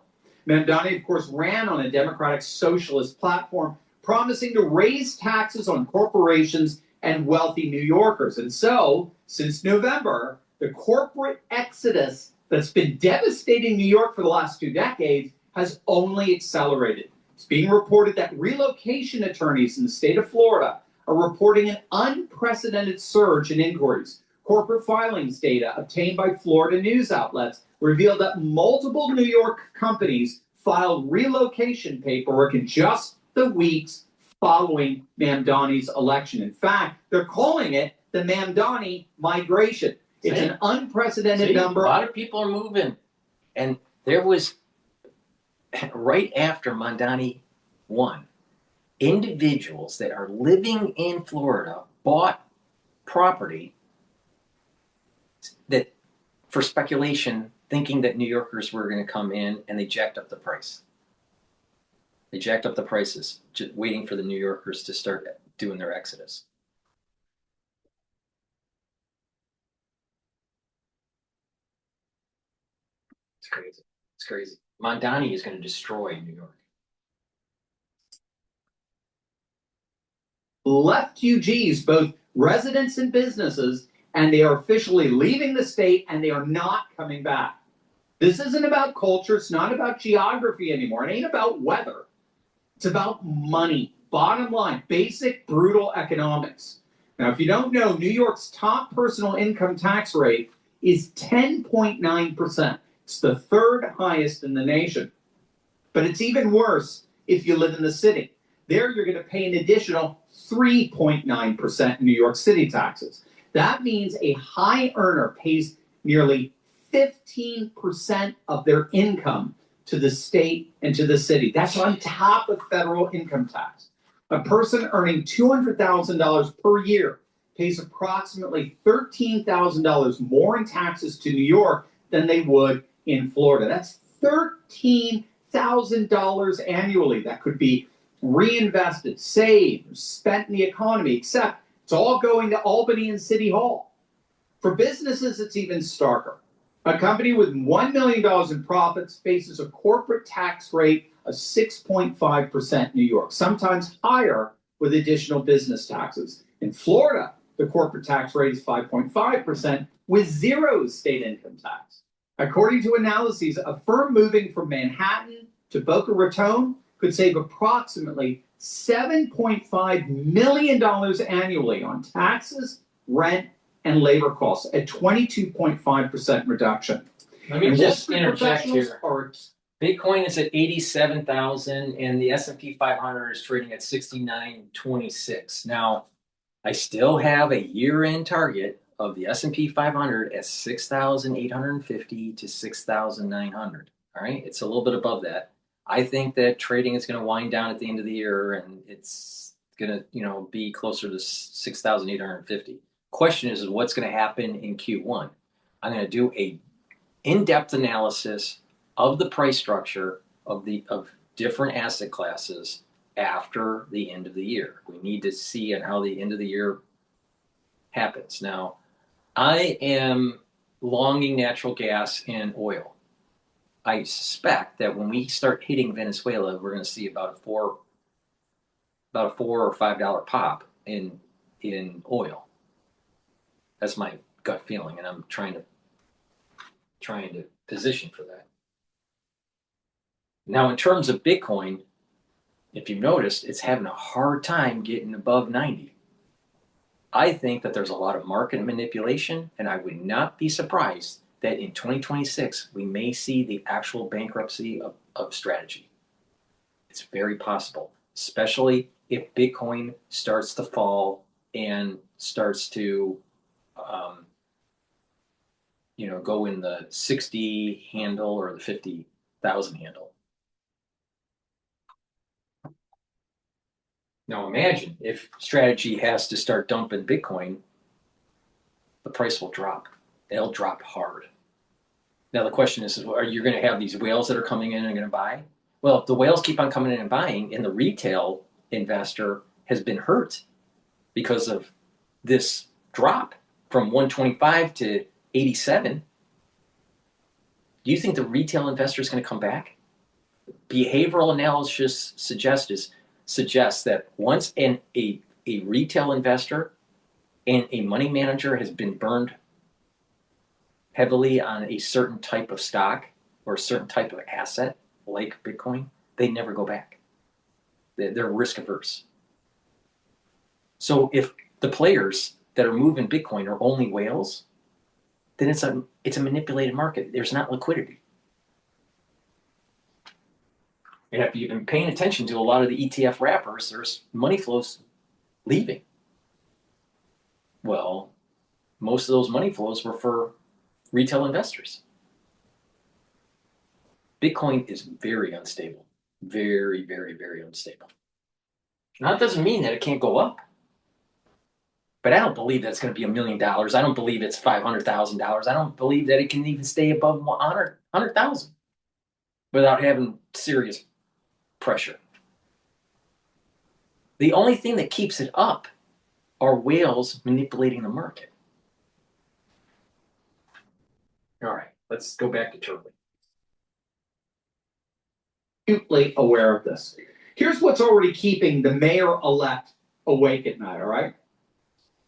Speaker 21: Mamdani, of course, ran on a Democratic socialist platform promising to raise taxes on corporations and wealthy New Yorkers. And so, since November, the corporate exodus that's been devastating New York for the last 2 decades has only accelerated. It's being reported that relocation attorneys in the state of Florida are reporting an unprecedented surge in inquiries. Corporate filings data obtained by Florida news outlets revealed that multiple New York companies filed relocation paperwork in just the weeks following Mamdani's election. In fact, they're calling it the Mamdani migration. It's an unprecedented number.
Speaker 5: A lot of people are moving. And there was, right after Mamdani won, individuals that are living in Florida bought property that, for speculation, thinking that New Yorkers were going to come in, and they jacked up the price. They jacked up the prices, just waiting for the New Yorkers to start doing their exodus. It's crazy. It's crazy. Mamdani is going to destroy New York.
Speaker 21: Left UGs, both residents and businesses, and they are officially leaving the state, and they are not coming back. This isn't about culture. It's not about geography anymore. It ain't about weather. It's about money. Bottom line, basic, brutal economics. Now, if you don't know, New York's top personal income tax rate is 10.9%. It's the 3rd highest in the nation. But it's even worse if you live in the city. There, you're going to pay an additional 3.9% New York City taxes. That means a high earner pays nearly 15% of their income to the state and to the city. That's on top of federal income tax. A person earning $200,000 per year pays approximately $13,000 more in taxes to New York than they would in Florida. That's $13,000 annually that could be reinvested, saved, spent in the economy, except it's all going to Albany and City Hall. For businesses, it's even starker. A company with $1 million in profits faces a corporate tax rate of 6.5% in New York, sometimes higher with additional business taxes. In Florida, the corporate tax rate is 5.5% with 0 state income tax. According to analyses, a firm moving from Manhattan to Boca Raton could save approximately $7.5 million annually on taxes, rent, and labor costs, a 22.5% reduction.
Speaker 5: Let me just interject here. Bitcoin is at 87,000 and the S&P 500 is trading at 69.26. Now, I still have a year-end target of the S&P 500 at 6,850 to 6,900. All right, it's a little bit above that. I think that trading is going to wind down at the end of the year, and it's going to, be closer to 6,850. Question is what's going to happen in Q1. I'm going to do a in-depth analysis of the price structure of different asset classes after the end of the year. We need to see how the end of the year happens. Now, I am longing natural gas and oil. I suspect that when we start hitting Venezuela, we're going to see about a $4 or $5 pop in oil. That's my gut feeling, and I'm trying to position for that. Now, in terms of Bitcoin, if you've noticed, it's having a hard time getting above 90. I think that there's a lot of market manipulation, and I would not be surprised that in 2026, we may see the actual bankruptcy of strategy. It's very possible, especially if Bitcoin starts to fall and starts to, go in the 60 handle or the 50,000 handle. Now imagine if strategy has to start dumping Bitcoin, the price will drop. It'll drop hard. Now the question is, are you going to have these whales that are coming in and going to buy? Well, if the whales keep on coming in and buying, and the retail investor has been hurt because of this drop from 125 to 87, do you think the retail investor is going to come back? Behavioral analysis suggests that once a retail investor and a money manager has been burned heavily on a certain type of stock or a certain type of asset, like Bitcoin, they never go back. They're risk averse. So if the players that are moving Bitcoin are only whales, then it's a manipulated market. There's not liquidity. And if you've been paying attention to a lot of the ETF wrappers, there's money flows leaving. Well, most of those money flows were for retail investors. Bitcoin is very unstable. Very, very, very unstable. Now, that doesn't mean that it can't go up. But I don't believe that it's going to be $1 million. I don't believe it's $500,000. I don't believe that it can even stay above 100,000 without having serious pressure. The only thing that keeps it up are whales manipulating the market. All right, let's go back to Turley.
Speaker 21: Acutely aware of this. Here's what's already keeping the mayor-elect awake at night, all right?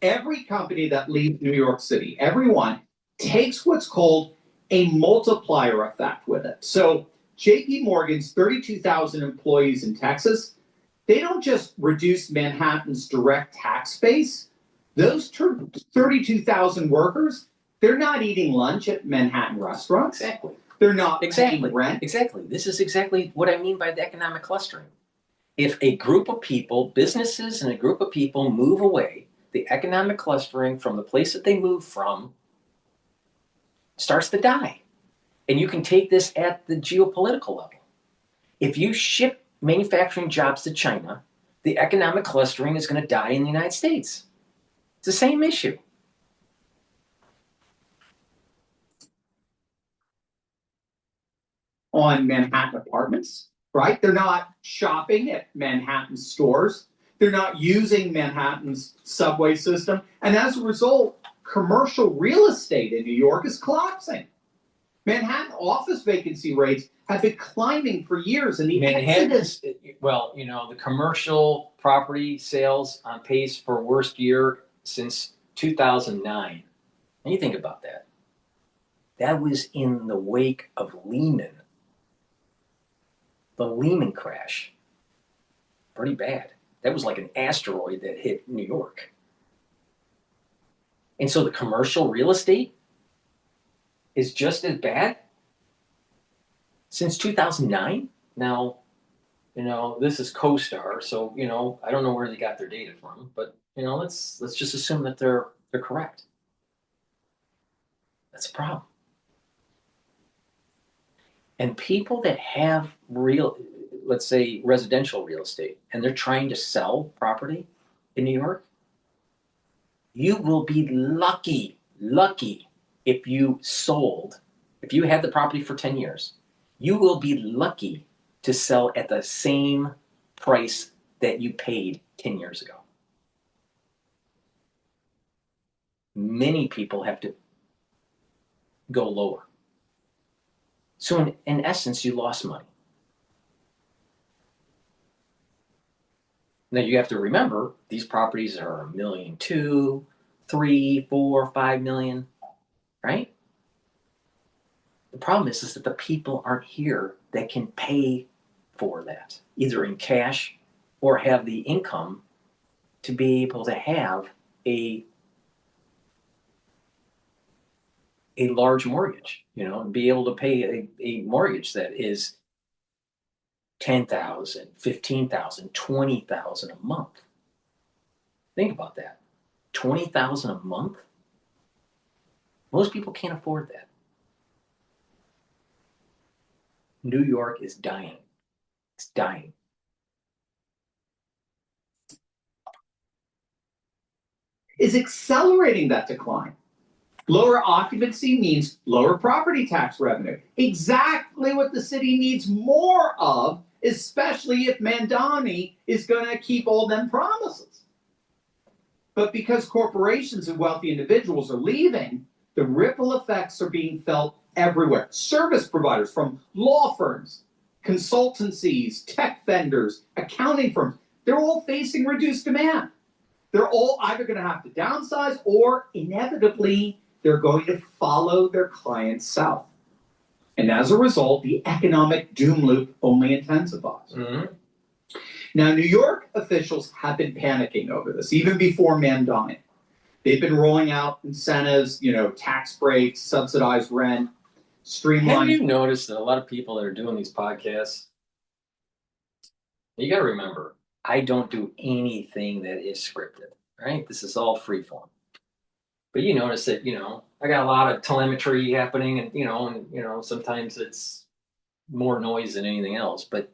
Speaker 21: Every company that leaves New York City, everyone, takes what's called a multiplier effect with it. So JP Morgan's 32,000 employees in Texas, they don't just reduce Manhattan's direct tax base. Those 32,000 workers, they're not eating lunch at Manhattan restaurants.
Speaker 5: Exactly.
Speaker 21: They're not paying rent.
Speaker 5: Exactly. This is exactly what I mean by the economic clustering. If a group of people, businesses and a group of people move away, the economic clustering from the place that they move from starts to die. And you can take this at the geopolitical level. If you ship manufacturing jobs to China, the economic clustering is going to die in the United States. It's the same issue.
Speaker 21: On Manhattan apartments, right? They're not shopping at Manhattan stores. They're not using Manhattan's subway system. And as a result, commercial real estate in New York is collapsing. Manhattan office vacancy rates have been climbing for years. And the
Speaker 5: the commercial property sales on pace for worst year since 2009. And you think about that. That was in the wake of Lehman. The Lehman crash. Pretty bad. That was like an asteroid that hit New York. And so the commercial real estate is just as bad since 2009. Now, this is CoStar, so I don't know where they got their data from, but let's just assume that they're correct. That's a problem. And people that have let's say residential real estate, and they're trying to sell property in New York, you will be lucky if you had the property for 10 years, you will be lucky to sell at the same price that you paid 10 years ago. Many people have to go lower. So in essence, you lost money. Now you have to remember these properties are $1 million, 2, 3, 4, 5 million, right? The problem is that the people aren't here that can pay for that, either in cash or have the income to be able to have a large mortgage, and be able to pay a mortgage that is $10,000, $15,000, $20,000 a month. Think about that. $20,000 a month? Most people can't afford that. New York is dying. It's dying.
Speaker 21: Is accelerating that decline. Lower occupancy means lower property tax revenue. Exactly what the city needs more of, especially if Mandani is going to keep all them promises. But because corporations and wealthy individuals are leaving, the ripple effects are being felt everywhere. Service providers from law firms, consultancies, tech vendors, accounting firms, they're all facing reduced demand. They're all either going to have to downsize or inevitably they're going to follow their clients south. And as a result, the economic doom loop only intensifies.
Speaker 5: Mm-hmm.
Speaker 21: Now, New York officials have been panicking over this, even before Mandani. They've been rolling out incentives, tax breaks, subsidized rent, streamlined.
Speaker 5: Have you noticed that a lot of people that are doing these podcasts, you got to remember, I don't do anything that is scripted, right? This is all freeform. But you notice that, I got a lot of telemetry happening and sometimes it's more noise than anything else. But,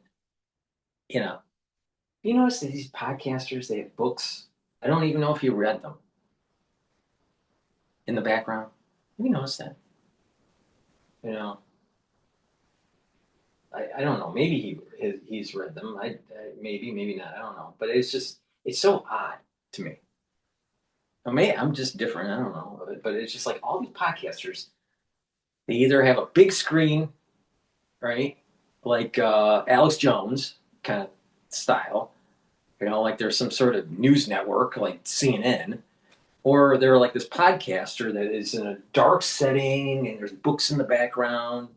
Speaker 5: you notice that these podcasters, they have books. I don't even know if you read them in the background. Have you noticed that? I don't know. Maybe he's read them. Maybe not. I don't know. But it's so odd to me. I'm just different. I don't know. But it's just like all these podcasters, they either have a big screen, right? Like Alex Jones kind of style, like there's some sort of news network like CNN, or they're like this podcaster that is in a dark setting and there's books in the background.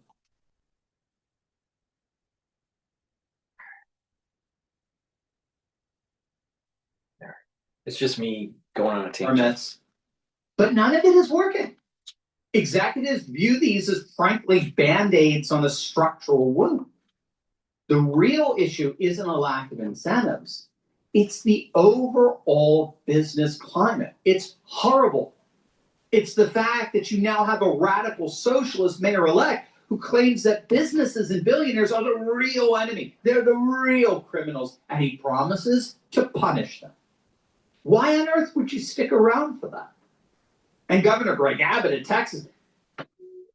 Speaker 5: It's just me going on a tangent.
Speaker 21: But none of it is working. Executives view these as, frankly, Band-Aids on a structural wound. The real issue isn't a lack of incentives. It's the overall business climate. It's horrible. It's the fact that you now have a radical socialist mayor-elect who claims that businesses and billionaires are the real enemy. They're the real criminals, and he promises to punish them. Why on earth would you stick around for that? And Governor Greg Abbott of Texas.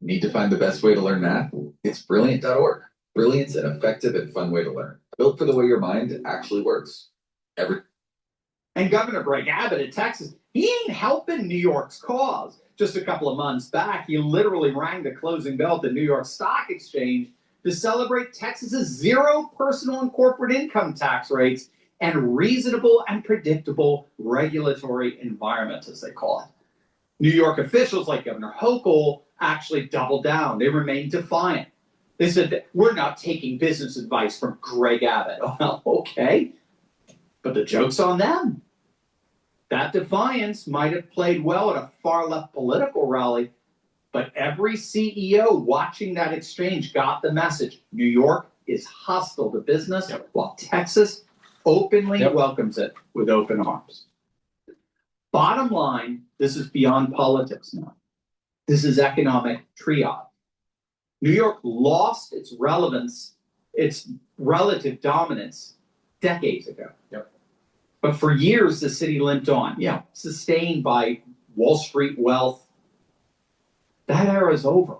Speaker 11: Need to find the best way to learn math? It's brilliant.org. Brilliant's an effective and fun way to learn. Built for the way your mind actually works.
Speaker 21: And Governor Greg Abbott of Texas, he ain't helping New York's cause. Just a couple of months back, he literally rang the closing bell at the New York Stock Exchange to celebrate Texas's 0 personal and corporate income tax rates and reasonable and predictable regulatory environment, as they call it. New York officials like Governor Hochul actually doubled down. They remained defiant. They said that we're not taking business advice from Greg Abbott. Well, okay, but the joke's on them. That defiance might have played well at a far-left political rally, but every CEO watching that exchange got the message. New York is hostile to business, while Texas openly welcomes it with open arms. Bottom line, this is beyond politics now. This is economic triage. New York lost its relevance, its relative dominance decades ago. But for years, the city limped on, sustained by Wall Street wealth. That era is over.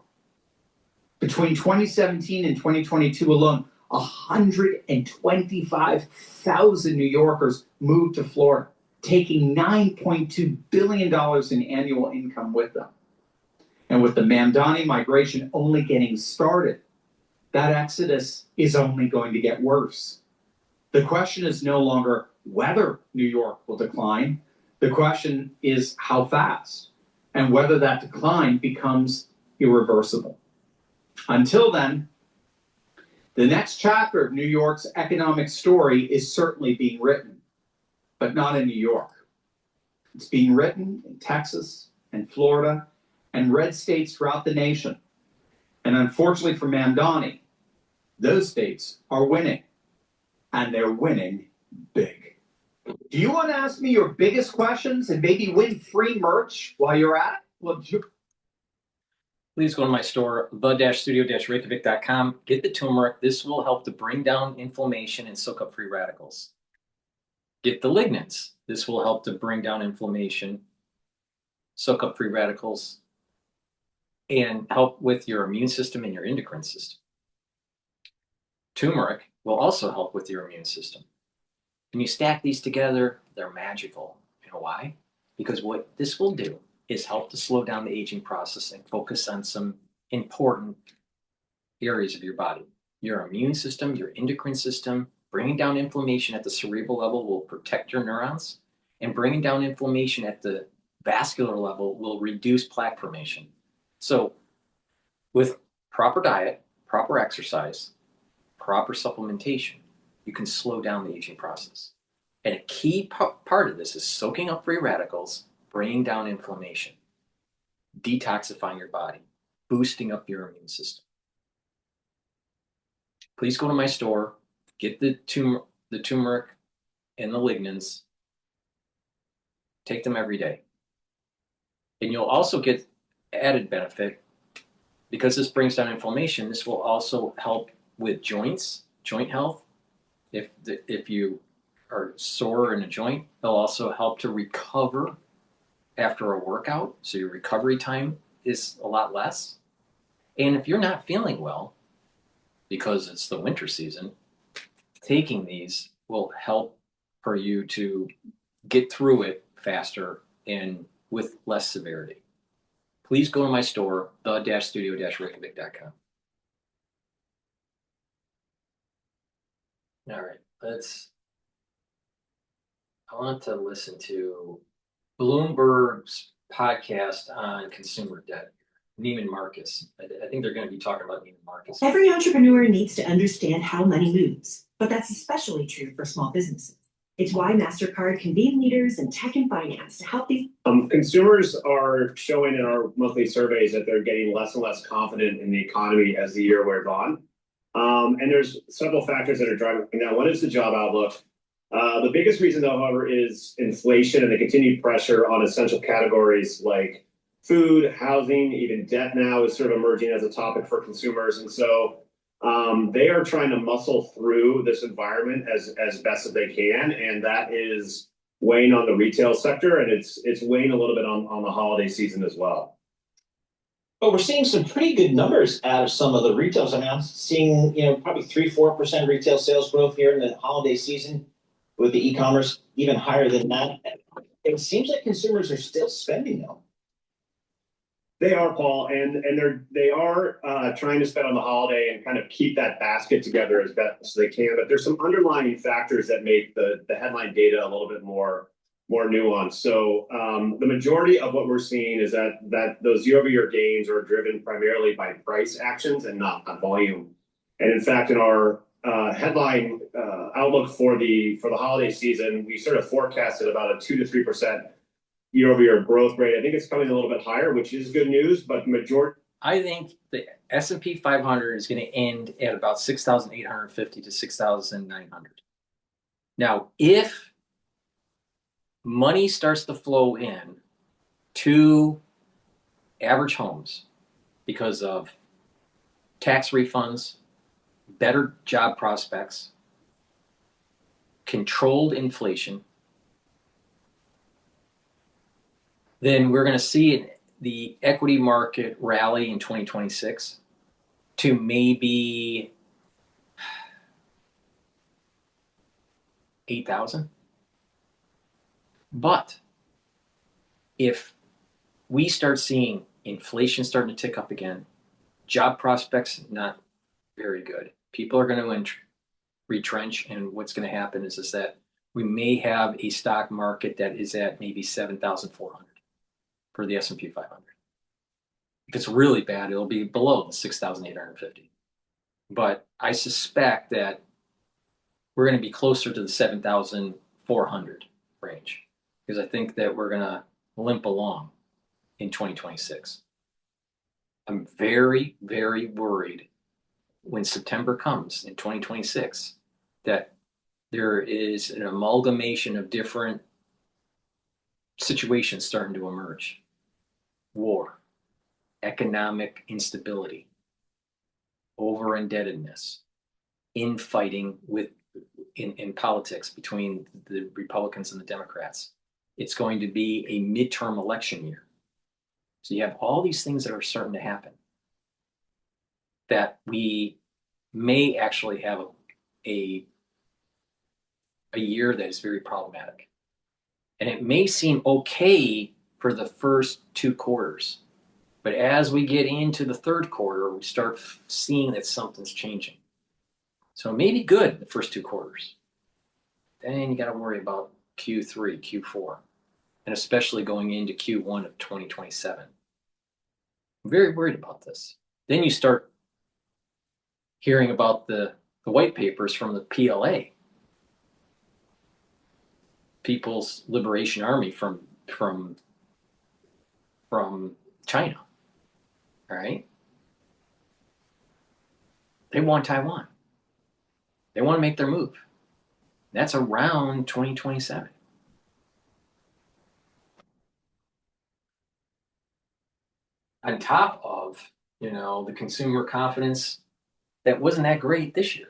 Speaker 21: Between 2017 and 2022 alone, 125,000 New Yorkers moved to Florida, taking $9.2 billion in annual income with them. And with the Mamdani migration only getting started, that exodus is only going to get worse. The question is no longer whether New York will decline. The question is how fast and whether that decline becomes irreversible. Until then, the next chapter of New York's economic story is certainly being written, but not in New York. It's being written in Texas and Florida and red states throughout the nation. And unfortunately for Mamdani, those states are winning, and they're winning big. Do you want to ask me your biggest questions and maybe win free merch while you're at it? Well,
Speaker 5: Please go to my store, the-studio-reykjavik.com. Get the turmeric. This will help to bring down inflammation and soak up free radicals. Get the lignans. This will help to bring down inflammation, soak up free radicals, and help with your immune system and your endocrine system. Turmeric will also help with your immune system. When you stack these together, they're magical. You know why? Because what this will do is help to slow down the aging process and focus on some important areas of your body. Your immune system, your endocrine system, bringing down inflammation at the cerebral level will protect your neurons, and bringing down inflammation at the vascular level will reduce plaque formation. So with proper diet, proper exercise, proper supplementation, you can slow down the aging process. And a key part of this is soaking up free radicals, bringing down inflammation, detoxifying your body, boosting up your immune system. Please go to my store, get the turmeric and the lignans, take them every day. And you'll also get added benefit because this brings down inflammation. This will also help with joints, joint health. If you are sore in a joint, it'll also help to recover after a workout, so your recovery time is a lot less. And if you're not feeling well, because it's the winter season, taking these will help for you to get through it faster and with less severity. Please go to my store, the-studio-reykjavik.com. All right, I want to listen to Bloomberg's podcast on consumer debt. Neiman Marcus. I think they're going to be talking about Neiman Marcus.
Speaker 3: Every entrepreneur needs to understand how money moves, but that's especially true for small businesses. It's why MasterCard can be leaders in tech and finance to help these.
Speaker 22: Consumers are showing in our monthly surveys that they're getting less and less confident in the economy as the year wears on. And there's several factors that are driving that. One is the job outlook. The biggest reason, though, however, is inflation and the continued pressure on essential categories like food, housing, even debt now is sort of emerging as a topic for consumers. And so they are trying to muscle through this environment as best as they can. And that is weighing on the retail sector, and it's weighing a little bit on the holiday season as well.
Speaker 23: But we're seeing some pretty good numbers out of some of the retailers. I mean, I'm seeing, probably 3-4% retail sales growth here in the holiday season, with the e-commerce even higher than that. It seems like consumers are still spending though.
Speaker 22: They are, Paul, and they are trying to spend on the holiday and kind of keep that basket together as best as they can. But there's some underlying factors that make the headline data a little bit more nuanced. So the majority of what we're seeing is that those year-over-year gains are driven primarily by price actions and not volume. And in fact, in our headline outlook for the holiday season, we sort of forecasted about a 2 to 3% year-over-year growth rate. I think it's coming a little bit higher, which is good news, but
Speaker 5: I think the S&P 500 is going to end at about 6,850 to 6,900. Now, if money starts to flow in to average homes because of tax refunds, better job prospects, controlled inflation, then we're going to see the equity market rally in 2026 to maybe 8,000. But if we start seeing Inflation starting to tick up again. Job prospects not very good. People are going to retrench, and what's going to happen is that we may have a stock market that is at maybe 7,400 for the S&P 500. If it's really bad, it'll be below the 6,850. But I suspect that we're going to be closer to the 7,400 range, because I think that we're going to limp along in 2026. I'm very, very worried when September comes in 2026 that there is an amalgamation of different situations starting to emerge. War, economic instability, over-indebtedness, infighting in politics between the Republicans and the Democrats. It's going to be a midterm election year. So you have all these things that are starting to happen that we may actually have a year that is very problematic. And it may seem okay for the first 2 quarters, but as we get into the third quarter, we start seeing that something's changing. So it may be good the first 2 quarters. Then you got to worry about Q3, Q4, and especially going into Q1 of 2027. I'm very worried about this. Then you start hearing about the white papers from the PLA, People's Liberation Army from China. All right? They want Taiwan. They want to make their move. That's around 2027. On top of, the consumer confidence that wasn't that great this year.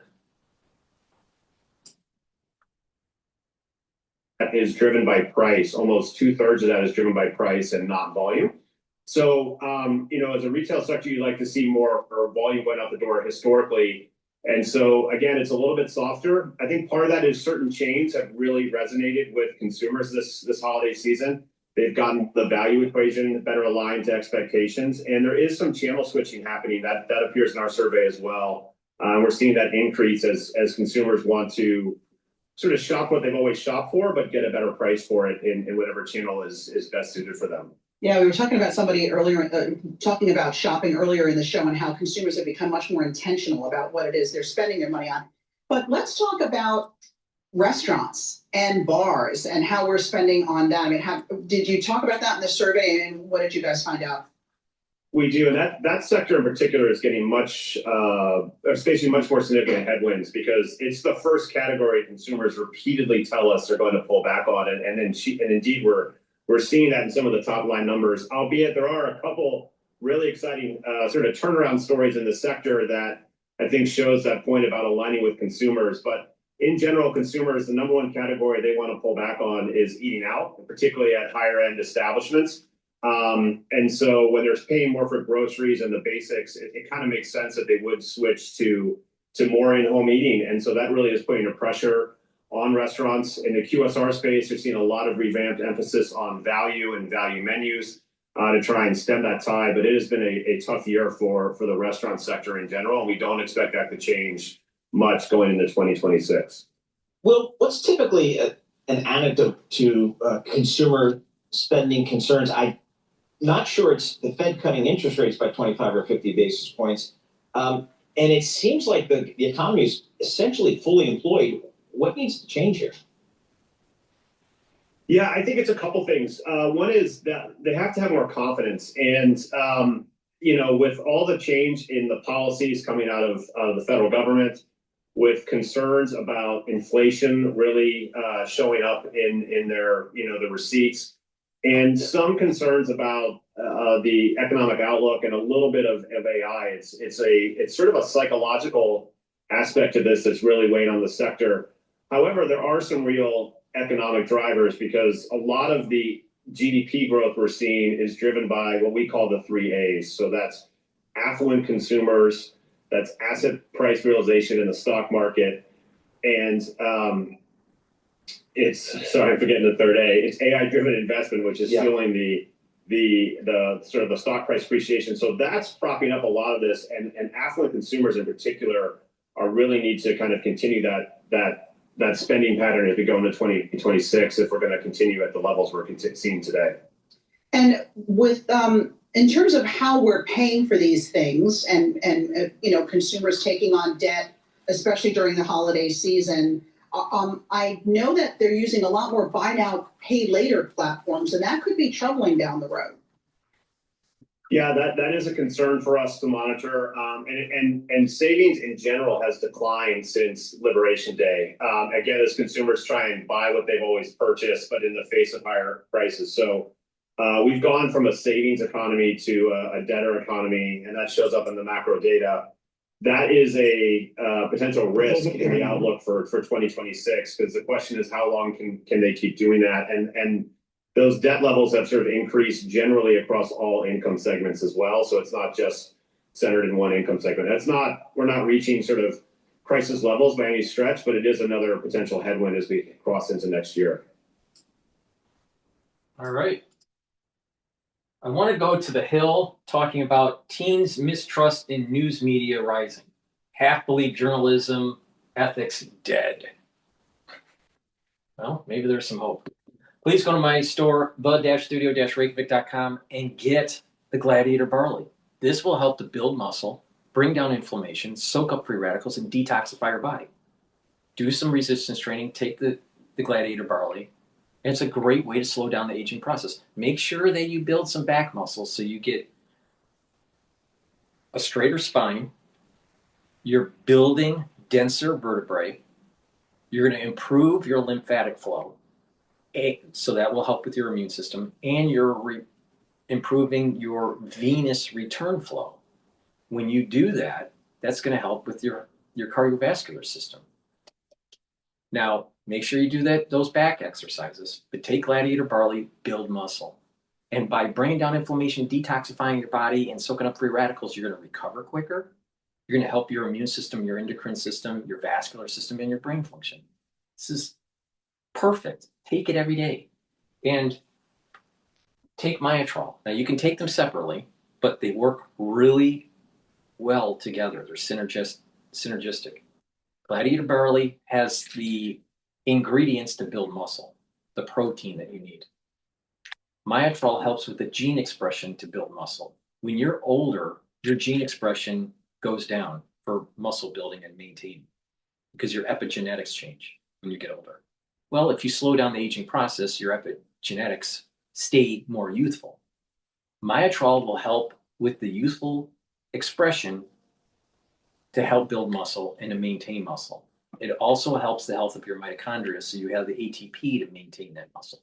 Speaker 22: That is driven by price. Almost 2/3 of that is driven by price and not volume. So, as a retail sector, you like to see more or volume going out the door historically. And so, again, it's a little bit softer. I think part of that is certain chains have really resonated with consumers this holiday season. They've gotten the value equation better aligned to expectations. And there is some channel switching happening. That appears in our survey as well. We're seeing that increase as consumers want to sort of shop what they've always shopped for, but get a better price for it in whatever channel is best suited for them.
Speaker 2: Yeah, we were talking about somebody earlier, talking about shopping earlier in the show and how consumers have become much more intentional about what it is they're spending their money on. But let's talk about restaurants and bars and how we're spending on that. I mean, did you talk about that in the survey, and what did you guys find out?
Speaker 22: We do, and that sector in particular is getting facing much more significant headwinds because it's the first category consumers repeatedly tell us they're going to pull back on, and indeed we're seeing that in some of the top line numbers. Albeit there are a couple really exciting sort of turnaround stories in the sector that I think shows that point about aligning with consumers. But in general, consumers, the number one category they want to pull back on is eating out, particularly at higher end establishments. And so when they're paying more for groceries and the basics, it kind of makes sense that they would switch to more in-home eating. And so that really is putting a pressure on restaurants. In the QSR space, you're seeing a lot of revamped emphasis on value and value menus to try and stem that tide. But it has been a tough year for the restaurant sector in general. And we don't expect that to change much going into 2026.
Speaker 23: Well, what's typically an anecdote to consumer spending concerns? I'm not sure it's the Fed cutting interest rates by 25 or 50 basis points. And it seems like the economy is essentially fully employed. What needs to change here?
Speaker 22: Yeah, I think it's a couple things. One is that they have to have more confidence. And, with all the change in the policies coming out of the federal government, with concerns about inflation really showing up in their, the receipts, and some concerns about the economic outlook and a little bit of AI. It's sort of a psychological aspect to this that's really weighing on the sector. However, there are some real economic drivers because a lot of the GDP growth we're seeing is driven by what we call the 3 A's. So that's affluent consumers, that's asset price realization in the stock market, and I'm forgetting the third A. It's AI-driven investment, which is fueling the the sort of the stock price appreciation. So that's propping up a lot of this, and affluent consumers in particular are really need to kind of continue that spending pattern as we go into 2026 if we're going to continue at the levels we're seeing today.
Speaker 2: And with in terms of how we're paying for these things, and consumers taking on debt, especially during the holiday season, I know that they're using a lot more buy now, pay later platforms, and that could be troubling down the road.
Speaker 22: Yeah, that is a concern for us to monitor. And savings in general has declined since Liberation Day. Again, as consumers try and buy what they've always purchased, but in the face of higher prices. So we've gone from a savings economy to a debtor economy, and that shows up in the macro data. That is a potential risk in the outlook for 2026, because the question is how long can they keep doing that? And those debt levels have sort of increased generally across all income segments as well. So it's not just centered in one income segment. We're not reaching sort of crisis levels by any stretch, but it is another potential headwind as we cross into next year.
Speaker 5: All right. I want to go to the Hill talking about teens' mistrust in news media rising. Half believe journalism ethics dead. Well, maybe there's some hope. Please go to my store, the-studio-reykjavik.com, and get the Gladiator Barley. This will help to build muscle, bring down inflammation, soak up free radicals, and detoxify your body. Do some resistance training, take the Gladiator Barley. And it's a great way to slow down the aging process. Make sure that you build some back muscles so you get a straighter spine. You're building denser vertebrae. You're going to improve your lymphatic flow. So that will help with your immune system. And you're improving your venous return flow. When you do that, that's going to help with your cardiovascular system. Now, make sure you do those back exercises, but take Gladiator Barley, build muscle. And by bringing down inflammation, detoxifying your body, and soaking up free radicals, you're going to recover quicker. You're going to help your immune system, your endocrine system, your vascular system, and your brain function. This is perfect. Take it every day. And take Myotrol. Now, you can take them separately, but they work really well together. They're synergistic. Gladiator Barley has the ingredients to build muscle, the protein that you need. Myotrol helps with the gene expression to build muscle. When you're older, your gene expression goes down for muscle building and maintaining because your epigenetics change when you get older. Well, if you slow down the aging process, your epigenetics stay more youthful. Myotrol will help with the youthful expression to help build muscle and to maintain muscle. It also helps the health of your mitochondria, so you have the ATP to maintain that muscle.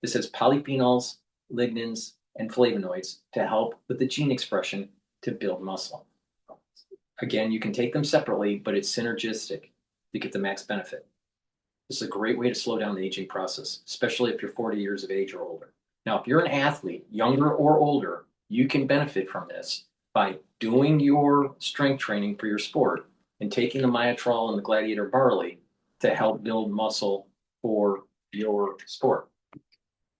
Speaker 5: This has polyphenols, lignins, and flavonoids to help with the gene expression to build muscle. Again, you can take them separately, but it's synergistic to get the max benefit. This is a great way to slow down the aging process, especially if you're 40 years of age or older. Now, if you're an athlete, younger or older, you can benefit from this by doing your strength training for your sport and taking the Myotrol and the Gladiator Barley to help build muscle for your sport.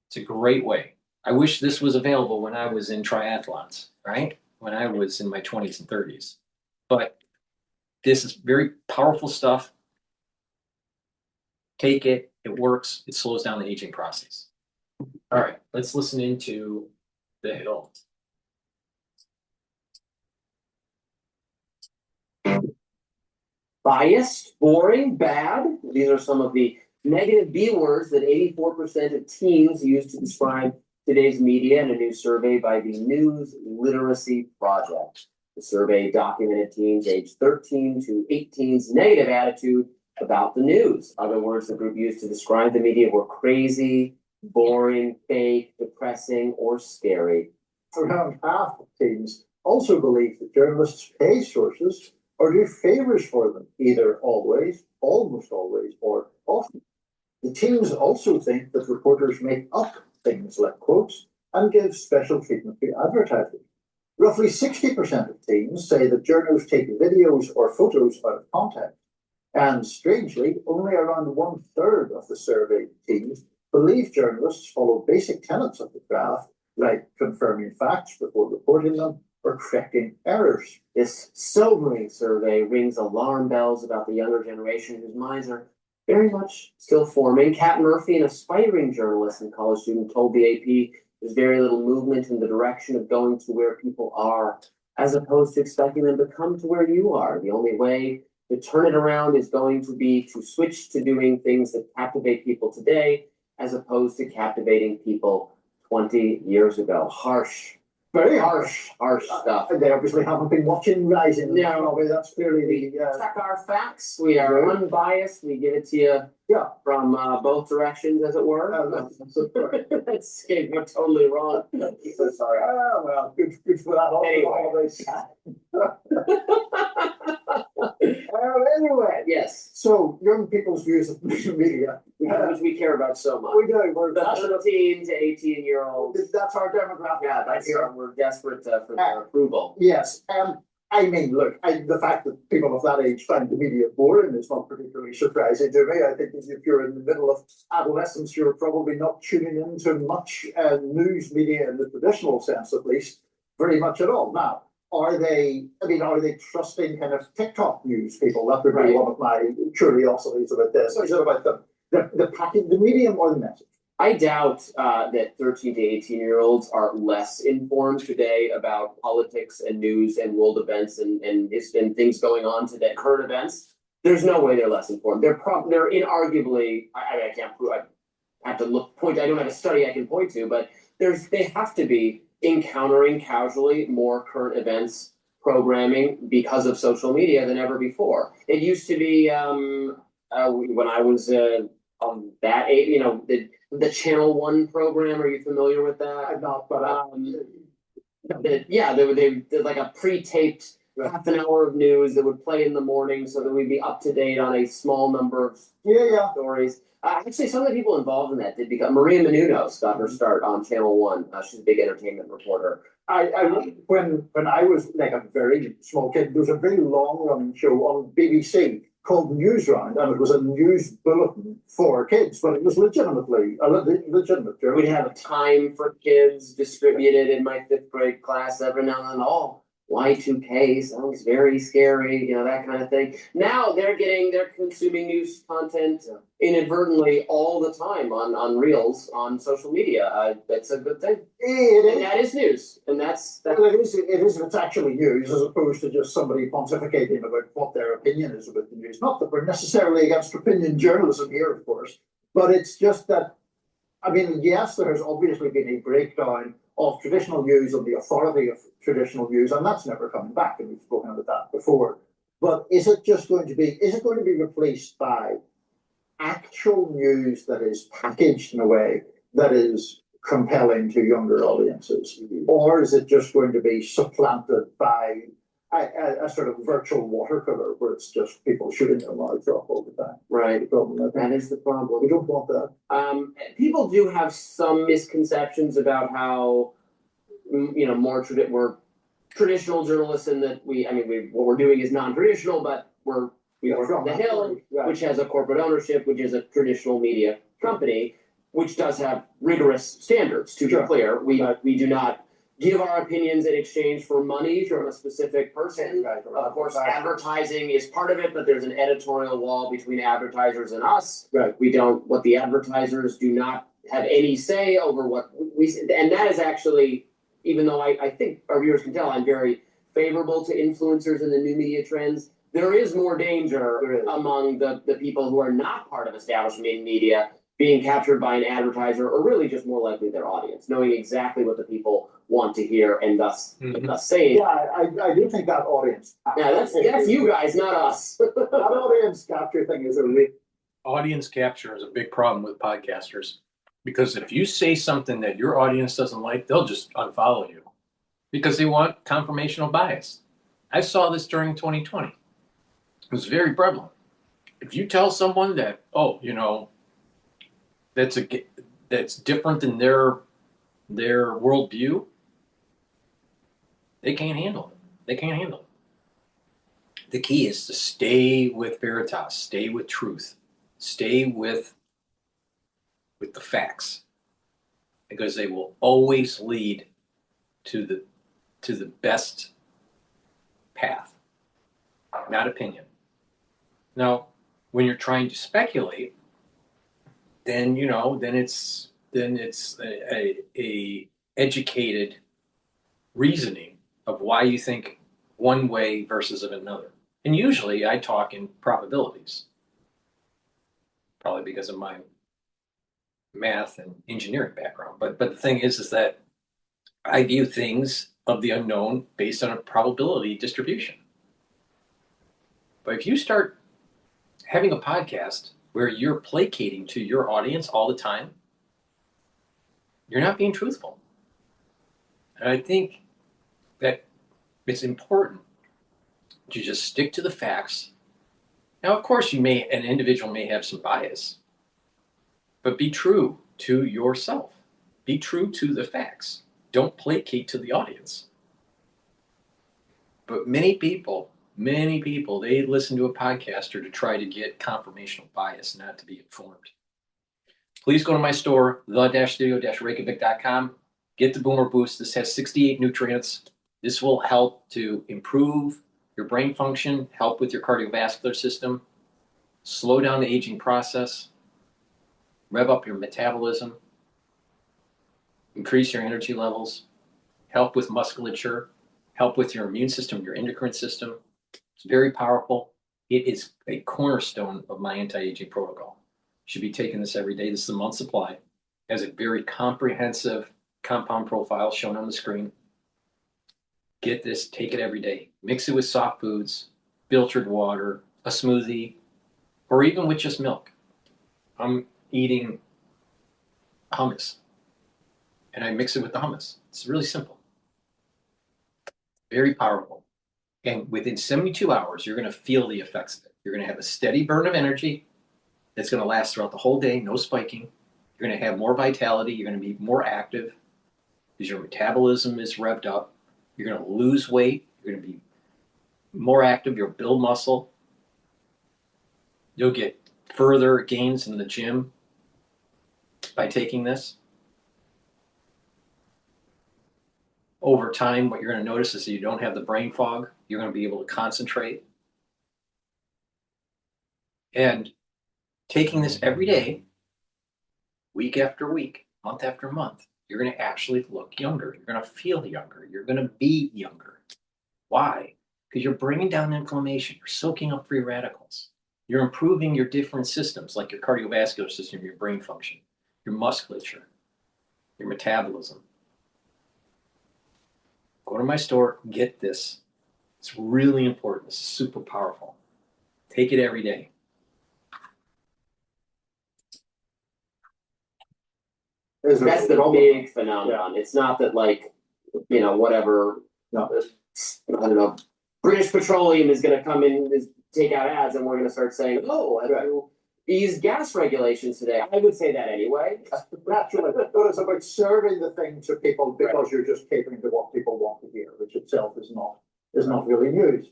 Speaker 5: It's a great way. I wish this was available when I was in triathlons, right? When I was in my 20s and 30s. But this is very powerful stuff. Take it. It works. It slows down the aging process. All right, let's listen into the Hill.
Speaker 4: Biased, boring, bad. These are some of the negative B words that 84% of teens use to describe today's media in a new survey by the News Literacy Project. The survey documented teens aged 13 to 18's negative attitude about the news. Other words the group used to describe the media were crazy, boring, fake, depressing, or scary.
Speaker 7: Around half of teens also believe that journalists pay sources or do favors for them, either always, almost always, or often. The teens also think that reporters make up things like quotes and give special treatment to advertising. Roughly 60% of teens say that journalists take videos or photos out of context. And strangely, only around 1/3 of the surveyed teens believe journalists follow basic tenets of the craft like confirming facts before reporting them or correcting errors.
Speaker 4: This sobering survey rings alarm bells about the younger generation whose minds are very much still forming. Kat Murphy, an aspiring journalist and college student, told the AP there's very little movement in the direction of going to where people are, as opposed to expecting them to come to where you are. The only way to turn it around is going to be to switch to doing things that captivate people today, as opposed to captivating people 20 years ago. Harsh.
Speaker 7: Very
Speaker 4: harsh stuff.
Speaker 7: They obviously haven't been watching Rising.
Speaker 4: No,
Speaker 7: that's clearly
Speaker 4: we check our facts. We are unbiased. We give it to you from both directions, as it were. That's we're totally wrong. So sorry.
Speaker 7: Well, good for that.
Speaker 4: Anyway.
Speaker 7: Anyway,
Speaker 4: yes.
Speaker 7: So young people's views of media,
Speaker 4: which we care about so much.
Speaker 7: We do. We're
Speaker 4: 17 to 18-year-olds.
Speaker 7: That's our demographic.
Speaker 4: Yeah, we're desperate for their approval.
Speaker 7: Yes. I mean, look, the fact that people of that age find the media boring is not particularly surprising to me. I think if you're in the middle of adolescence, you're probably not tuning into much news media in the traditional sense, at least, very much at all. Now, are they trusting kind of TikTok news people? That would be one of my curiosities about this. Is it about the package, the medium, or the message?
Speaker 4: I doubt that 13 to 18-year-olds are less informed today about politics and news and world events and things going on today, current events. There's no way they're less informed. They're inarguably. I can't prove. I have to point. I don't have a study I can point to, but they have to be encountering casually more current events programming because of social media than ever before. It used to be when I was on that age, the Channel 1 program. Are you familiar with that?
Speaker 7: I'm not, but
Speaker 4: they did like a pre-taped half an hour of news that would play in the morning so that we'd be up to date on a small number of stories. Actually, some of the people involved in that did become. Maria Menounos got her start on Channel 1. She's a big entertainment reporter.
Speaker 7: When I was like a very small kid, there was a very long-running show on BBC called Newsround, and it was a news bulletin for kids, but it was legitimately a legitimate journal.
Speaker 4: We'd have a time for kids distributed in my 5th grade class every now and then. Y2K sounds very scary, that kind of thing. Now they're consuming news content inadvertently all the time on reels on social media. That's a good thing. And that is news, and that's.
Speaker 7: Well, it is. It's actually news as opposed to just somebody pontificating about what their opinion is about the news. Not that we're necessarily against opinion journalism here, of course, but it's just that. I mean, yes, there has obviously been a breakdown of traditional news and the authority of traditional news, and that's never coming back, and we've spoken about that before. But is it going to be replaced by actual news that is packaged in a way that is compelling to younger audiences? Or is it just going to be supplanted by a sort of virtual watercolor where it's just people shooting their mouths off all the time?
Speaker 4: Right. That is the problem.
Speaker 7: We don't want that.
Speaker 4: People do have some misconceptions about how, more traditional journalists, and that what we're doing is non-traditional, but we work on the Hill, which has a corporate ownership, which is a traditional media company, which does have rigorous standards, to be clear. We do not give our opinions in exchange for money from a specific person. Of course, advertising is part of it, but there's an editorial wall between advertisers and us. What the advertisers do not have any say over what and that is actually, even though I think our viewers can tell I'm very favorable to influencers and the new media trends, there is more danger among the people who are not part of establishment media being captured by an advertiser, or really just more likely their audience, knowing exactly what the people want to hear and thus saying.
Speaker 7: Yeah, I do think that audience.
Speaker 4: Yeah, that's you guys, not us.
Speaker 7: That audience capture thing is a real.
Speaker 8: Audience capture is a big problem with podcasters, because if you say something that your audience doesn't like, they'll just unfollow you because they want confirmational bias. I saw this during 2020. It was very prevalent. If you tell someone that, that's different than their worldview, they can't handle it. The key is to stay with veritas, stay with truth, stay with the facts. because they will always lead to the best path, not opinion. Now, when you're trying to speculate, then it's a educated reasoning of why you think one way versus of another. And usually I talk in probabilities, probably because of my math and engineering background. But the thing is that I view things of the unknown based on a probability distribution. But if you start having a podcast where you're placating to your audience all the time, you're not being truthful. And I think that it's important to just stick to the facts. Now, of course, an individual may have some bias, but be true to yourself. Be true to the facts. Don't placate to the audience. But many people, they listen to a podcaster to try to get confirmational bias, not to be informed. Please go to my store, the-studio-reykjavik.com. Get the Boomer Boost. This has 68 nutrients. This will help to improve your brain function, help with your cardiovascular system, slow down the aging process, rev up your metabolism, increase your energy levels, help with musculature, help with your immune system, your endocrine system. It's very powerful. It is a cornerstone of my anti-aging protocol. You should be taking this every day. This is a month supply. It has a very comprehensive compound profile shown on the screen. Get this, take it every day. Mix it with soft foods, filtered water, a smoothie, or even with just milk. I'm eating hummus, and I mix it with the hummus. It's really simple. Very powerful. And within 72 hours, you're going to feel the effects of it. You're going to have a steady burn of energy that's going to last throughout the whole day, no spiking. You're going to have more vitality. You're going to be more active because your metabolism is revved up. You're going to lose weight. You're going to be more active. You'll build muscle. You'll get further gains in the gym by taking this. Over time, what you're going to notice is that you don't have the brain fog. You're going to be able to concentrate. And taking this every day, week after week, month after month, you're going to actually look younger. You're going to feel younger. You're going to be younger. Why? Because you're bringing down inflammation. You're soaking up free radicals. You're improving your different systems, like your cardiovascular system, your brain function, your musculature, your metabolism. Go to my store, get this. It's really important. This is super powerful. Take it every day.
Speaker 4: That's the big phenomenon. It's not that whatever, I don't know, British Petroleum is going to come in and take out ads and we're going to start saying, these gas regulations today. I would say that anyway.
Speaker 7: Naturally, but it's about serving the thing to people because you're just catering to what people want to hear, which itself is not really news.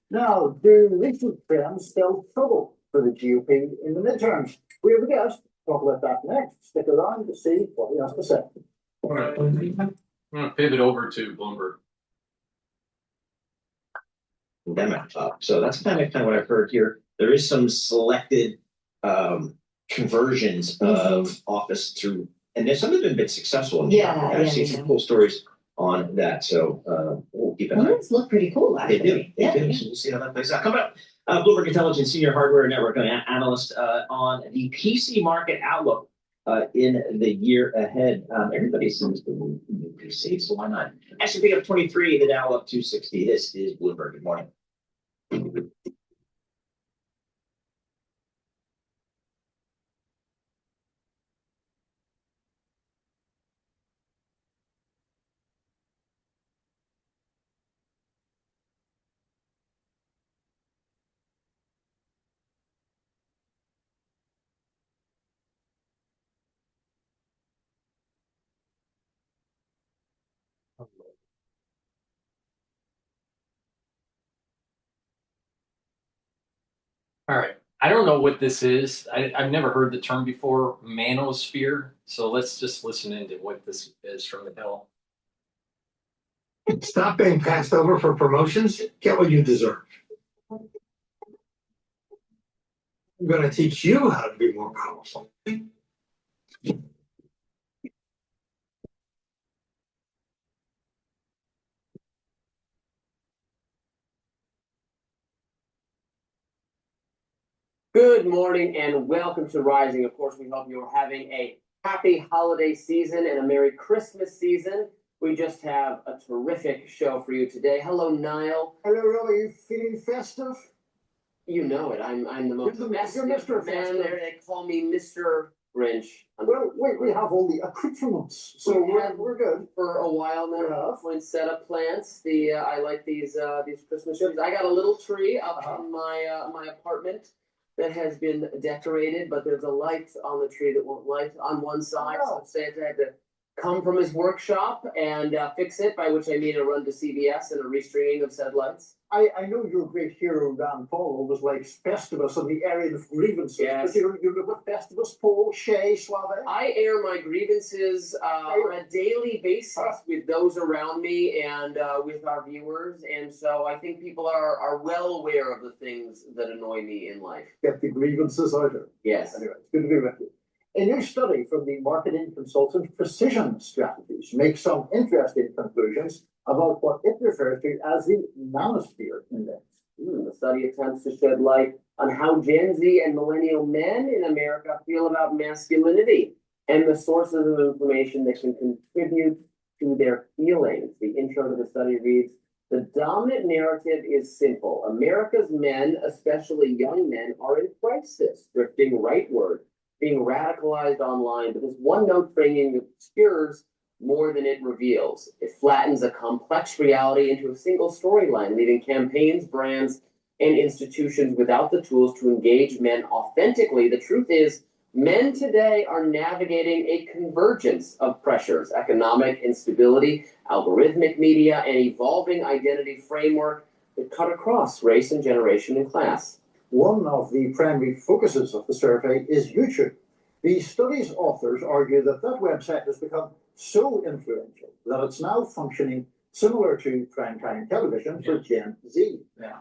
Speaker 7: Now, do recent trends spell trouble for the GOP in the midterms? We have a guest. Talk about that next. Stick around to see what he has to say.
Speaker 8: All right. I'm going to pivot over to Bloomberg.
Speaker 23: Pandemic up. So that's kind of what I've heard here. There is some selected conversions of office through, and there's some have been a bit successful. I've seen some cool stories on that. So we'll keep an eye.
Speaker 3: Those look pretty cool, actually.
Speaker 23: They do. So we'll see how that plays out. Coming up, Bloomberg Intelligence Senior Hardware Network Analyst on the PC market outlook in the year ahead. Everybody seems to move new PCs, so why not? S&P up 23, the Dow up 260. This is Bloomberg. Good morning.
Speaker 8: All right.
Speaker 5: I don't know what this is. I've never heard the term before, manosphere. So let's just listen into what this is from the Hill.
Speaker 20: Stop being passed over for promotions. Get what you deserve. I'm going to teach you how to be more powerful.
Speaker 4: Good morning and welcome to Rising. Of course, we hope you're having a happy holiday season and a Merry Christmas season. We just have a terrific show for you today. Hello, Niall.
Speaker 7: Hello, Rob. Are you feeling festive?
Speaker 4: You know it. I'm the most
Speaker 7: You're
Speaker 4: festive
Speaker 7: Mr.
Speaker 4: man
Speaker 7: Festive.
Speaker 4: there. They call me Mr. Grinch.
Speaker 7: Well, we have all the accoutrements, so we're good.
Speaker 4: For a while now. When set up plants. I like these Christmas trees. I got a little tree up in my apartment that has been decorated, but there's a light on the tree that won't light on one side. So Santa had to come from his workshop and fix it, by which I mean a run to CVS and a restringing of said lights.
Speaker 7: I know your great hero, Dan Paul, always likes Festivus and the area of grievances.
Speaker 4: Yes.
Speaker 7: But you're the Festivus, Paul, Shay, Suave.
Speaker 4: I air my grievances on a daily basis with those around me and with our viewers. And so I think people are well aware of the things that annoy me in life.
Speaker 7: Get the grievances out of it.
Speaker 4: Yes.
Speaker 7: Anyway, it's good to be with you. A new study from the marketing consultant Precision Strategies makes some interesting conclusions about what it refers to as the Manosphere Index.
Speaker 4: The study attempts to shed light on how Gen Z and millennial men in America feel about masculinity and the sources of information that can contribute to their feelings. The intro to the study reads, "The dominant narrative is simple. America's men, especially young men, are in crisis, drifting rightward, being radicalized online, but this one note framing obscures more than it reveals. It flattens a complex reality into a single storyline, leaving campaigns, brands, and institutions without the tools to engage men authentically. The truth is, men today are navigating a convergence of pressures, economic instability, algorithmic media, and evolving identity framework that cut across race and generation and class."
Speaker 7: One of the primary focuses of the survey is YouTube. The study's authors argue that website has become so influential that it's now functioning similar to primetime television for Gen Z.
Speaker 20: Yeah.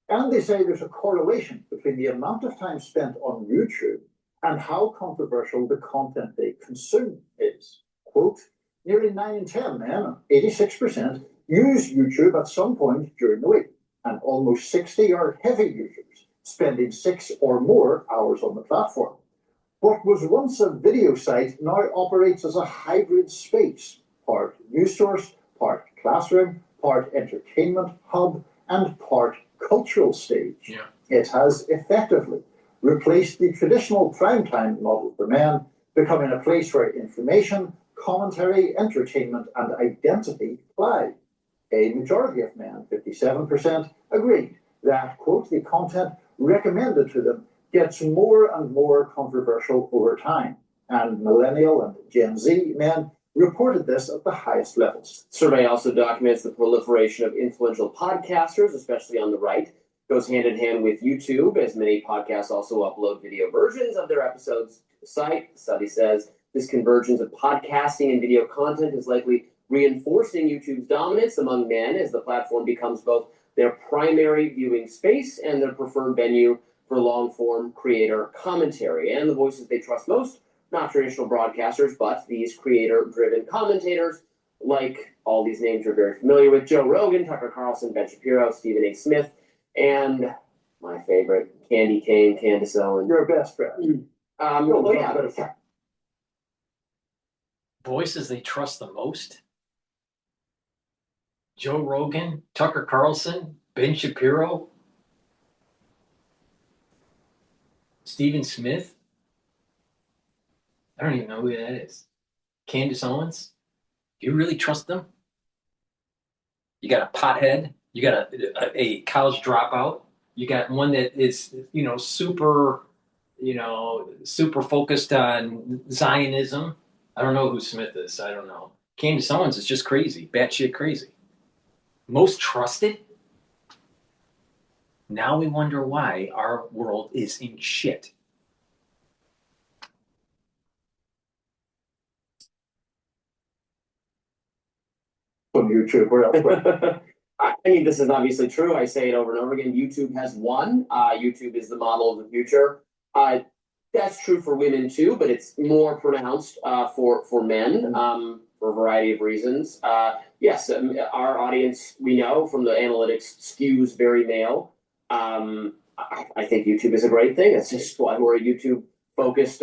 Speaker 7: And they say there's a correlation between the amount of time spent on YouTube and how controversial the content they consume is. Quote, "Nearly 9 in 10 men, 86%, use YouTube at some point during the week, and almost 60 are heavy users, spending 6 or more hours on the platform. What was once a video site now operates as a hybrid space, part news source, part classroom, part entertainment hub, and part cultural stage.
Speaker 8: Yeah.
Speaker 7: It has effectively replaced the traditional primetime model for men, becoming a place where information, commentary, entertainment, and identity lie. A majority of men, 57%, agreed that, quote, the content recommended to them gets more and more controversial over time, and millennial and Gen Z men reported this at the highest levels.
Speaker 4: The survey also documents the proliferation of influential podcasters, especially on the right. Goes hand in hand with YouTube, as many podcasts also upload video versions of their episodes to the site. The study says this convergence of podcasting and video content is likely reinforcing YouTube's dominance among men as the platform becomes both their primary viewing space and their preferred venue for long-form creator commentary. And the voices they trust most, not traditional broadcasters, but these creator-driven commentators, like all these names you're very familiar with: Joe Rogan, Tucker Carlson, Ben Shapiro, Stephen A. Smith, and my favorite, Candy Cane, Candace Owens.
Speaker 7: Your best friend.
Speaker 5: Voices they trust the most? Joe Rogan, Tucker Carlson, Ben Shapiro, Stephen Smith? I don't even know who that is. Candace Owens? Do you really trust them? You got a pothead. You got a college dropout. You got one that is, super focused on Zionism. I don't know who Smith is. I don't know. Candace Owens is just crazy, batshit crazy. Most trusted? Now we wonder why our world is in shit.
Speaker 7: On YouTube or elsewhere.
Speaker 4: I mean, this is obviously true. I say it over and over again. YouTube has won. YouTube is the model of the future. That's true for women too, but it's more pronounced for men for a variety of reasons. Yes, our audience, we know from the analytics, skews very male. I think YouTube is a great thing. It's just why we're a YouTube-focused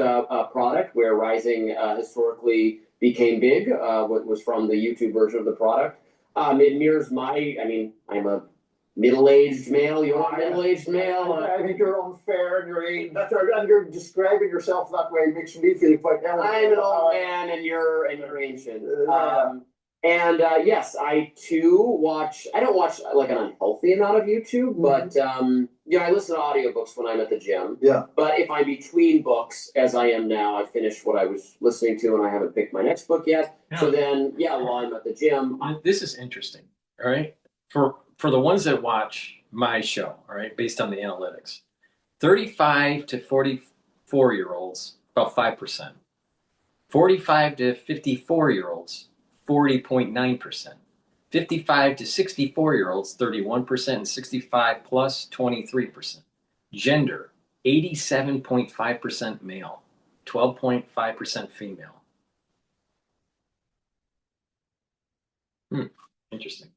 Speaker 4: product, where Rising historically became big, what was from the YouTube version of the product. It mirrors I'm a middle-aged male. You're a middle-aged male.
Speaker 7: I think you're unfair in your age, and you're describing yourself that way makes me feel quite elegant.
Speaker 4: I'm an old man, and you're ancient. Yes, I too watch. I don't watch like an unhealthy amount of YouTube, but I listen to audiobooks when I'm at the gym.
Speaker 7: Yeah.
Speaker 4: But if I'm between books, as I am now, I finished what I was listening to, and I haven't picked my next book yet.
Speaker 5: Yeah.
Speaker 4: So then, while I'm at the gym,
Speaker 5: this is interesting. All right, for the ones that watch my show, all right, based on the analytics, 35 to 44-year-olds, about 5%. 45 to 54-year-olds, 40.9%. 55 to 64-year-olds, 31%, and 65 plus, 23%. Gender, 87.5% male, 12.5% female. Interesting.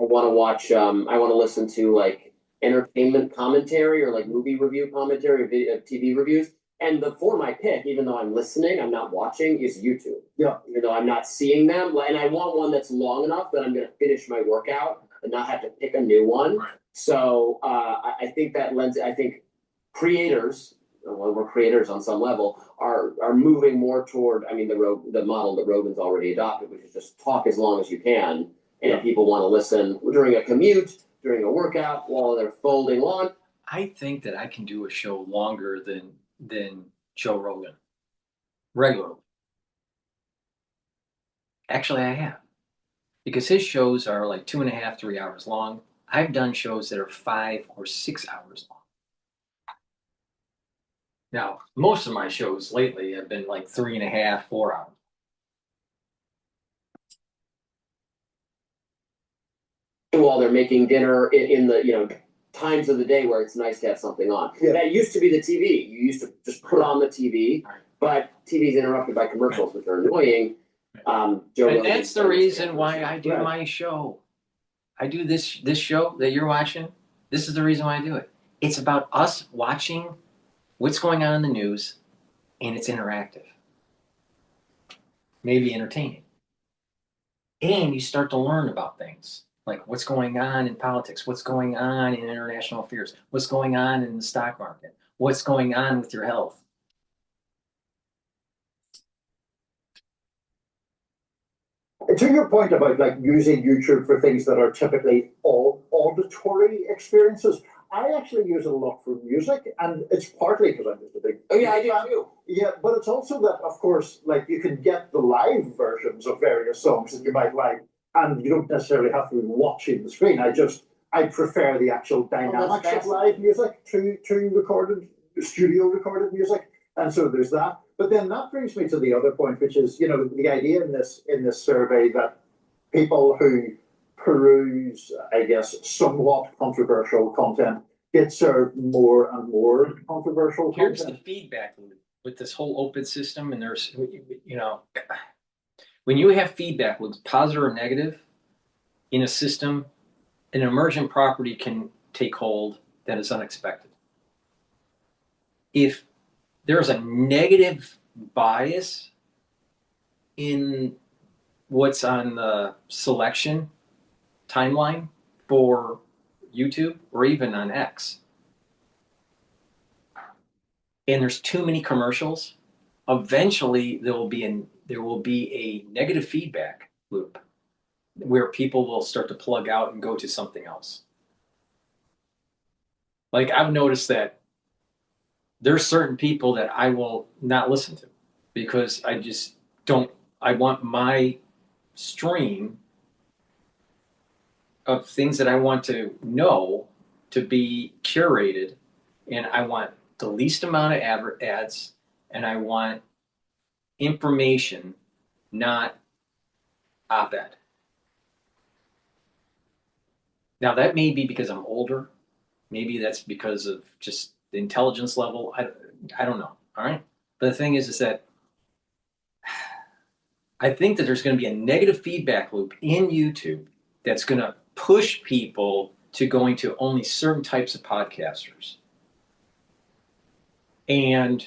Speaker 4: I want to watch. I want to listen to like entertainment commentary or like movie review commentary or video, TV reviews. And for my pick, even though I'm listening, I'm not watching, is YouTube.
Speaker 7: Yeah.
Speaker 4: Even though I'm not seeing them, and I want one that's long enough that I'm going to finish my workout and not have to pick a new one. Right. So I think that lends. I think creators, well, we're creators on some level, are moving more toward. I mean, the model that Rogan's already adopted, which is just talk as long as you can. And people want to listen during a commute, during a workout, while they're folding lawn.
Speaker 5: I think that I can do a show longer than Joe Rogan, regularly. Actually, I have. Because his shows are like 2.5, 3 hours long. I've done shows that are 5 or 6 hours long. Now, most of my shows lately have been like 3.5, 4 hours.
Speaker 4: While they're making dinner in the times of the day where it's nice to have something on. Yeah. That used to be the TV. You used to just put on the TV, but TV's interrupted by commercials, which are annoying.
Speaker 5: And that's the reason why I do my show. I do this show that you're watching. This is the reason why I do it. It's about us watching what's going on in the news, and it's interactive. Maybe entertaining. And you start to learn about things. Like what's going on in politics, what's going on in international affairs, what's going on in the stock market, what's going on with your health.
Speaker 7: To your point about like using YouTube for things that are typically all auditory experiences, I actually use it a lot for music, and it's partly because I'm just a big
Speaker 4: I do too.
Speaker 7: Yeah, but it's also that, of course, like you can get the live versions of various songs that you might like, and you don't necessarily have to be watching the screen. I prefer the actual dynamics of live music to studio recorded music, and so there's that. But then that brings me to the other point, which is, the idea in this survey that people who peruse, I guess, somewhat controversial content get served more and more controversial content.
Speaker 5: Here's the feedback loop with this whole open system, and there's, when you have feedback loops, positive or negative, in a system, an emergent property can take hold that is unexpected. If there's a negative bias in what's on the selection timeline for YouTube or even on X, and there's too many commercials, eventually there will be a negative feedback loop where people will start to plug out and go to something else. Like I've noticed that there's certain people that I will not listen to because I just don't. I want my stream of things that I want to know to be curated, and I want the least amount of ads, and I want information, not op-ed. Now that may be because I'm older. Maybe that's because of just the intelligence level. I don't know. All right. But the thing is that I think that there's going to be a negative feedback loop in YouTube that's going to push people to going to only certain types of podcasters. And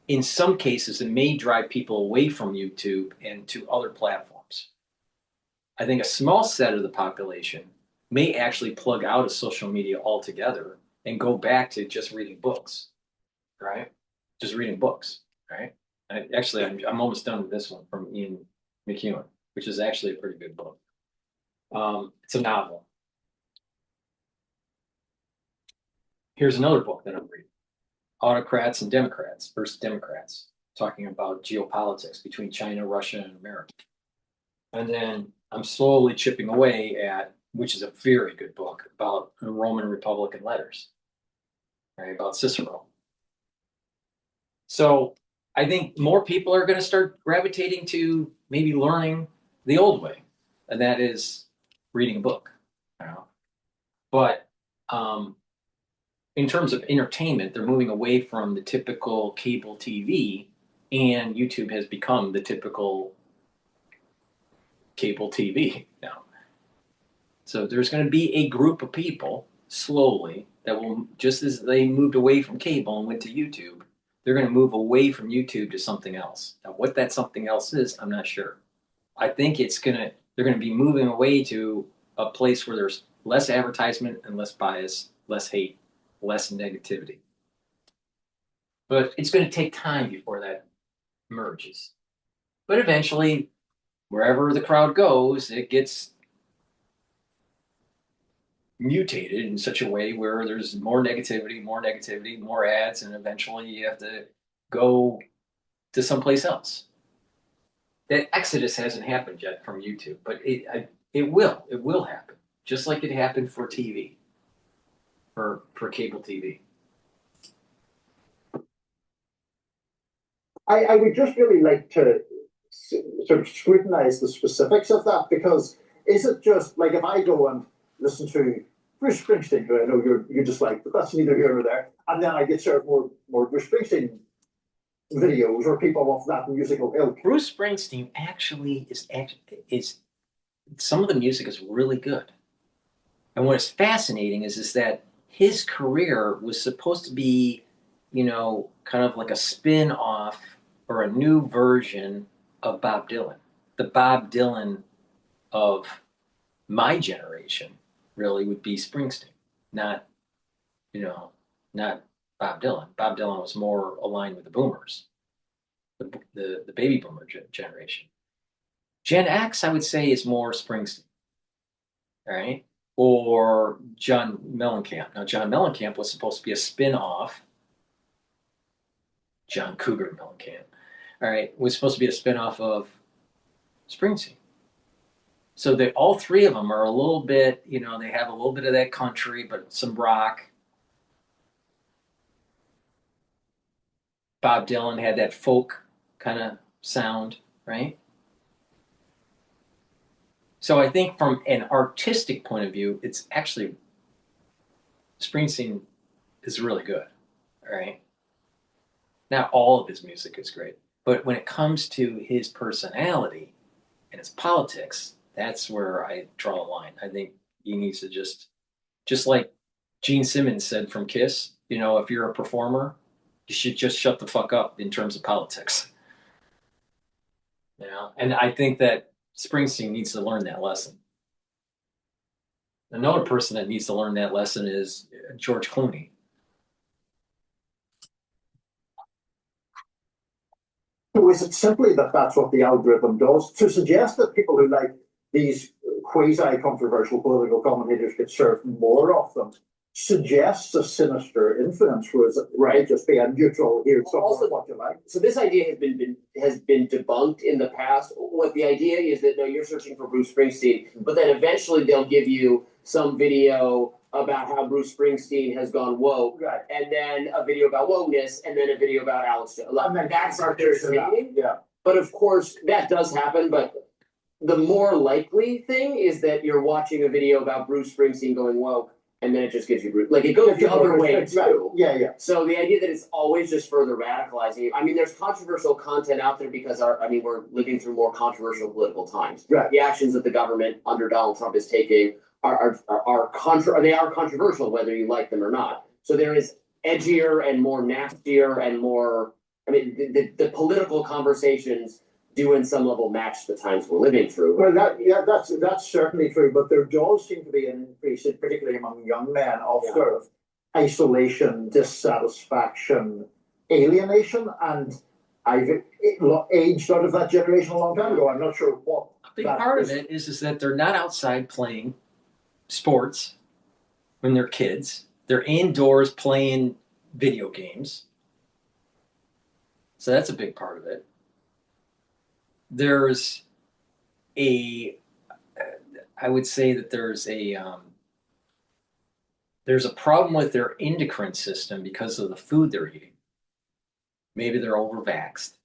Speaker 5: in some cases, it may drive people away from YouTube and to other platforms. I think a small set of the population may actually plug out of social media altogether and go back to just reading books, right? Just reading books, right? I'm almost done with this one from Ian McEwan, which is actually a pretty good book. It's a novel. Here's another book that I'm reading, Autocrats and Democrats versus Democrats, talking about geopolitics between China, Russia, and America. And then I'm slowly chipping away at, which is a very good book, about the Roman Republican letters, right, about Cicero. So I think more people are going to start gravitating to maybe learning the old way, and that is reading a book. You know? But in terms of entertainment, they're moving away from the typical cable TV, and YouTube has become the typical cable TV now. So there's going to be a group of people slowly that will, just as they moved away from cable and went to YouTube, they're going to move away from YouTube to something else. Now, what that something else is, I'm not sure. I think they're going to be moving away to a place where there's less advertisement and less bias, less hate, less negativity. But it's going to take time before that emerges. But eventually, wherever the crowd goes, it gets mutated in such a way where there's more negativity, more ads, and eventually you have to go to someplace else. That exodus hasn't happened yet from YouTube, but it will happen, just like it happened for TV, for cable TV.
Speaker 7: I would just really like to sort of scrutinize the specifics of that, because is it just like if I go and listen to Bruce Springsteen, who I know you dislike, but that's neither here nor there, and then I get served more Bruce Springsteen videos or people off that musical ilk.
Speaker 5: Bruce Springsteen actually is some of the music is really good, and what is fascinating is that his career was supposed to be, kind of like a spin-off or a new version of Bob Dylan. The Bob Dylan of my generation really would be Springsteen, not Bob Dylan. Bob Dylan was more aligned with the boomers, the baby boomer generation. Gen X, I would say, is more Springsteen, all right? Or John Mellencamp. Now, John Mellencamp was supposed to be a spin-off. John Cougar Mellencamp, all right, was supposed to be a spin-off of Springsteen. So all three of them are a little bit, they have a little bit of that country, but some rock. Bob Dylan had that folk kind of sound, right? So I think from an artistic point of view, it's actually, Springsteen is really good, all right? Not all of his music is great, but when it comes to his personality and his politics, that's where I draw a line. I think he needs to just like Gene Simmons said from Kiss, if you're a performer, you should just shut the fuck up in terms of politics. And I think that Springsteen needs to learn that lesson. Another person that needs to learn that lesson is George Clooney.
Speaker 7: So is it simply that that's what the algorithm does? To suggest that people who like these quasi-controversial political commentators get served more of them suggests a sinister influence, whereas it might just be a neutral, here's
Speaker 4: Also,
Speaker 7: what you like.
Speaker 4: So this idea has been debunked in the past. What the idea is that no, you're searching for Bruce Springsteen, but then eventually they'll give you some video about how Bruce Springsteen has gone woke,
Speaker 7: Right.
Speaker 4: and then a video about wokeness, and then a video about Alex Jones. That's our saying.
Speaker 7: Yeah.
Speaker 4: But of course, that does happen. But the more likely thing is that you're watching a video about Bruce Springsteen going woke, and then it just gives you Bruce. Like it goes the other way too.
Speaker 7: Yeah, yeah.
Speaker 4: So the idea that it's always just further radicalizing you. I mean, there's controversial content out there because we're living through more controversial political times.
Speaker 7: Right.
Speaker 4: The actions that the government under Donald Trump is taking are controversial, whether you like them or not. So there is edgier and more nastier and more. I mean, the political conversations do in some level match the times we're living through.
Speaker 7: Well, that's certainly true, but there does seem to be an increase, particularly among young men, of sort of isolation, dissatisfaction, alienation, and I've aged out of that generation a long time ago. I'm not sure what.
Speaker 5: A big part of it is that they're not outside playing sports when they're kids. They're indoors playing video games. So that's a big part of it. There's I would say that there's a problem with their endocrine system because of the food they're eating. Maybe they're over-vaxxed,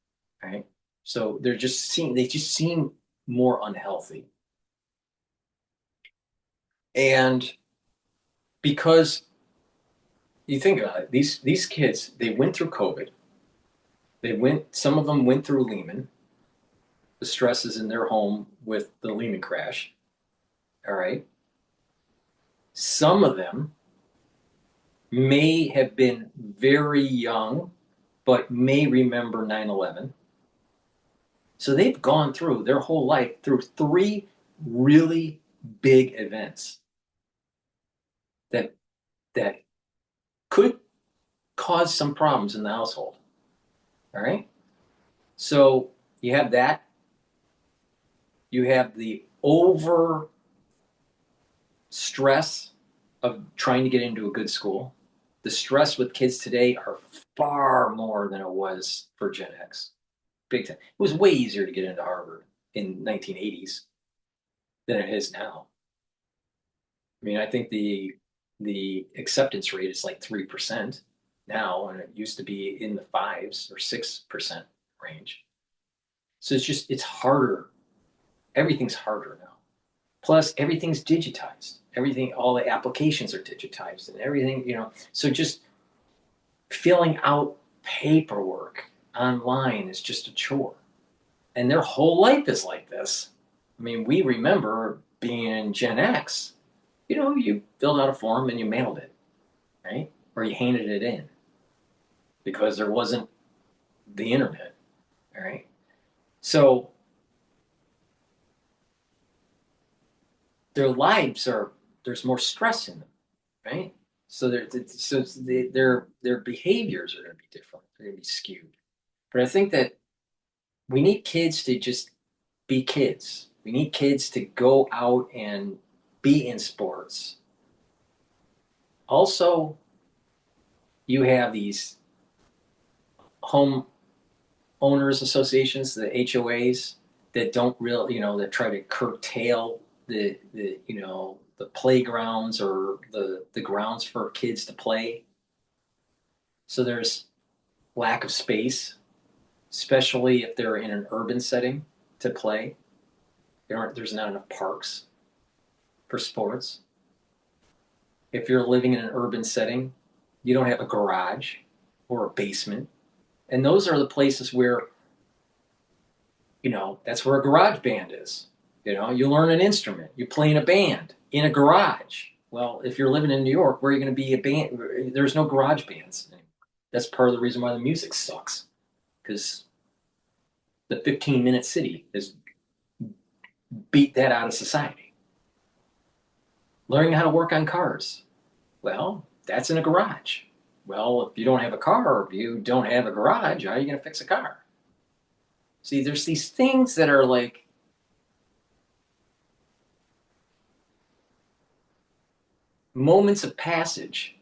Speaker 5: right? So they just seem more unhealthy. And because you think about it, these kids, they went through COVID. Some of them went through Lehman. The stresses in their home with the Lehman crash. All right. Some of them may have been very young, but may remember 9/11. So they've gone through their whole life through 3 really big events that could cause some problems in the household. All right. So you have that. You have the over stress of trying to get into a good school. The stress with kids today are far more than it was for Gen X. Big time. It was way easier to get into Harvard in 1980s than it is now. I mean, I think the acceptance rate is like 3% now, and it used to be in the 5s or 6% range. So it's harder. Everything's harder now. Plus, everything's digitized. All the applications are digitized and everything, So just filling out paperwork online is just a chore. And their whole life is like this. I mean, we remember being in Gen X. You filled out a form and you mailed it, right? Or you handed it in because there wasn't the internet, all right? So their lives there's more stress in them, right? So their behaviors are going to be different. They're going to be skewed. But I think that we need kids to just be kids. We need kids to go out and be in sports. Also, you have these home owners associations, the HOAs, that don't really, that try to curtail the playgrounds or the grounds for kids to play. So there's lack of space, especially if they're in an urban setting to play. There's not enough parks for sports. If you're living in an urban setting, you don't have a garage or a basement. And those are the places where, that's where a garage band is. You learn an instrument, you play in a band, in a garage. Well, if you're living in New York, where are you going to be a band? There's no garage bands. That's part of the reason why the music sucks. Because the 15-minute city has beat that out of society. Learning how to work on cars. Well, that's in a garage. Well, if you don't have a car or if you don't have a garage, how are you going to fix a car? See, there's these things that are like, moments of passage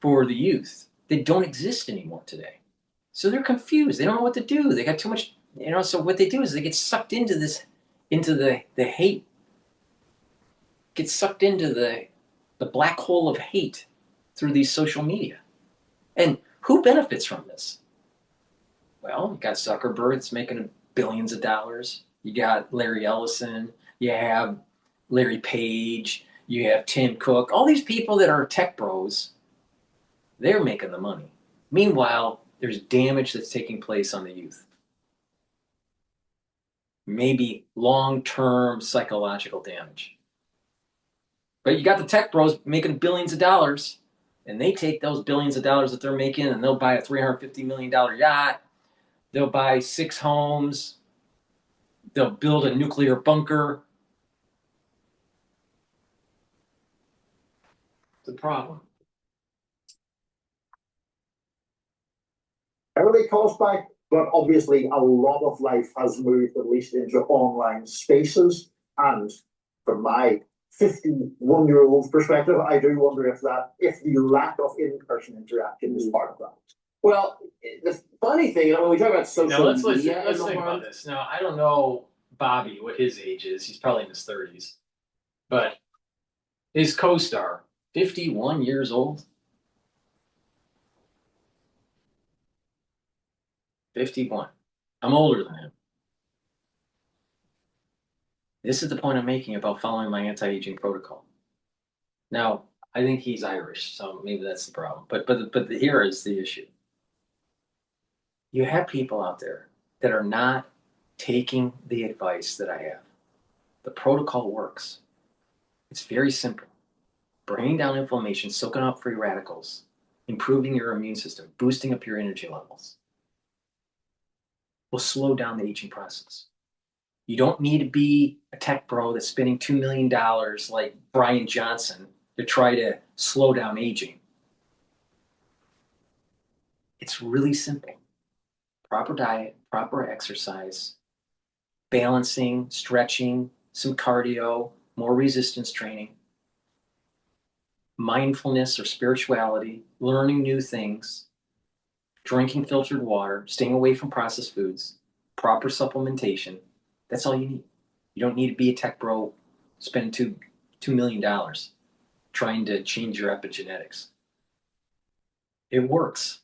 Speaker 5: for the youth that don't exist anymore today. So they're confused. They don't know what to do. They got too much, so what they do is they get sucked into the hate, get sucked into the black hole of hate through these social media. And who benefits from this? Well, you got Zuckerberg that's making billions of dollars. You got Larry Ellison. You have Larry Page. You have Tim Cook. All these people that are tech bros, they're making the money. Meanwhile, there's damage that's taking place on the youth. Maybe long-term psychological damage. But you got the tech bros making billions of dollars, and they take those billions of dollars that they're making and they'll buy a $350 million yacht. They'll buy 6 homes. They'll build a nuclear bunker. It's a problem.
Speaker 7: Early cost back, but obviously a lot of life has moved at least into online spaces. And from my 51-year-old perspective, I do wonder if the lack of in-person interaction is part of that.
Speaker 4: Well, the funny thing, when we talk about social
Speaker 5: Now, let's
Speaker 4: media,
Speaker 5: think about this. Now, I don't know Bobby, what his age is. He's probably in his 30s. But his co-star, 51 years old. 51. I'm older than him. This is the point I'm making about following my anti-aging protocol. Now, I think he's Irish, so maybe that's the problem. But here is the issue. You have people out there that are not taking the advice that I have. The protocol works. It's very simple. Bringing down inflammation, soaking up free radicals, improving your immune system, boosting up your energy levels will slow down the aging process. You don't need to be a tech bro that's spending $2 million like Brian Johnson to try to slow down aging. It's really simple. Proper diet, proper exercise, balancing, stretching, some cardio, more resistance training, mindfulness or spirituality, learning new things, drinking filtered water, staying away from processed foods, proper supplementation. That's all you need. You don't need to be a tech bro, spend $2 million trying to change your epigenetics. It works.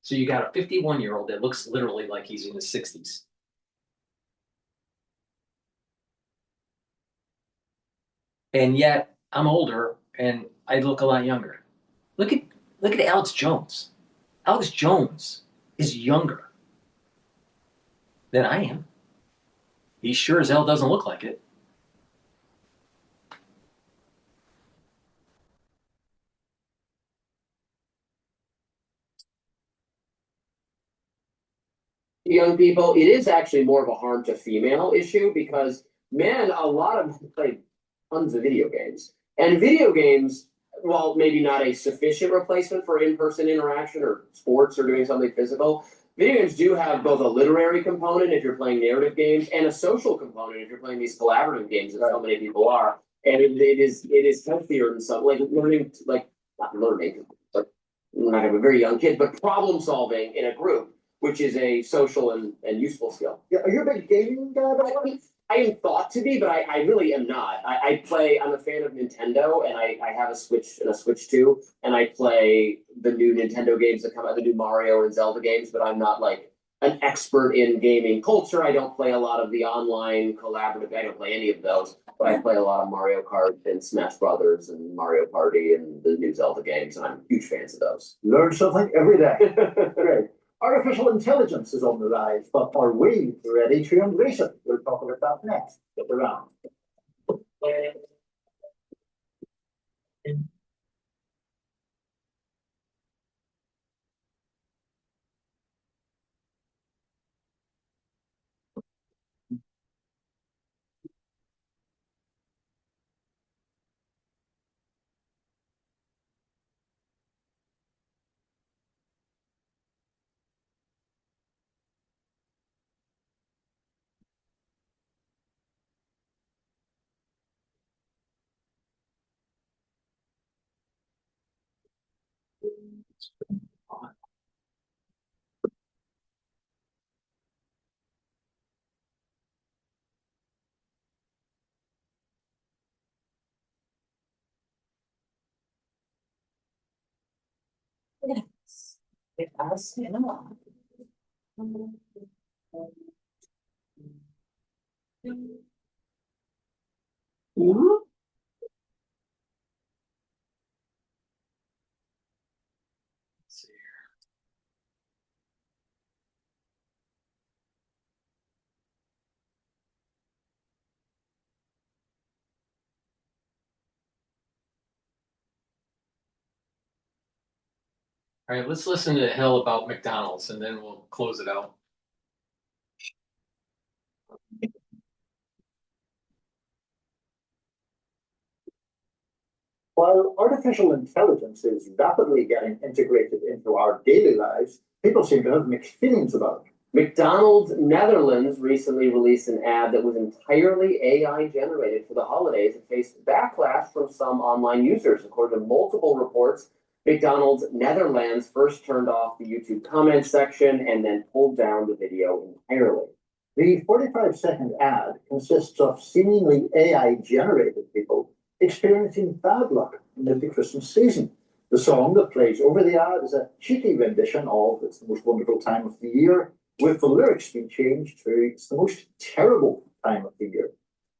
Speaker 5: So you got a 51-year-old that looks literally like he's in his 60s. And yet I'm older and I look a lot younger. Look at Alex Jones. Alex Jones is younger than I am. He sure as hell doesn't look like it.
Speaker 4: young people, it is actually more of a harm to female issue because men, a lot of them play tons of video games. And video games, while maybe not a sufficient replacement for in-person interaction or sports or doing something physical, video games do have both a literary component if you're playing narrative games and a social component if you're playing these collaborative games that so many people are. And it is healthier in some, like learning, like not learning, but we're not have a very young kid, but problem solving in a group, which is a social and useful skill.
Speaker 7: Yeah, are you a big gaming guy?
Speaker 4: I am thought to be, but I really am not. I'm a fan of Nintendo, and I have a Switch and a Switch 2, and I play the new Nintendo games that come out, the new Mario and Zelda games, but I'm not like an expert in gaming culture. I don't play a lot of the online collaborative, I don't play any of those, but I play a lot of Mario Kart and Smash Brothers and Mario Party and the new Zelda games, and I'm huge fans of those.
Speaker 7: Learn something every day. Great. Artificial intelligence is on the rise, but are we ready to embrace it? We'll talk about that next. Stick around.
Speaker 1: Yes. It has been a while.
Speaker 8: All right, let's listen to hell about McDonald's and then we'll close it out.
Speaker 7: While artificial intelligence is rapidly getting integrated into our daily lives, people seem to have mixed feelings about it.
Speaker 4: McDonald's Netherlands recently released an ad that was entirely AI generated for the holidays and faced backlash from some online users. According to multiple reports, McDonald's Netherlands first turned off the YouTube comment section and then pulled down the video entirely.
Speaker 7: The 45-second ad consists of seemingly AI-generated people experiencing bad luck amid the Christmas season. The song that plays over the ad is a cheeky rendition of "It's the Most Wonderful Time of the Year," with the lyrics being changed to "It's the Most Terrible Time of the Year."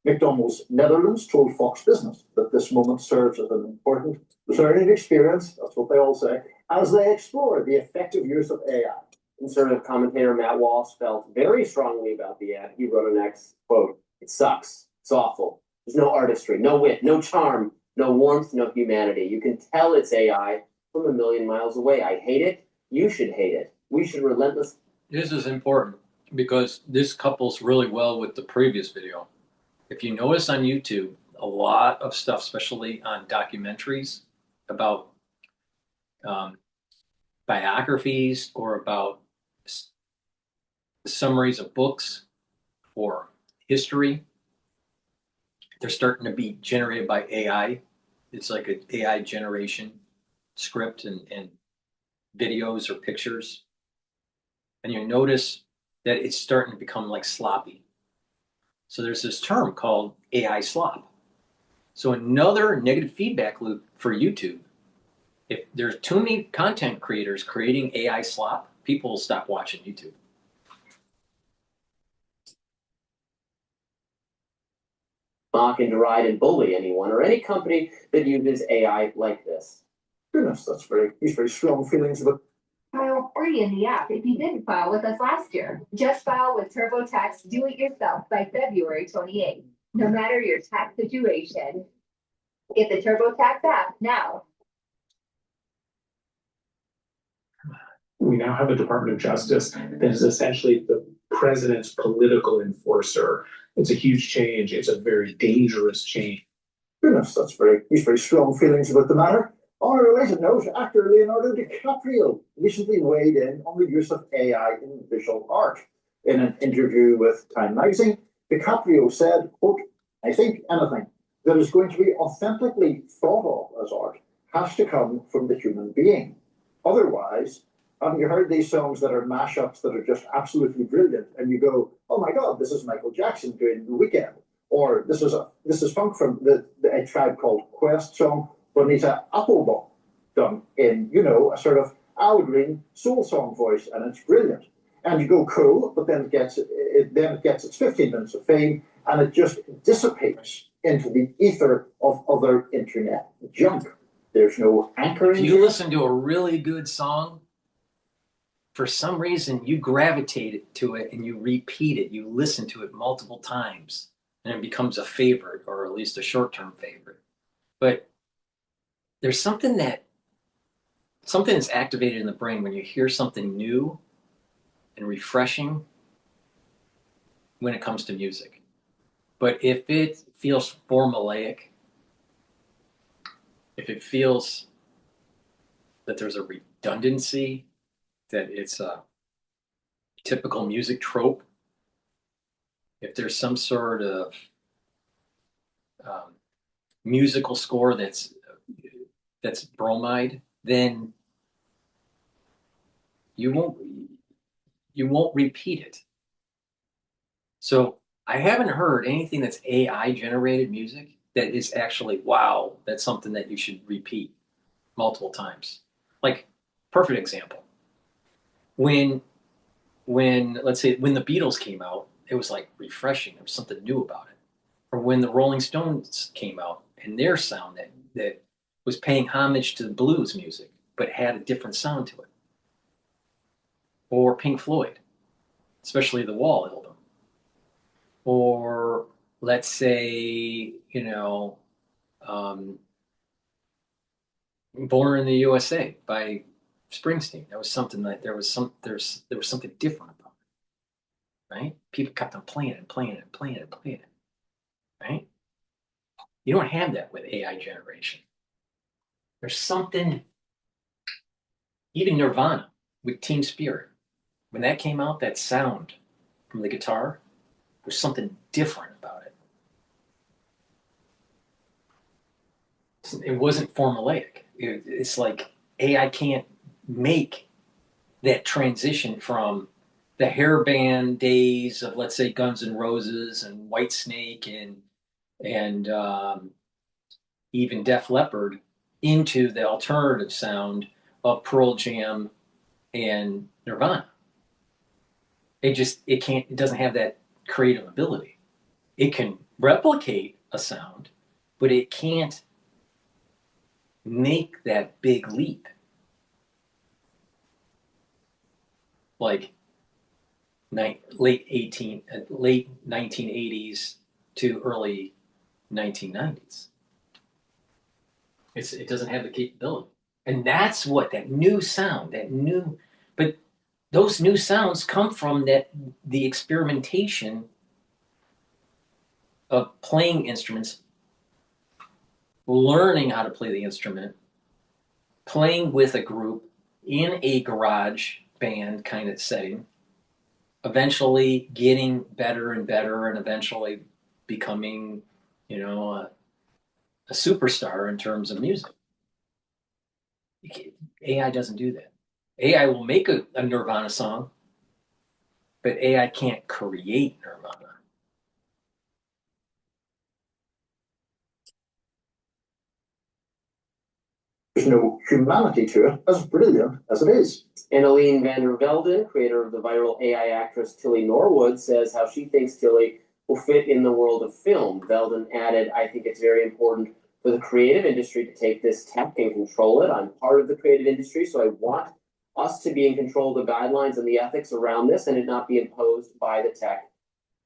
Speaker 7: McDonald's Netherlands told Fox Business that this moment serves as an important learning experience, that's what they all say, as they explore the effective use of AI.
Speaker 4: Conservative commentator Matt Walsh felt very strongly about the ad. He wrote an quote, "It sucks. It's awful. There's no artistry, no wit, no charm, no warmth, no humanity. You can tell it's AI from a million miles away. I hate it. You should hate it. We should relentlessly."
Speaker 8: This is important because this couples really well with the previous video. If you notice on YouTube, a lot of stuff, especially on documentaries about biographies or about summaries of books or history, they're starting to be generated by AI. It's like an AI generation script and videos or pictures. And you notice that it's starting to become like sloppy. So there's this term called AI slop. So another negative feedback loop for YouTube. If there's too many content creators creating AI slop, people will stop watching YouTube.
Speaker 4: Mock and deride and bully anyone or any company that uses AI like this.
Speaker 7: Goodness, he's very strong feelings about.
Speaker 15: File free in the app if you didn't file with us last year. Just file with TurboTax Do It Yourself by February 28th. No matter your tax situation, get the TurboTax app now.
Speaker 9: We now have a Department of Justice that is essentially the president's political enforcer. It's a huge change. It's a very dangerous change.
Speaker 7: Goodness, he's very strong feelings about the matter. On a related note, actor Leonardo DiCaprio recently weighed in on the use of AI in visual art. In an interview with Time magazine, DiCaprio said, quote, "I think anything that is going to be authentically thought of as art has to come from the human being. Otherwise, haven't you heard these songs that are mashups that are just absolutely brilliant? And you go, oh my God, this is Michael Jackson doing The Weekend. Or this is funk from a Tribe Called Quest song, Bonita Applebum, done in, a sort of Al Green soul song voice, and it's brilliant. And you go, cool, but then it gets its 15 minutes of fame, and it just dissipates into the ether of other internet junk. There's no anchoring.
Speaker 8: If you listen to a really good song, for some reason you gravitate to it and you repeat it, you listen to it multiple times, and it becomes a favorite, or at least a short-term favorite. But there's something that's activated in the brain when you hear something new and refreshing when it comes to music. But if it feels formulaic, if it feels that there's a redundancy, that it's a typical music trope, if there's some sort of musical score that's bromide, then
Speaker 5: you won't repeat it. So I haven't heard anything that's AI generated music that is actually, wow, that's something that you should repeat multiple times. Like, perfect example. When let's say when the Beatles came out, it was like refreshing. There was something new about it. Or when the Rolling Stones came out and their sound that was paying homage to the blues music, but had a different sound to it. Or Pink Floyd, especially the Wall album. Or let's say, Born in the USA by Springsteen. There was something like there was something different about it, right? People kept on playing it and playing it and playing it and playing it, right? You don't have that with AI generation. There's something, even Nirvana with Team Spirit, when that came out, that sound from the guitar, there's something different about it. It wasn't formulaic. It's like AI can't make that transition from the hairband days of, let's say, Guns N' Roses and Whitesnake and even Def Leppard into the alternative sound of Pearl Jam and Nirvana. It doesn't have that creative ability. It can replicate a sound, but it can't make that big leap. Like late 1980s to early 1990s. It doesn't have the capability. And that's what that new sound, but those new sounds come from the experimentation of playing instruments, learning how to play the instrument, playing with a group in a garage band kind of setting, eventually getting better and better, and eventually becoming, a superstar in terms of music. AI doesn't do that. AI will make a Nirvana song, but AI can't create Nirvana.
Speaker 7: There's no humanity to it, as brilliant as it is.
Speaker 4: And Aline van der Velden, creator of the viral AI actress Tilly Norwood, says how she thinks Tilly will fit in the world of film. Velden added, I think it's very important for the creative industry to take this tech and control it. I'm part of the creative industry, so I want us to be in control of the guidelines and the ethics around this and it not be imposed by the tech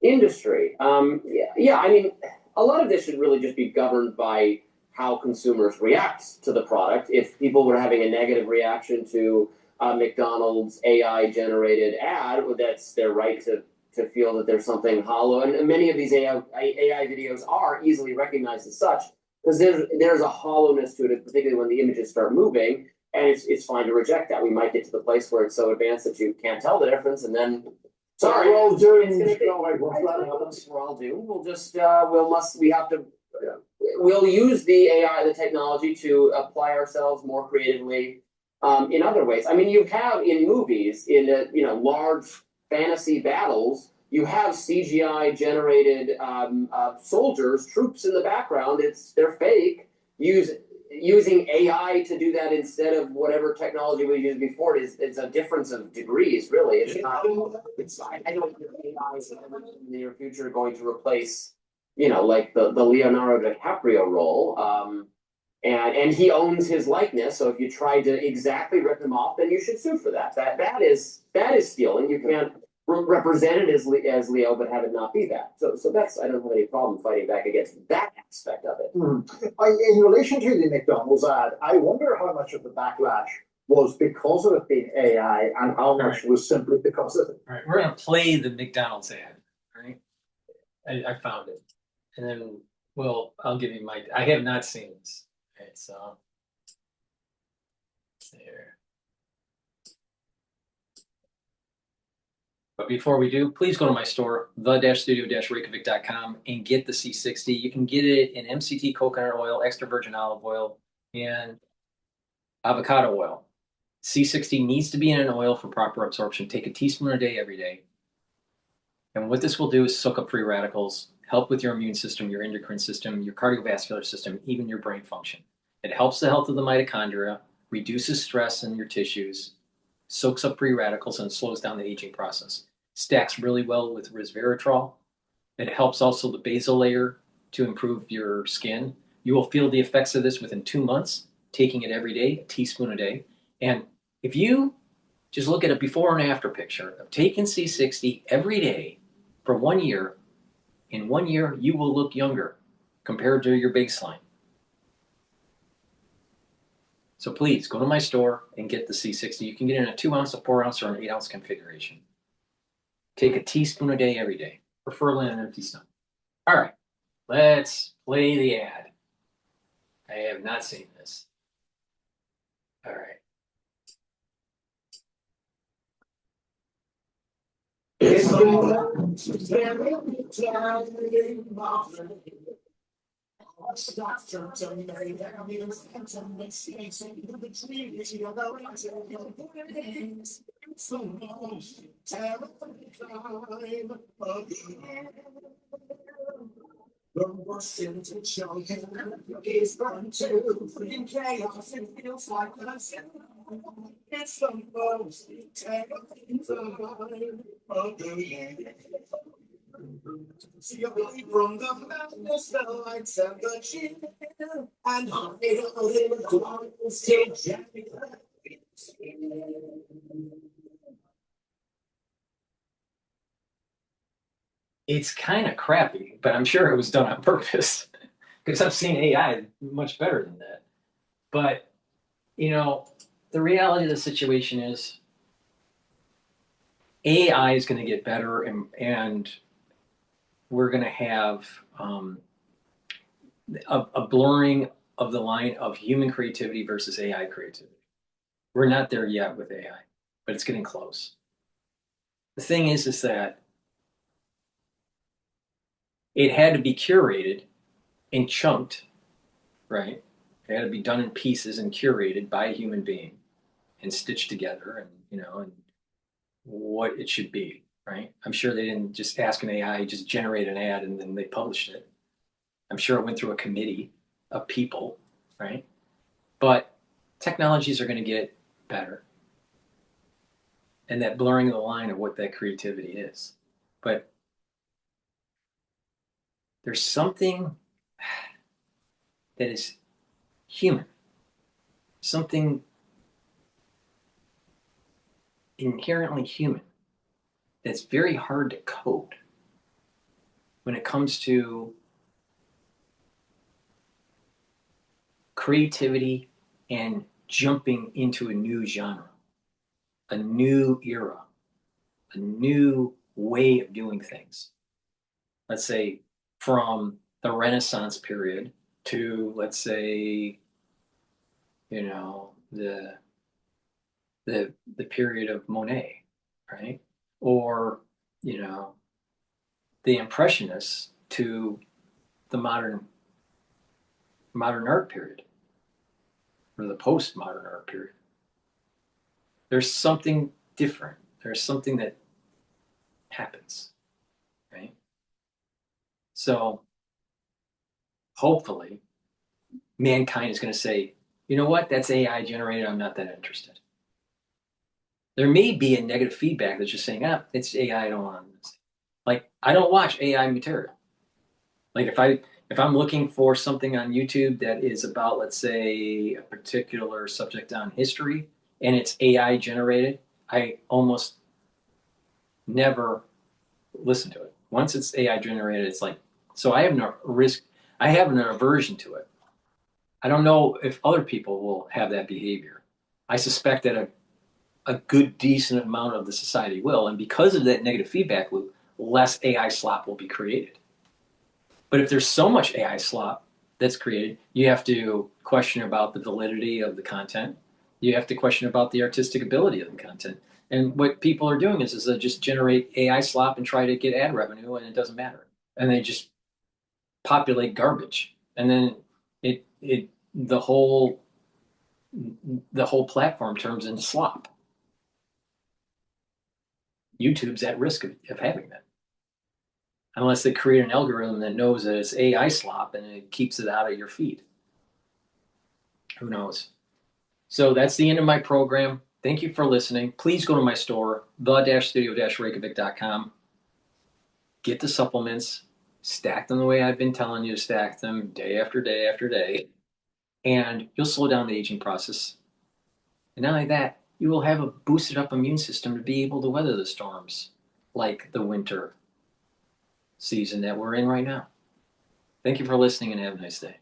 Speaker 4: industry. I mean, a lot of this should really just be governed by how consumers react to the product. If people were having a negative reaction to McDonald's AI-generated ad, that's their right to feel that there's something hollow. And many of these AI videos are easily recognized as such, because there's a hollowness to it, particularly when the images start moving, and it's fine to reject that. We might get to the place where it's so advanced that you can't tell the difference, and then, sorry,
Speaker 7: we're all doomed.
Speaker 4: We're all doomed. We'll just, we'll use the AI, the technology, to apply ourselves more creatively in other ways. I mean, you have in movies, in large fantasy battles, you have CGI generated soldiers, troops in the background. They're fake. Using AI to do that instead of whatever technology we used before, it's a difference of degrees, really. It's not. I don't think AI is in the near future going to replace, like the Leonardo DiCaprio role. And he owns his likeness, so if you try to exactly rip him off, then you should sue for that. That is stealing. You can't represent it as Leo, but have it not be that. So that's, I don't have any problem fighting back against that aspect of it.
Speaker 7: In relation to the McDonald's ad, I wonder how much of the backlash was because of it being AI and how much was simply because of it.
Speaker 5: All right, we're going to play the McDonald's ad, right? I found it. And then, I'll give you I have not seen this. Okay, so there. But before we do, please go to my store, the-studio-reykjavik.com, and get the C60. You can get it in MCT coconut oil, extra virgin olive oil, and avocado oil. C60 needs to be in an oil for proper absorption. Take a teaspoon a day every day. And what this will do is soak up free radicals, help with your immune system, your endocrine system, your cardiovascular system, even your brain function. It helps the health of the mitochondria, reduces stress in your tissues, soaks up free radicals, and slows down the aging process. Stacks really well with resveratrol. It helps also the basal layer to improve your skin. You will feel the effects of this within 2 months, taking it every day, a teaspoon a day. And if you just look at a before and after picture of taking C60 every day for 1 year, in 1 year, you will look younger compared to your baseline. So please go to my store and get the C60. You can get it in a 2 ounce, a 4 ounce, or an 8 ounce configuration. Take a teaspoon a day every day, preferably on an empty stomach. All right, let's play the ad. I have not seen this. All right.
Speaker 20: It's the worst into choking is burn to in chaos. It feels like it's the most terrifying time of the year. See away from the madness, the lights and the cheer, and hide in the darkness till January.
Speaker 5: It's kind of crappy, but I'm sure it was done on purpose because I've seen AI much better than that. But, you know, the reality of the situation is AI is going to get better, and we're going to have a blurring of the line of human creativity versus AI creativity. We're not there yet with AI, but it's getting close. The thing is that it had to be curated and chunked, right? It had to be done in pieces and curated by a human being and stitched together, and and what it should be, right? I'm sure they didn't just ask an AI, just generate an ad and then they published it. I'm sure it went through a committee of people, right? But technologies are going to get better. And that blurring of the line of what that creativity is. But there's something that is human, something inherently human that's very hard to code when it comes to creativity and jumping into a new genre, a new era, a new way of doing things. Let's say from the Renaissance period to, let's say, the period of Monet, right? Or, the Impressionists to the modern art period, or the postmodern art period. There's something different. There's something that happens, right? So hopefully mankind is going to say, you know what, that's AI generated, I'm not that interested. There may be a negative feedback that's just saying, it's AI, I don't want it. Like, I don't watch AI material. Like, if I'm looking for something on YouTube that is about, let's say, a particular subject on history, and it's AI generated, I almost never listen to it. Once it's AI generated, it's like, so I have an aversion to it. I don't know if other people will have that behavior. I suspect that a good, decent amount of the society will, and because of that negative feedback loop, less AI slop will be created. But if there's so much AI slop that's created, you have to question about the validity of the content. You have to question about the artistic ability of the content. And what people are doing is they just generate AI slop and try to get ad revenue, and it doesn't matter. And they just populate garbage. And then the whole the whole platform turns into slop. YouTube's at risk of having that. Unless they create an algorithm that knows that it's AI slop and it keeps it out of your feed. Who knows? So that's the end of my program. Thank you for listening. Please go to my store, the-studio-reykjavik.com. Get the supplements, stack them the way I've been telling you to stack them day after day after day, and you'll slow down the aging process. And not only that, you will have a boosted up immune system to be able to weather the storms like the winter season that we're in right now. Thank you for listening and have a nice day.